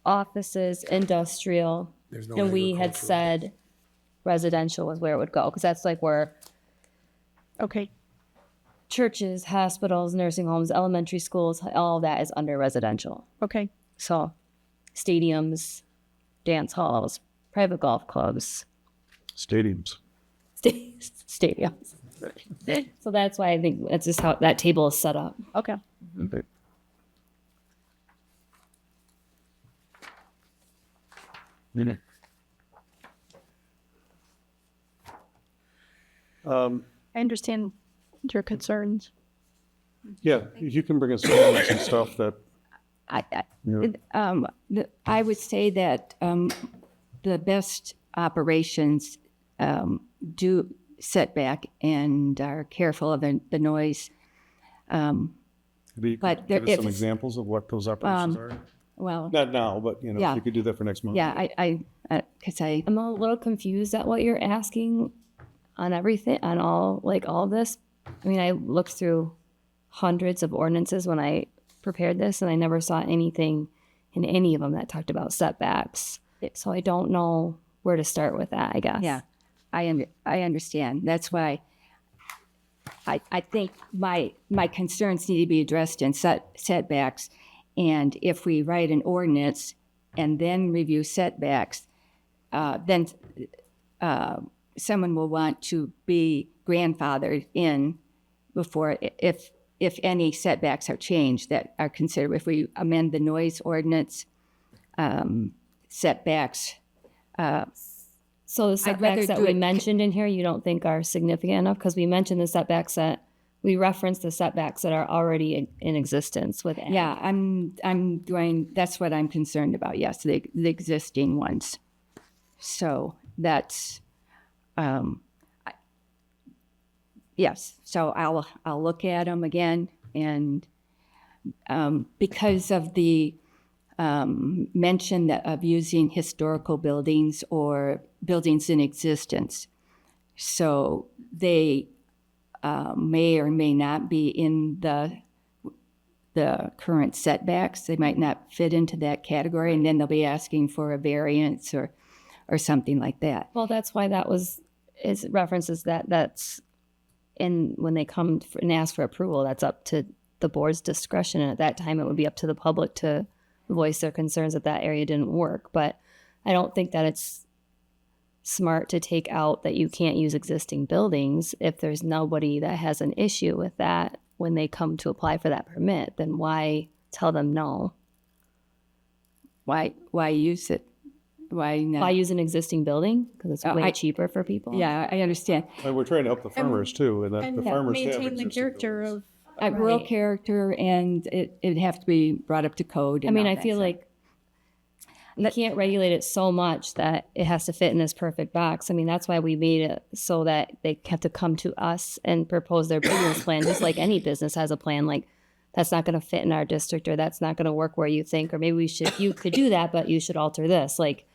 offices, industrial, There's no and we had agricultural. said residential was where it would go because that's like where Okay. churches, hospitals, nursing homes, elementary schools, all of that is under residential. Okay. So stadiums, dance halls, private golf clubs, Stadiums. stadiums. So that's why I think that's just how that table is set up. Okay. Okay. I understand your concerns. Yeah, you can bring us some stuff that, I would say that the best operations do setback and are careful of the noise. maybe you But could there- give us some if- examples of what those operations are. Well, Not now, but you know, yeah. if you could do that for next month. yeah, because I'm a little confused at what you're asking on everything, on all this. I mean, I looked through hundreds of ordinances when I prepared this, and I never saw anything in any of them that talked about setbacks. So I don't know where to start with that, I guess. yeah, I understand. That's why I think my concerns need to be addressed in setbacks. And if we write an ordinance and then review setbacks, then someone will want to be grandfathered in before, if any setbacks are changed that are considered. If we amend the noise ordinance, setbacks, So the rather setbacks that do we it- mentioned in here, you don't think are significant enough? Because we mentioned the setbacks we referenced the setbacks that are already in existence with ag. yeah, I'm going, that's what I'm concerned about, yes, the existing ones. So that's, yes, so I'll look at them again, and because of the mention of using historical buildings or buildings in existence, so they may or may not be in the current setbacks. They might not fit into that category, and then they'll be asking for a variance or something like that. Well, that's why it references that's when they come and ask for approval, that's up to the board's discretion. And at that time, it would be up to the public to voice their concerns that area didn't work. But I don't think that it's smart to take out that you can't use existing buildings if there's nobody that has an issue with that when they come to apply for that permit. Then why tell them no? Why use it? Why not? Why use an existing building? Because it's way cheaper for people. Yeah, I understand. And we're trying to help the farmers too, and that the farmers have maintain the existing character buildings. of Rural Right. character, and it'd have to be brought up to code. I and mean, all I that feel stuff. like you can't regulate it so much that it has to fit in this perfect box. I mean, that's why we made it so that they have to come to us and propose their business plan, just like any business has a plan. Like, that's not going to fit in our district, or that's not going to work where you think, or maybe you could do that, but you should alter this. Like,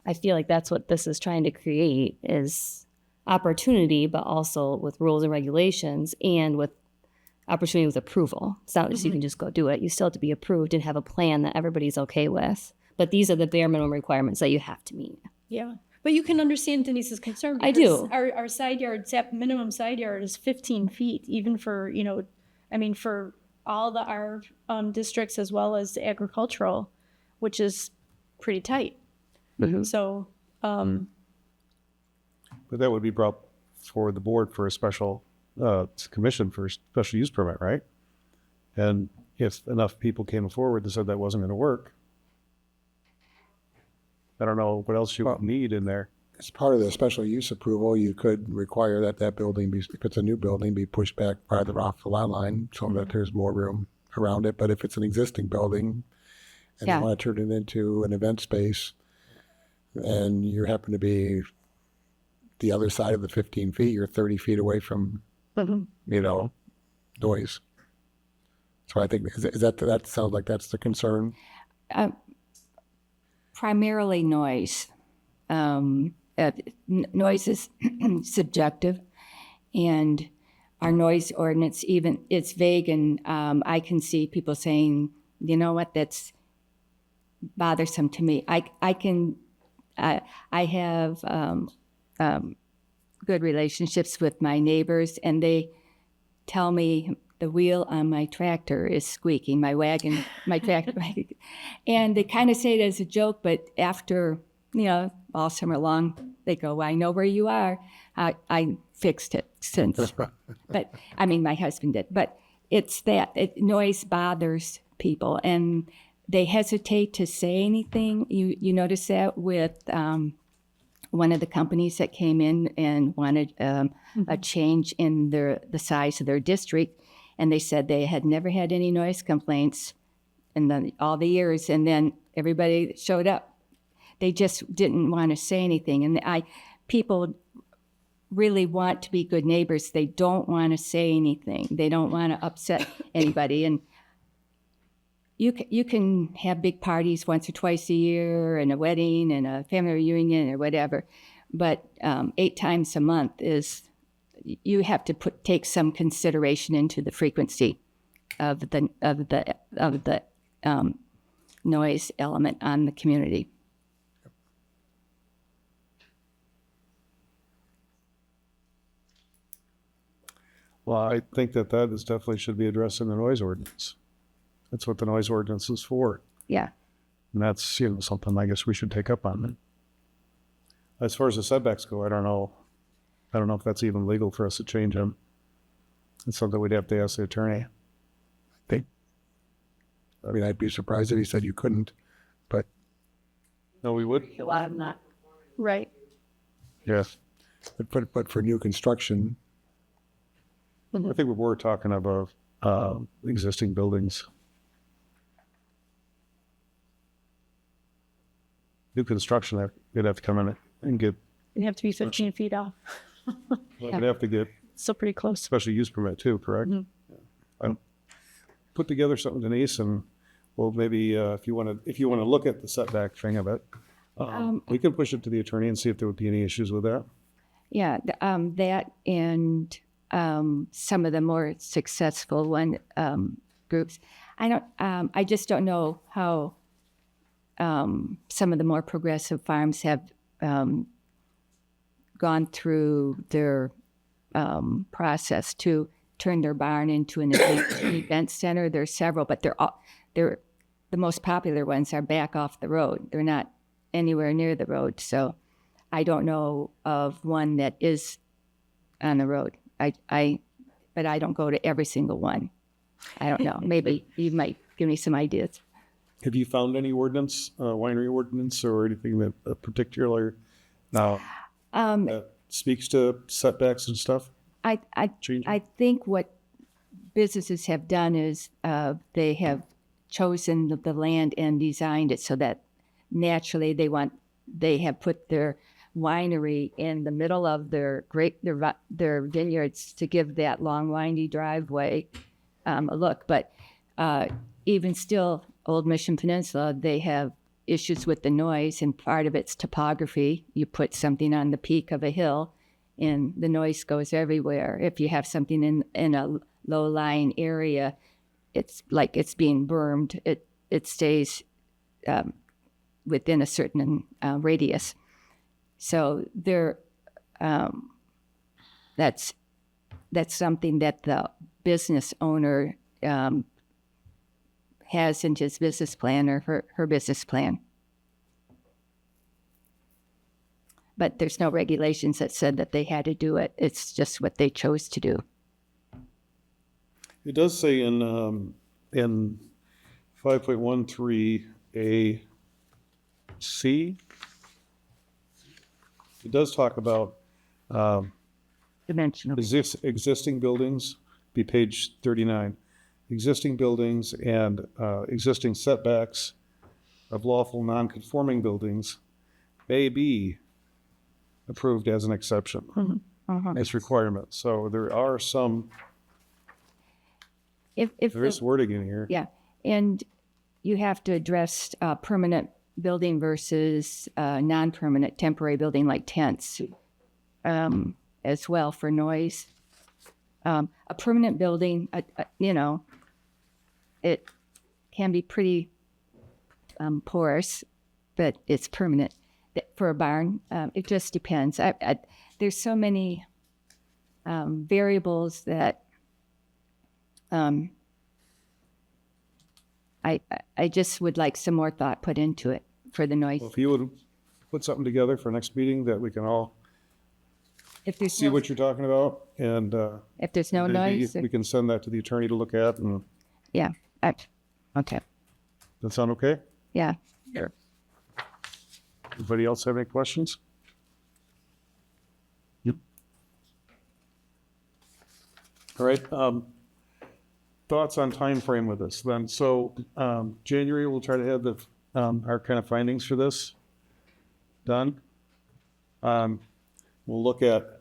I feel like that's what this is trying to create, is opportunity, but also with rules and regulations and with opportunity with approval. It's not just you can just go do it. You still have to be approved and have a plan that everybody's okay with. But these are the bare minimum requirements that you have to meet. Yeah. But you can understand Denise's concern. I because do. Our side yard, minimum side yard is 15 feet, even for, for all our districts as well as agricultural, which is pretty tight. So, But that would be brought for the board for a special commission for a special use permit, right? And if enough people came forward that said that wasn't going to work, I don't know what else you would need in there. As part of the special use approval, you could require that building be, if it's a new building, be pushed back farther off the lot line so that there's more room around it, but if it's an existing building and Yeah. they want to turn it into an event space, and you happen to be the other side of the 15 feet, you're 30 feet away from, noise. So I think, is that sounds like that's the concern? Primarily noise. Noise is subjective, and our noise ordinance it's vague, and I can see people saying, you know what, that's bothersome to me. I have good relationships with my neighbors, and they tell me the wheel on my tractor is squeaking, my tractor, and they kind of say it as a joke, but after, all summer long, they go, well, I know where you are. I fixed it since. But, I mean, my husband did. But it's that noise bothers people, and they hesitate to say anything. You notice that with one of the companies that came in and wanted a change in the size of their district, and they said they had never had any noise complaints in all the years, and then everybody showed up. They just didn't want to say anything, and people really want to be good neighbors. They don't want to say anything. They don't want to upset anybody, and you can have big parties once or twice a year, and a wedding and a family reunion or whatever, but 8 times a month you have to take some consideration into the frequency of the noise element on the community. Well, I think that is definitely should be addressed in the noise ordinance. That's what the noise ordinance is for. Yeah. And that's, something I guess we should take up on. As far as the setbacks go, I don't know if that's even legal for us to change them. It's something we'd have to ask the attorney. I'd be surprised if he said you couldn't, but. No, we would? I'm not. Right. Yes. But for new construction. I think we're talking about existing buildings. New construction, you'd have to come in and get. It'd have to be 15 feet off. You'd have to get Still pretty close. special use permit too, correct? Yeah. Put together something, Denise, and maybe if you want to look at the setback thing of it, we can push it to the attorney and see if there would be any issues with that. Yeah, that and some of the more successful groups. I just don't know how some of the more progressive farms have gone through their process to turn their barn into an event center. There's several, but they're the most popular ones are back off the road. They're not anywhere near the road. So I don't know of one that is on the road. But I don't go to every single one. I don't know. Maybe you might give me some ideas. Have you found any ordinance, winery ordinance, or anything that particular that speaks to setbacks and stuff? I think what businesses have done is they have chosen the land and designed it so that naturally they have put their winery in the middle of their vineyards to give that long windy driveway a look. But even still, Old Mission Peninsula, they have issues with the noise, and part of it's topography. You put something on the peak of a hill and the noise goes everywhere. If you have something in a low-lying area, it's like it's being bermed. It stays within a certain radius. So that's something that the business owner has in his business plan or her business plan. But there's no regulations that said that they had to do it. It's just what they chose to do. It does say in 5.13 AC, it does talk about Dimensional. existing buildings, be page 39. existing buildings and existing setbacks of lawful non-conforming buildings may be approved as an exception. It's requirement. So there are some, If there is wording in here. Yeah, and you have to address permanent building versus non-permanent temporary building like tents as well for noise. A permanent building, you know, it can be pretty porous, but it's permanent. For a barn, it just depends. There's so many variables that I just would like some more thought put into it for the noise. Well, if you would put something together for next meeting that we can all If there's see what you're talking about, and if there's no maybe noise, we can send that to the attorney to look at. And yeah, okay, that sound okay? yeah. Sure. Anybody else have any questions? Yep. All right. Thoughts on time frame with this then? So January, we'll try to have the our kind of findings for this done. We'll look at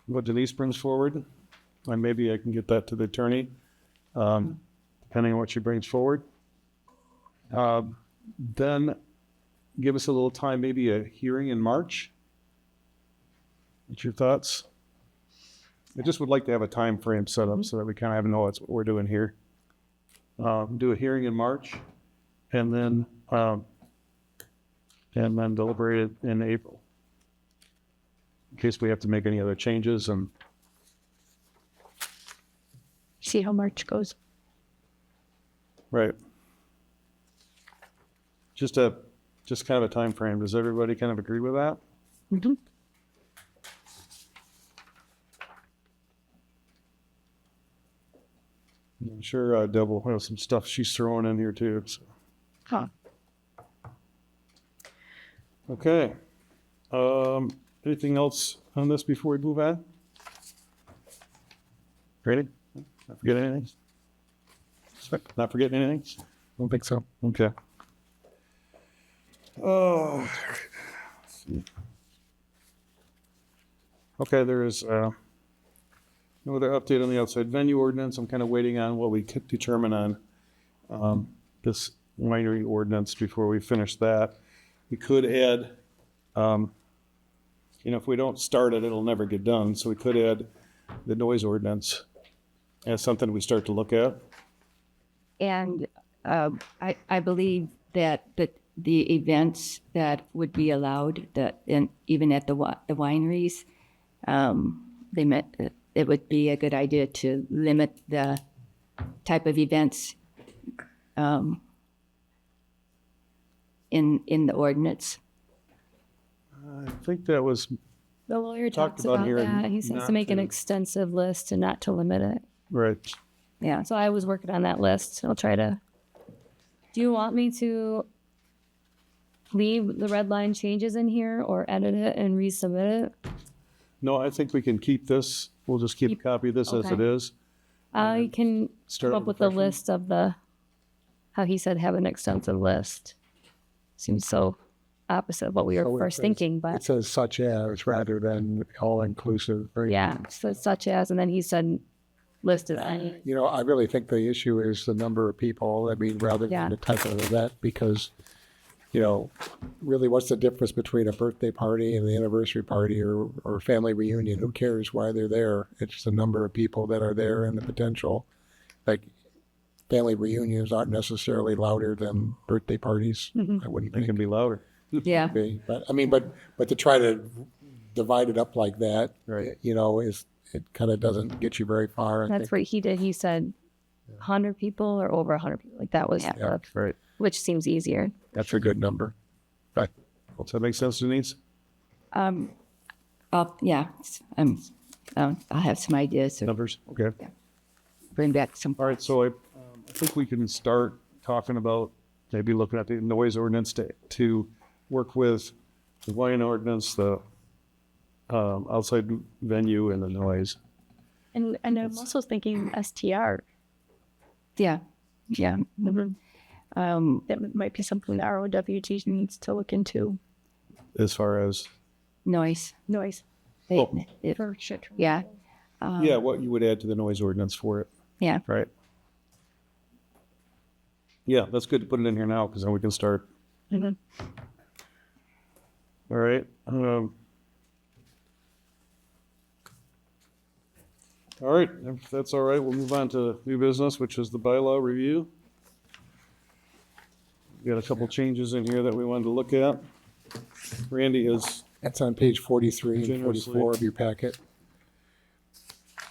what Denise brings forward, and maybe I can get that to the attorney, depending on what she brings forward. Then give us a little time, maybe a hearing in March. What's your thoughts? I just would like to have a time frame set up so that we kind of know what we're doing here. Do a hearing in March, and then deliberate it in April, in case we have to make any other changes. And See how March goes. right, just kind of a time frame. Does everybody kind of agree with that? Mm-hmm. I'm sure Deb will have some stuff she's throwing in here too. So. Huh. Okay. Anything else on this before we move on? Ready? Not forgetting anything? Not forgetting anything? Don't think so. Okay. Oh. Okay, there is no other update on the outside venue ordinance. I'm kind of waiting on what we could determine on this winery ordinance before we finish that. We could add, if we don't start it, it'll never get done. So we could add the noise ordinance as something we start to look at. And I believe that the events that would be allowed, even at the wineries, they meant that it would be a good idea to limit the type of events in the ordinance. I think that was The lawyer Talked talks about about here that. He says not to make an to- extensive list and not to limit it. right. Yeah. So I was working on that list. I'll try to. Do you want me to leave the red line changes in here or edit it and resubmit it? No, I think we can keep this. We'll just keep a copy of this as Okay. it is. I can Start come up with a list of how he said have an extensive list. Seems so opposite of what we were So it first says- thinking, It but says such as rather than all inclusive. Right? yeah, so such as, and then he said listed any. You know, I really think the issue is the number of people. I mean, rather Yeah. than the type of event, because, really, what's the difference between a birthday party and the anniversary party or family reunion? Who cares why they're there? It's the number of people that are there and the potential. Like, family reunions aren't necessarily louder than birthday parties. Mm-hmm. I wouldn't It think. can be louder. Yeah. Be. But I mean, but to try to divide it up like that, Right. It kind of doesn't get you very far. I That's think. what he did. He said 100 people or over 100 people. Like that was, Right. which seems easier. That's a good number. Right. Does that make sense, Denise? Yeah. I'll have some ideas or Numbers? Okay. bring back some. All right, so I think we can start talking about maybe looking at the noise ordinance to work with the wine ordinance, the outside venue, and the noise. And I'm also thinking STR. Yeah, yeah. That might be something the ROWT needs to look into. As far as, Noise. Noise. It- yeah. yeah, what you would add to the noise ordinance for it, Yeah. right? Yeah, that's good to put it in here now, because then we can start. Mhm. All right. All right, if that's all right, we'll move on to new business, which is the bylaw review. We got a couple changes in here that we wanted to look at. Randy is, That's on page 43 and Generously. 44 of your packet.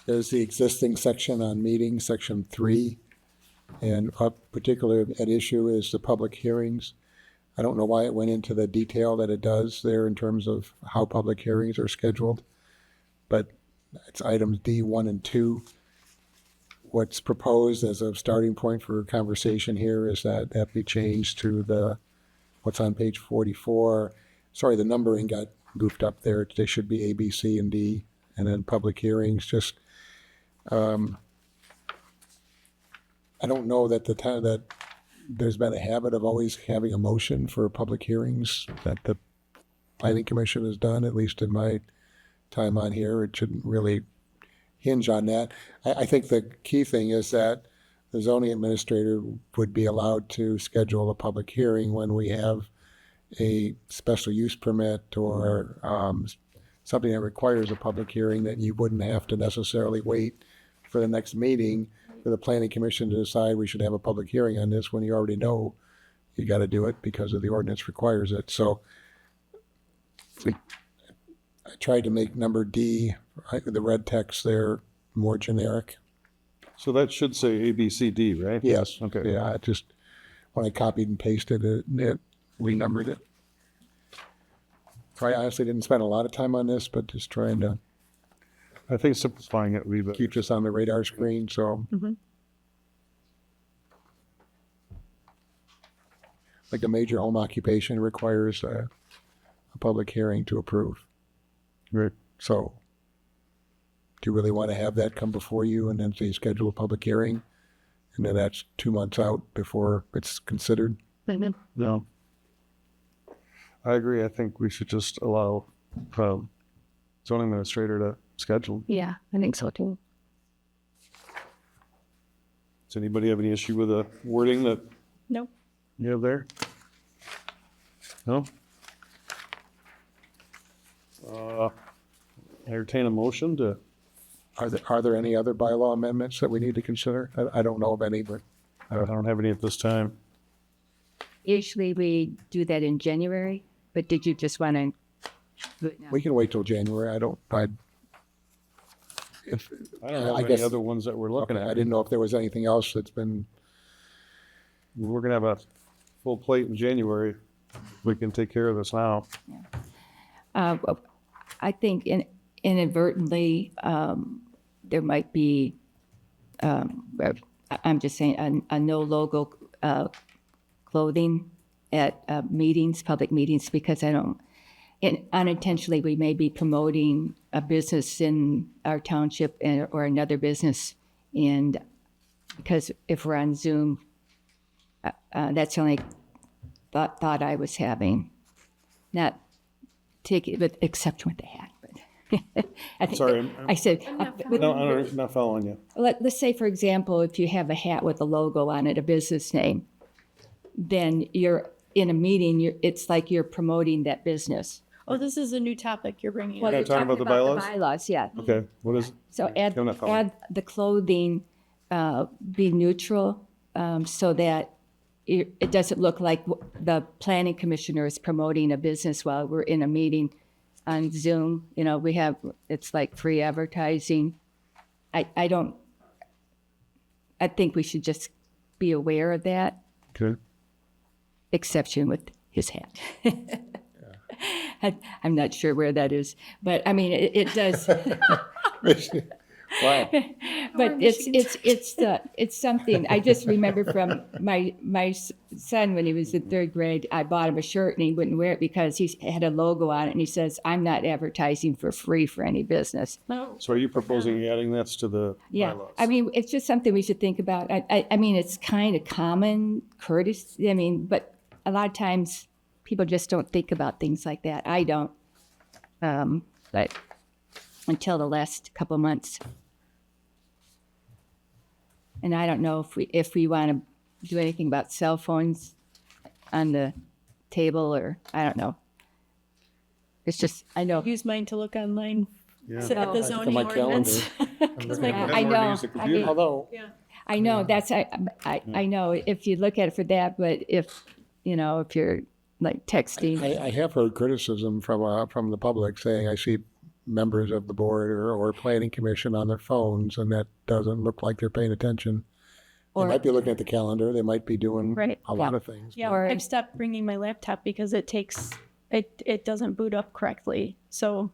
There's the existing section on meetings, section 3. And up particular at issue is the public hearings. I don't know why it went into the detail that it does there in terms of how public hearings are scheduled. But it's items D, 1, and 2. What's proposed as a starting point for conversation here is that that be changed to what's on page 44. Sorry, the numbering got goofed up there. They should be A, B, C, and D. And then public hearings, just, I don't know that that there's been a habit of always having a motion for public hearings that the planning commission has done, at least in my time on here. It shouldn't really hinge on that. I think the key thing is that the zoning administrator would be allowed to schedule a public hearing when we have a special use permit or something that requires a public hearing, that you wouldn't have to necessarily wait for the next meeting for the planning commission to decide we should have a public hearing on this when you already know you got to do it because of the ordinance requires it. So I tried to make number D, the red text there, more generic. so that should say A, B, C, D, right? Yes. Okay. Yeah, I just, when I copied and pasted it, it renumbered it. I honestly didn't spend a lot of time on this, but just trying to I think simplifying it would be better. keep this on the radar screen, so. Like a major home occupation requires a public hearing to approve. Right. So do you really want to have that come before you and then say schedule a public hearing? And then that's 2 months out before it's considered? No. I agree. I think we should just allow zoning administrator to schedule. Yeah, I think so too. Does anybody have any issue with the wording that No. you have there? No? Entertain a motion to, Are there any other bylaw amendments that we need to consider? I don't know of any, but I don't have any at this time. Usually we do that in January, but did you just want to do it now? we can wait till January. I don't have any guess- other ones that we're looking I at. didn't know if there was anything else that's been, We're gonna have a full plate in January. We can take care of this now. I think inadvertently, there might be, I'm just saying, a no logo clothing at meetings, public meetings, because unintentionally, we may be promoting a business in our township or another business. And because if we're on Zoom, that's the only thought I was having. Not take it, but except with the hat. But I think Sorry, I said, No, I'm not following you. let's say, for example, if you have a hat with a logo on it, a business name, then you're in a meeting, it's like you're promoting that business. Oh, this is a new topic you're bringing Well, up. You're talking about the bylaws? Bylaws, yeah. Okay, what is it? So I'm not following. add the clothing, be neutral, so that it doesn't look like the planning commissioner is promoting a business while we're in a meeting on Zoom. You know, it's like free advertising. I think we should just be aware of that, Okay. exception with his hat. I'm not sure where that is, but I mean, it does. wow. But it's something I just remember from my son when he was in third grade. I bought him a shirt and he wouldn't wear it because he had a logo on it, and he says, "I'm not advertising for free for any business." No. So are you proposing adding that to the Yeah, bylaws? I mean, it's just something we should think about. I mean, it's kind of common courtesy. I mean, but a lot of times people just don't think about things like that. I don't. But until the last couple of months. And I don't know if we want to do anything about cell phones on the table, or I don't know. It's just, I know. Use mine to look online Yeah. at the zoning my ordinance. I know. I mean, Although, I know that's I know if you look at it for that, but if if you're like texting, I have heard criticism from the public saying I see members of the board or planning commission on their phones, and that doesn't look like they're paying attention. They Or- might be looking at the calendar. They might be doing Right. a lot of things. Yeah, Or- I've stopped bringing my laptop because it doesn't boot up correctly. So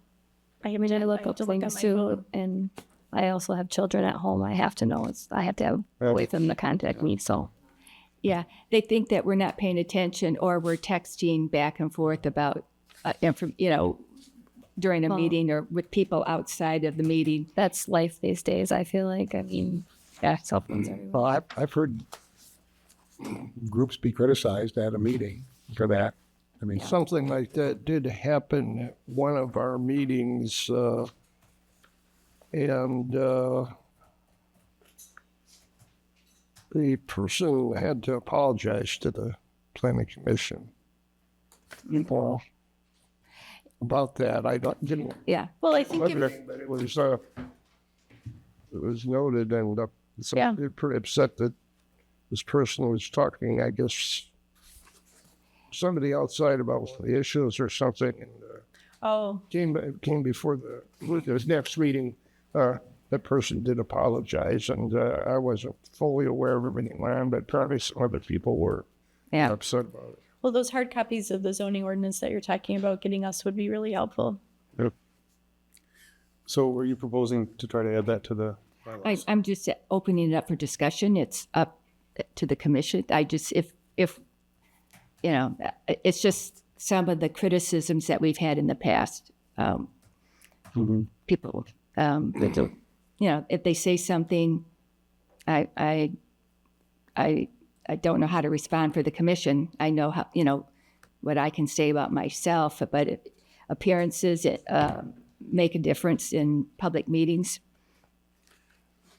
I mean, I look have up to look things on my too, phone. and I also have children at home. I have to know. I have to have a way for them to contact me. So yeah, they think that we're not paying attention, or we're texting back and forth about during a Well- meeting or with people outside of the meeting. that's life these days. I feel like. I mean, yeah, cell phones everywhere. Well, I've heard groups be criticized at a meeting for that. I mean, Something like that did happen at one of our meetings, and the person had to apologize to the planning commission. Well, about that, I didn't. Yeah. well, I think But if, it was noted, and so Yeah. they're pretty upset that this person was talking, I guess, somebody outside about the issues or something, and came before the next meeting. That person did apologize, and I wasn't fully aware of everything went on, but probably some other people were Yeah. upset about it. well, those hard copies of the zoning ordinance that you're talking about getting us would be really helpful. So were you proposing to try to add that to the bylaws? I'm just opening it up for discussion. It's up to the commission. I just, if it's just some of the criticisms that we've had in the past. People, if they say something, I don't know how to respond for the commission. I know how, what I can say about myself, but appearances make a difference in public meetings.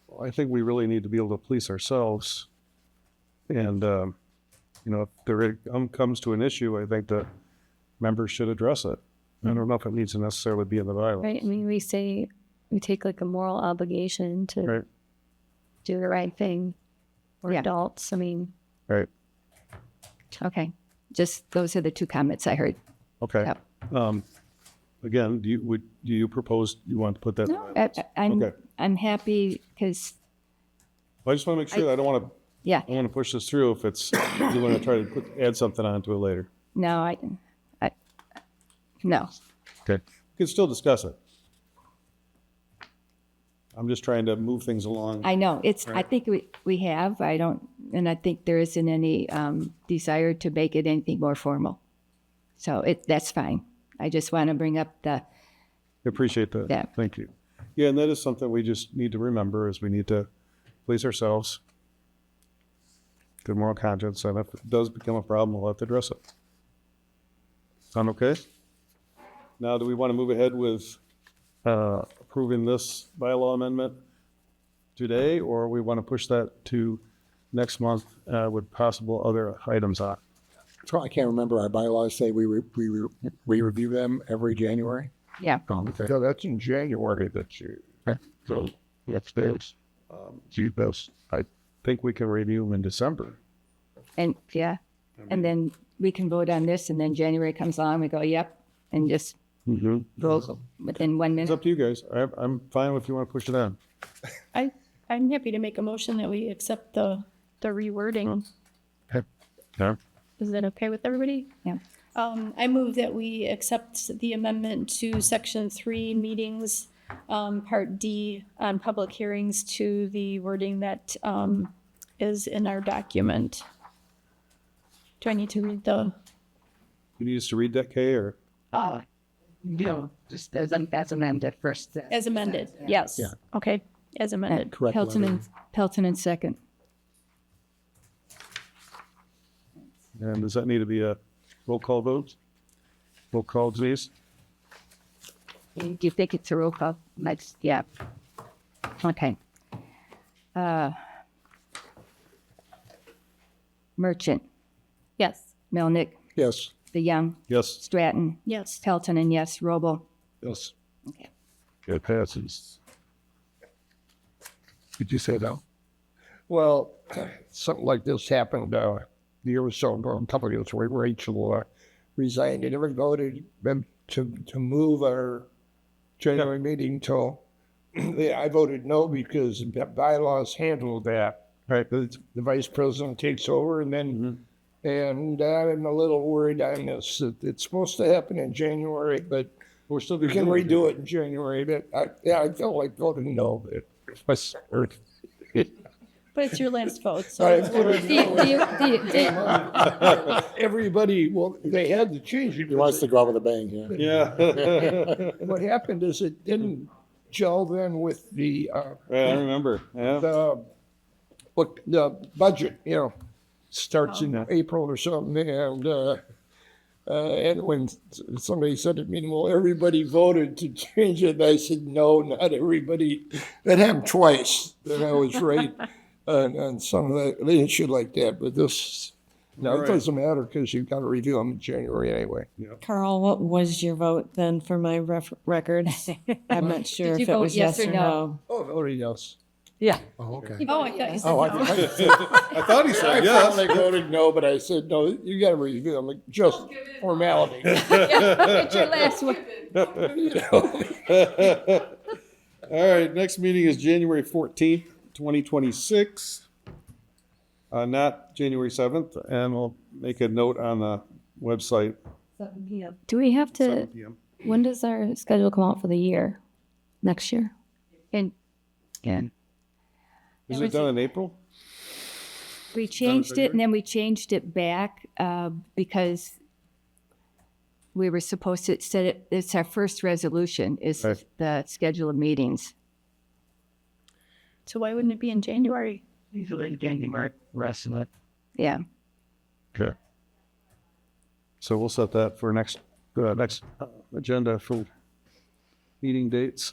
Well, I think we really need to be able to police ourselves. And, if there comes to an issue, I think the members should address it. I don't know if it needs to necessarily be in the bylaws. Right. I mean, we take like a moral obligation to Right. do the right thing. We're Yeah. adults. I mean, Right. Okay. Just those are the two comments I heard. Okay. Yep. Again, do you propose you want to put that? No, I'm happy because Well, I just want to make sure that I don't want to. yeah. I want to push this through if it's you want to try to add something onto it later. No, no. Okay. You can still discuss it. I'm just trying to move things along. I know it's. I Right. think we have. I don't, and I think there isn't any desire to make it anything more formal. So that's fine. I just want to bring up the. I appreciate that. Yeah. Thank you. Yeah, and that is something we just need to remember is we need to police ourselves. Good moral conscience, and if it does become a problem, we'll have to address it. Sound okay? Now, do we want to move ahead with approving this bylaw amendment today, or we want to push that to next month with possible other items on? So I can't remember, our bylaws say we review them every January? Yeah. Okay. So that's in January that you. So that's this. I think we can review them in December. And yeah, and then we can vote on this, and then January comes along, we go, yep, and just vote within 1 It's minute. up to you guys. I'm fine if you want to push it on. I'm happy to make a motion that we accept the rewording. Yeah. Is that okay with everybody? Yeah. I move that we accept the amendment to section 3 meetings Part D on public hearings to the wording that is in our document. Do I need to read the? You need us to read that, Kay, or? Just as amended first. As amended, yes. Yeah. Okay, as amended. Correct. Pelton and second. And does that need to be a roll call vote? Roll call, please. Do you think it's a roll call? Next, yeah. Okay. Merchant, Yes. Melnick, Yes. DeYoung, Yes. Stratton, Yes. Pelton, and yes, Robo. Yes. Okay. It passes. Did you say no? Well, something like this happened a year or so ago, a couple of years ago, Rachel resigned. They never voted to move our January meeting till, I voted no because the bylaws handled that. Right. The vice president takes over and then, and I'm a little worried on this. It's supposed to happen in January, but We're still we going can redo it in January. But I felt like voting no. But it's your last vote, so. I voted no. The Everybody, well, they had to change it. He wants to go out with a bang, yeah. Yeah. What happened is it didn't gel then with the Right, I remember. Yeah. the budget, starts in Yeah. April or something, and when somebody said to me, well, everybody voted to change it, I said, no, not everybody. That happened twice, and I was right on some of the issue like that, but this, no, Right. it doesn't matter because you've got to review them in January anyway. Carl, what was your vote then for my record? I'm not sure Did you if it vote was yes yes or or no? no. Oh, voted yes. Yeah. Oh, okay. Oh, I thought you said Oh, no. I thought he I said yes. finally voted no, but I said, no, you got to review them, like, just formality. It's your last one. All right, next meeting is January 14th, 2026. Not January 7th, and we'll make a note on the website. 7 p.m. Do we have to, 7 p.m. when does our schedule come out for the year? Next year? And again, Is it done in April? we changed it and then we changed it back because we were supposed to set it, it's our first resolution is Right. the schedule of meetings. So why wouldn't it be in January? Usually January, rest of it. Yeah. Okay. So we'll set that for next agenda for meeting dates.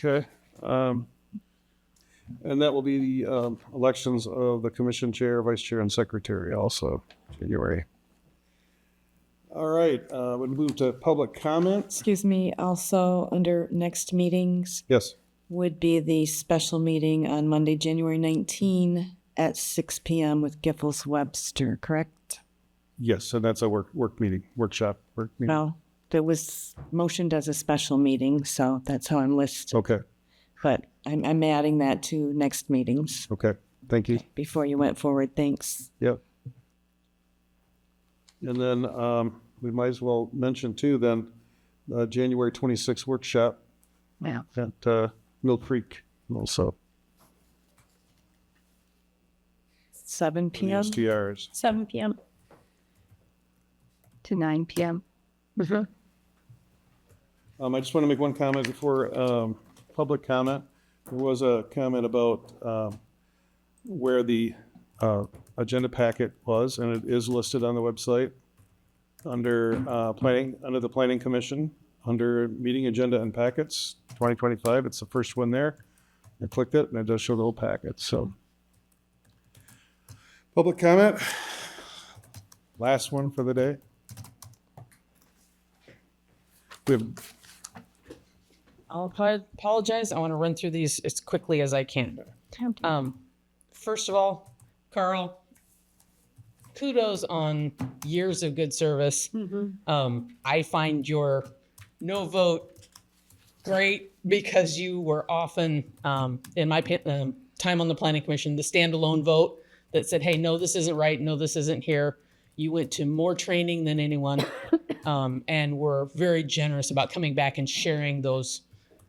Okay. And that will be the elections of the commission chair, vice chair, and secretary also, January. All right, we'll move to public comments. Excuse me, also under next meetings Yes. would be the special meeting on Monday, January 19 at 6 p.m. with Giffords Webster, correct? Yes, and that's a work meeting. Well, that was motioned as a special meeting, so that's how I'm listed. Okay, But I'm adding that to next meetings okay, thank you. before you went forward. Thanks. Yep. And then we might as well mention too, then, January 26th workshop Yeah. at Mill Creek also. 7 p.m. STRs. 7 p.m. To 9 p.m. I just want to make one comment before public comment. There was a comment about where the agenda packet was, and it is listed on the website under under the Planning Commission, under Meeting Agenda and Packets 2025. It's the first one there. I clicked it, and it does show the whole packet. So, public comment. Last one for the day. We have I'll apologize. I want to run through these as quickly as I can. First of all, Carl, kudos on years of good service. I find your no vote great because you were often, in my time on the Planning Commission, the standalone vote that said, hey, no, this isn't right. No, this isn't here. You went to more training than anyone, and were very generous about coming back and sharing those.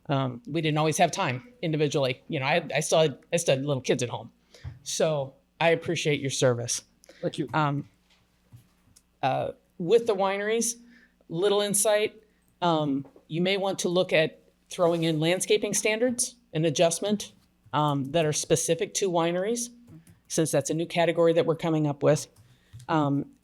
We didn't always have time individually. You know, I still had little kids at home, so I appreciate your service. Thank you. With the wineries, little insight. You may want to look at throwing in landscaping standards and adjustment that are specific to wineries, since that's a new category that we're coming up with.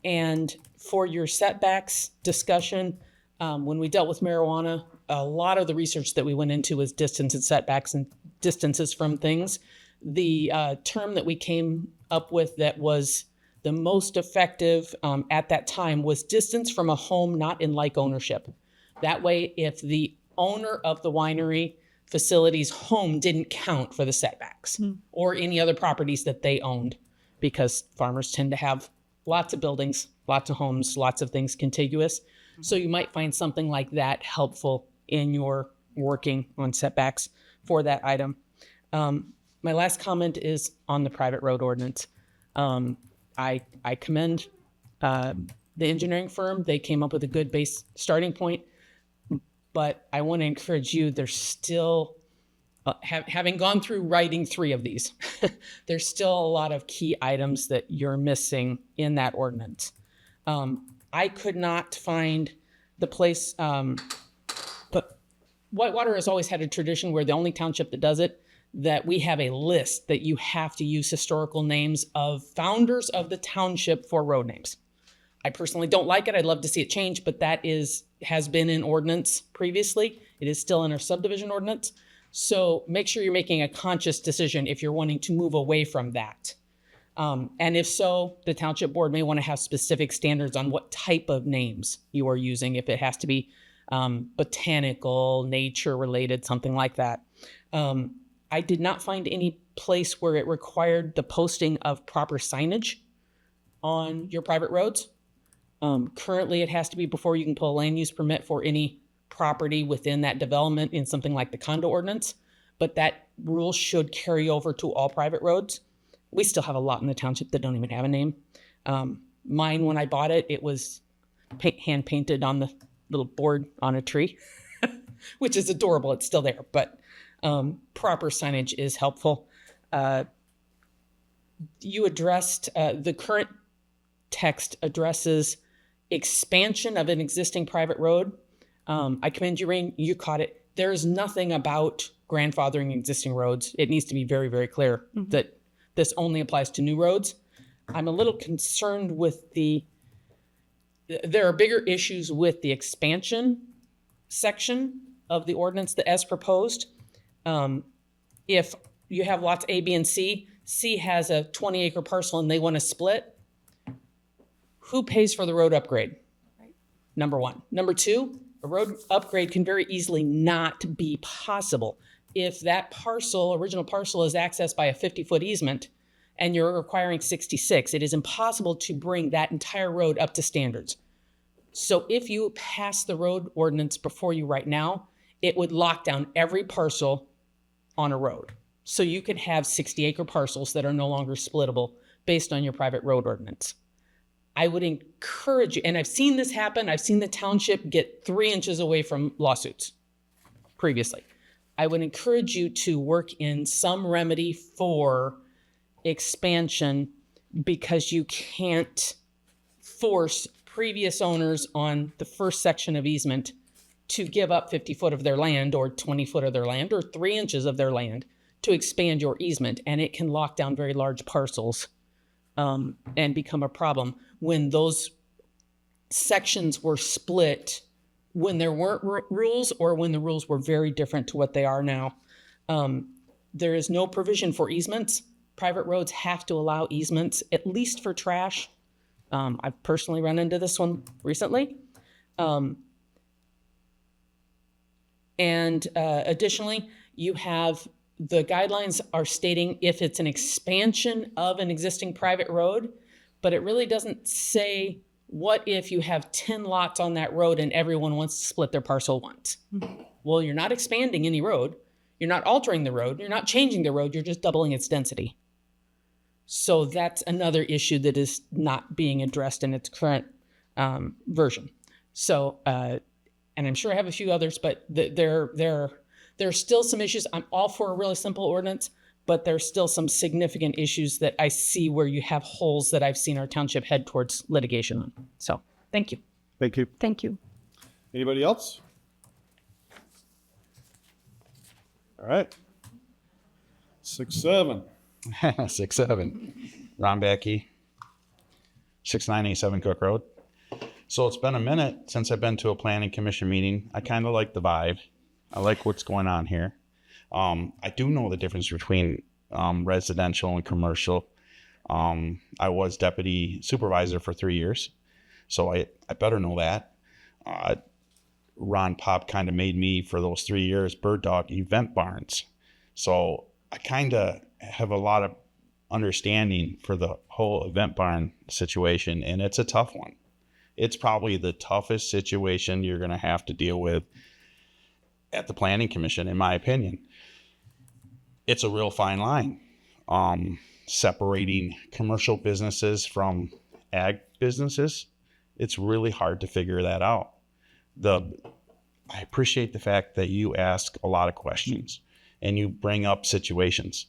And for your setbacks discussion, when we dealt with marijuana, a lot of the research that we went into was distance and setbacks and distances from things. The term that we came up with that was the most effective at that time was distance from a home not in like ownership. That way, if the owner of the winery facility's home didn't count for the setbacks or any other properties that they owned, because farmers tend to have lots of buildings, lots of homes, lots of things contiguous. So you might find something like that helpful in your working on setbacks for that item. My last comment is on the private road ordinance. I commend the engineering firm. They came up with a good base starting point, but I want to encourage you, there's still, having gone through writing 3 of these, there's still a lot of key items that you're missing in that ordinance. I could not find the place, but Whitewater has always had a tradition, where the only township that does it, that we have a list that you have to use historical names of founders of the township for road names. I personally don't like it. I'd love to see it change, but that has been in ordinance previously. It is still in our subdivision ordinance. So make sure you're making a conscious decision if you're wanting to move away from that. And if so, the township board may want to have specific standards on what type of names you are using, if it has to be botanical, nature related, something like that. I did not find any place where it required the posting of proper signage on your private roads. Currently, it has to be before you can pull a land use permit for any property within that development in something like the condo ordinance, but that rule should carry over to all private roads. We still have a lot in the township that don't even have a name. Mine, when I bought it, it was hand painted on the little board on a tree, which is adorable. It's still there, but proper signage is helpful. You addressed, the current text addresses expansion of an existing private road. I commend you, Rain, you caught it. There is nothing about grandfathering existing roads. It needs to be very, very clear that this only applies to new roads. I'm a little concerned with there are bigger issues with the expansion section of the ordinance as proposed. If you have lots A, B, and C has a 20-acre parcel and they want to split, who pays for the road upgrade? Number one. Number two, a road upgrade can very easily not be possible. If that original parcel is accessed by a 50-foot easement and you're requiring 66, it is impossible to bring that entire road up to standards. So if you pass the road ordinance before you right now, it would lock down every parcel on a road. So you could have 60-acre parcels that are no longer splittable based on your private road ordinance. I would encourage you, and I've seen this happen, I've seen the township get 3 inches away from lawsuits previously. I would encourage you to work in some remedy for expansion, because you can't force previous owners on the first section of easement to give up 50 foot of their land or 20 foot of their land or 3 inches of their land to expand your easement. And it can lock down very large parcels and become a problem. When those sections were split, when there weren't rules, or when the rules were very different to what they are now. There is no provision for easements. Private roads have to allow easements, at least for trash. I've personally run into this one recently. Additionally, you have the guidelines are stating if it's an expansion of an existing private road, but it really doesn't say what if you have 10 lots on that road and everyone wants to split their parcel once. Well, you're not expanding any road. You're not altering the road. You're not changing the road. You're just doubling its density. So that's another issue that is not being addressed in its current version. So, and I'm sure I have a few others, but there are still some issues. I'm all for a really simple ordinance, but there's still some significant issues that I see where you have holes that I've seen our township head towards litigation on. So, thank you. Thank you. Thank you. Anybody else? All right. 6-7. 6-7. Ron Backey, 6987 Cook Road. So it's been a minute since I've been to a planning commission meeting. I kind of like the vibe. I like what's going on here. I do know the difference between residential and commercial. I was deputy supervisor for 3 years, so I better know that. Ron Pop kind of made me, for those 3 years, bird dog event barns. So I kind of have a lot of understanding for the whole event barn situation, and it's a tough one. It's probably the toughest situation you're going to have to deal with at the planning commission, in my opinion. It's a real fine line, separating commercial businesses from ag businesses. It's really hard to figure that out. I appreciate the fact that you ask a lot of questions and you bring up situations.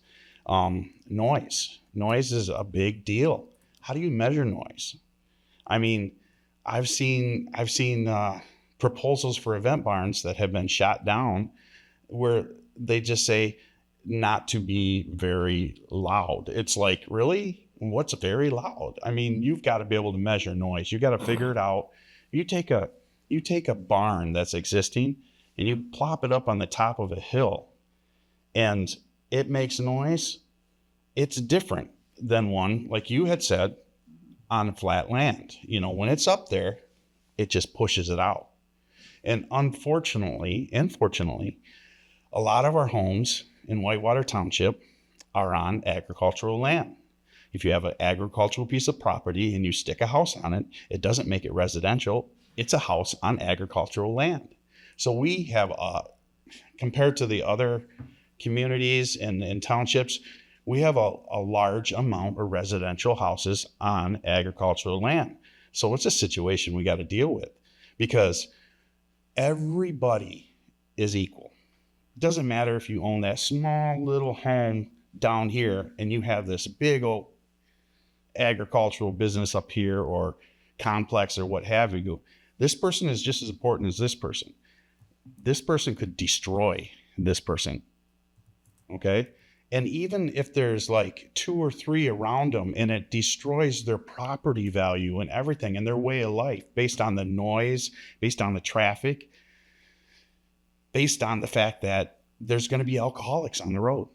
Noise is a big deal. How do you measure noise? I mean, I've seen proposals for event barns that have been shot down where they just say not to be very loud. It's like, really? What's very loud? I mean, you've got to be able to measure noise. You got to figure it out. You take a barn that's existing and you plop it up on the top of a hill and it makes noise. It's different than one, like you had said, on flat land. You know, when it's up there, it just pushes it out. And unfortunately, a lot of our homes in Whitewater Township are on agricultural land. If you have an agricultural piece of property and you stick a house on it, it doesn't make it residential. It's a house on agricultural land. So we have, compared to the other communities and townships, we have a large amount of residential houses on agricultural land. So it's a situation we got to deal with because everybody is equal. It doesn't matter if you own that small little home down here and you have this big old agricultural business up here or complex or what have you. This person is just as important as this person. This person could destroy this person. Okay? And even if there's like 2 or 3 around them and it destroys their property value and everything and their way of life based on the noise, based on the traffic, based on the fact that there's going to be alcoholics on the road.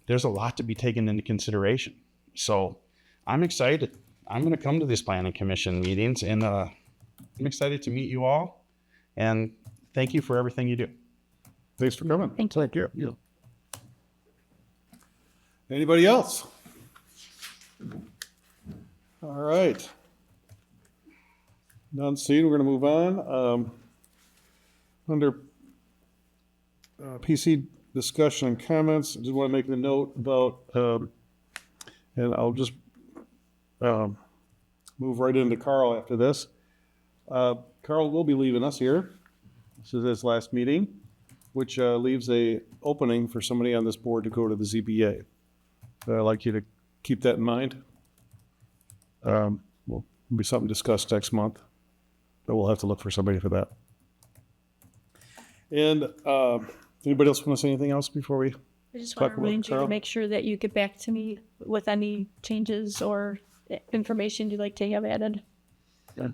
There's a lot to be taken into consideration. So I'm excited. I'm going to come to these planning commission meetings and I'm excited to meet you all. And thank you for everything you do. Thanks for coming. Thank you. Yeah. Anybody else? All right. None seen. We're going to move on. Under PC discussion and comments, I just want to make a note about, and I'll just move right into Carl after this. Carl will be leaving us here. This is his last meeting, which leaves a opening for somebody on this board to go to the ZBA. I'd like you to keep that in mind. Will be something discussed next month, but we'll have to look for somebody for that. And anybody else want to say anything else before we I just talk want to about remind you to Carl? make sure that you get back to me with any changes or information you'd like to have added. Yeah.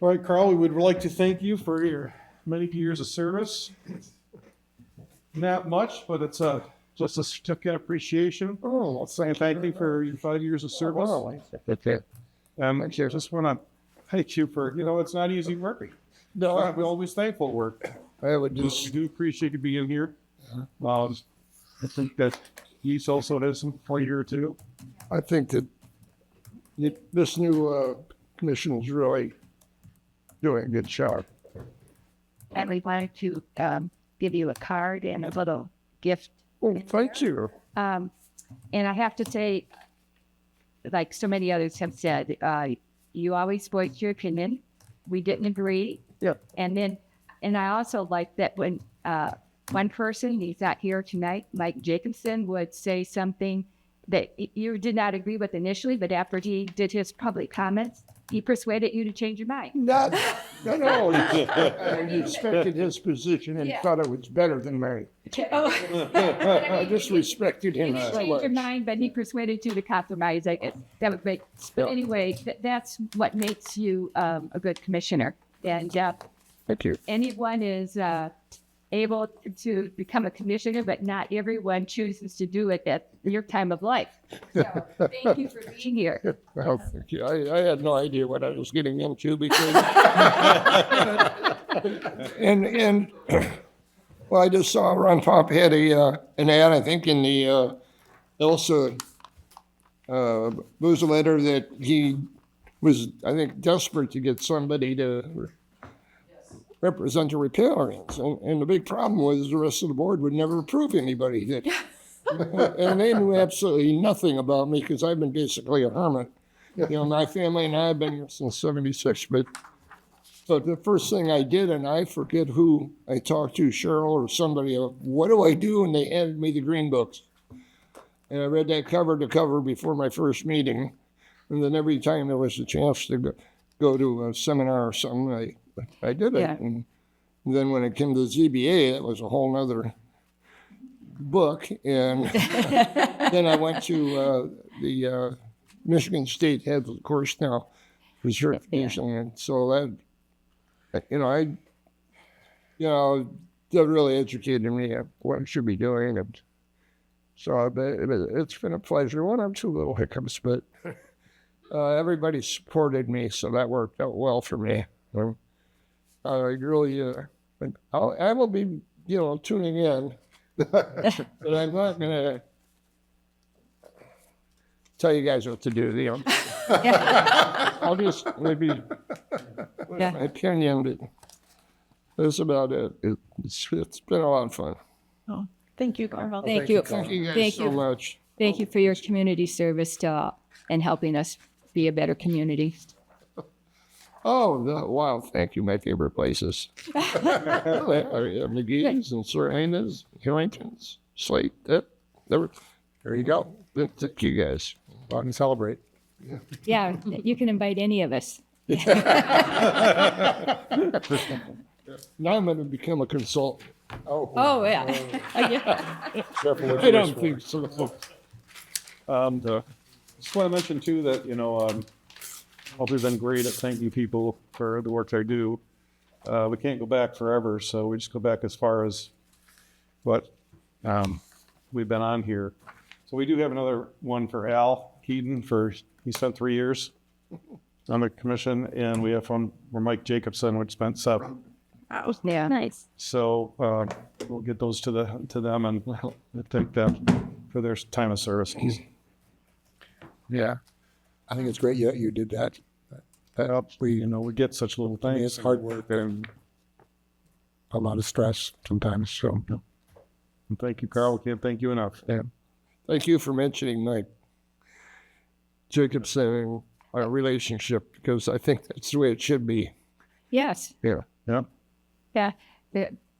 All right, Carl, we would like to thank you for your many years of service. Not much, but it's just a certificate of appreciation. Oh, saying thank you for your 5 years of service. I just want to thank you for, it's not easy working. No, we're always thankful at work. We do appreciate you being here. I think that he's also has some for a year or two. I think that this new commission is really doing a good job. And we wanted to give you a card and a little gift. Oh, thank you. And I have to say, like so many others have said, you always voiced your opinion. We didn't agree. Yeah. And I also like that when one person, he's not here tonight, Mike Jacobson, would say something that you did not agree with initially, but after he did his public comments, he persuaded you to change your mind. No. I respected his position and thought it was better than mine. I just respected him He didn't so change your much. mind, but he persuaded you to compromise. I guess that would make. But anyway, that's what makes you a good commissioner. And Thank you. anyone is able to become a commissioner, but not everyone chooses to do it at your time of life. So thank you for being here. Well, thank you. I had no idea what I was getting into because, and well, I just saw Ron Pop had an ad, I think, in the Elsa newsletter that he was, I think, desperate to get somebody to represent the riparians. And the big problem was the rest of the board would never approve anybody that. And they knew absolutely nothing about me because I've been basically a hermit. You know, my family and I have been here since '76. But the first thing I did, and I forget who I talked to, Cheryl or somebody, what do I do? And they handed me the green books. And I read that cover to cover before my first meeting. And then every time there was a chance to go to a seminar or something, I did it. Yeah. And then when it came to ZBA, that was a whole nother book. And then I went to the Michigan State head of the course now for certification. And so that, that really educated me on what I should be doing. And so it's been a pleasure. One or two little hiccups, but everybody supported me, so that worked out well for me. I really, I will be, tuning in, but I'm not gonna tell you guys what to do. I'll just maybe my opinion, but that's about it. It's been a lot of fun. Oh, thank you, Carl. Thank you. Thank you guys Thank so you. much. Thank you for your community service and helping us be a better community. Oh, wow, thank you. My favorite places. McGee's and Serena's, Hillington's, Slate. There you go. Thank you guys. Go out and celebrate. Yeah, you can invite any of us. Now I'm going to become a consultant. Oh, yeah. Careful what I you don't wish think so. Just want to mention too that, I've been great at thanking people for the work they do. We can't go back forever, so we just go back as far as what we've been on here. So we do have another one for Al Keaton he spent 3 years on the commission, and we have one for Mike Jacobson, which spent 7. Yeah. Nice. So we'll get those to them and thank them for their time of service. Yeah. I think it's great you did that. We get such little I mean, things. it's hard work and a lot of stress sometimes. So, And thank you, Carl. We can't thank you enough. yeah. Thank you for mentioning Mike Jacobson, our relationship, because I think that's the way it should be. Yes. Yeah. Yeah. Yeah.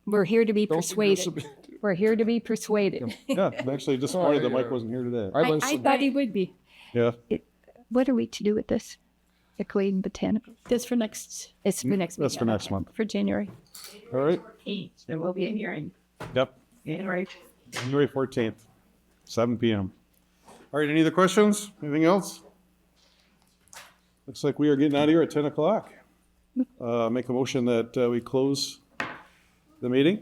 We're here to be Don't be persuaded. disappointed. We're here to be persuaded. Yeah, I'm actually disappointed that Mike wasn't here today. I thought he would be. Yeah. What are we to do with this? The Clayton Botanical? This for next, It's for next That's for meeting. next month. for January. All right. There will be a hearing. Yep. January. January 14th, 7 p.m. All right. Any other questions? Anything else? Looks like we are getting out of here at 10 o'clock. Make a motion that we close the meeting.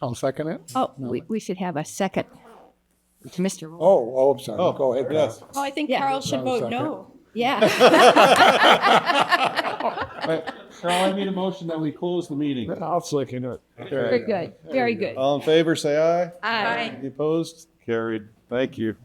I'll second it. Oh, we should have a second. Mr. Roll. Oh, I'm sorry. Go ahead. Yes. Oh, I think Yeah. Carl should vote second. no. Yeah. Carl, I made a motion that we close the meeting. I'll second it. Very good. Very good. All in favor, say aye. Aye. Any opposed? Carried. Thank you.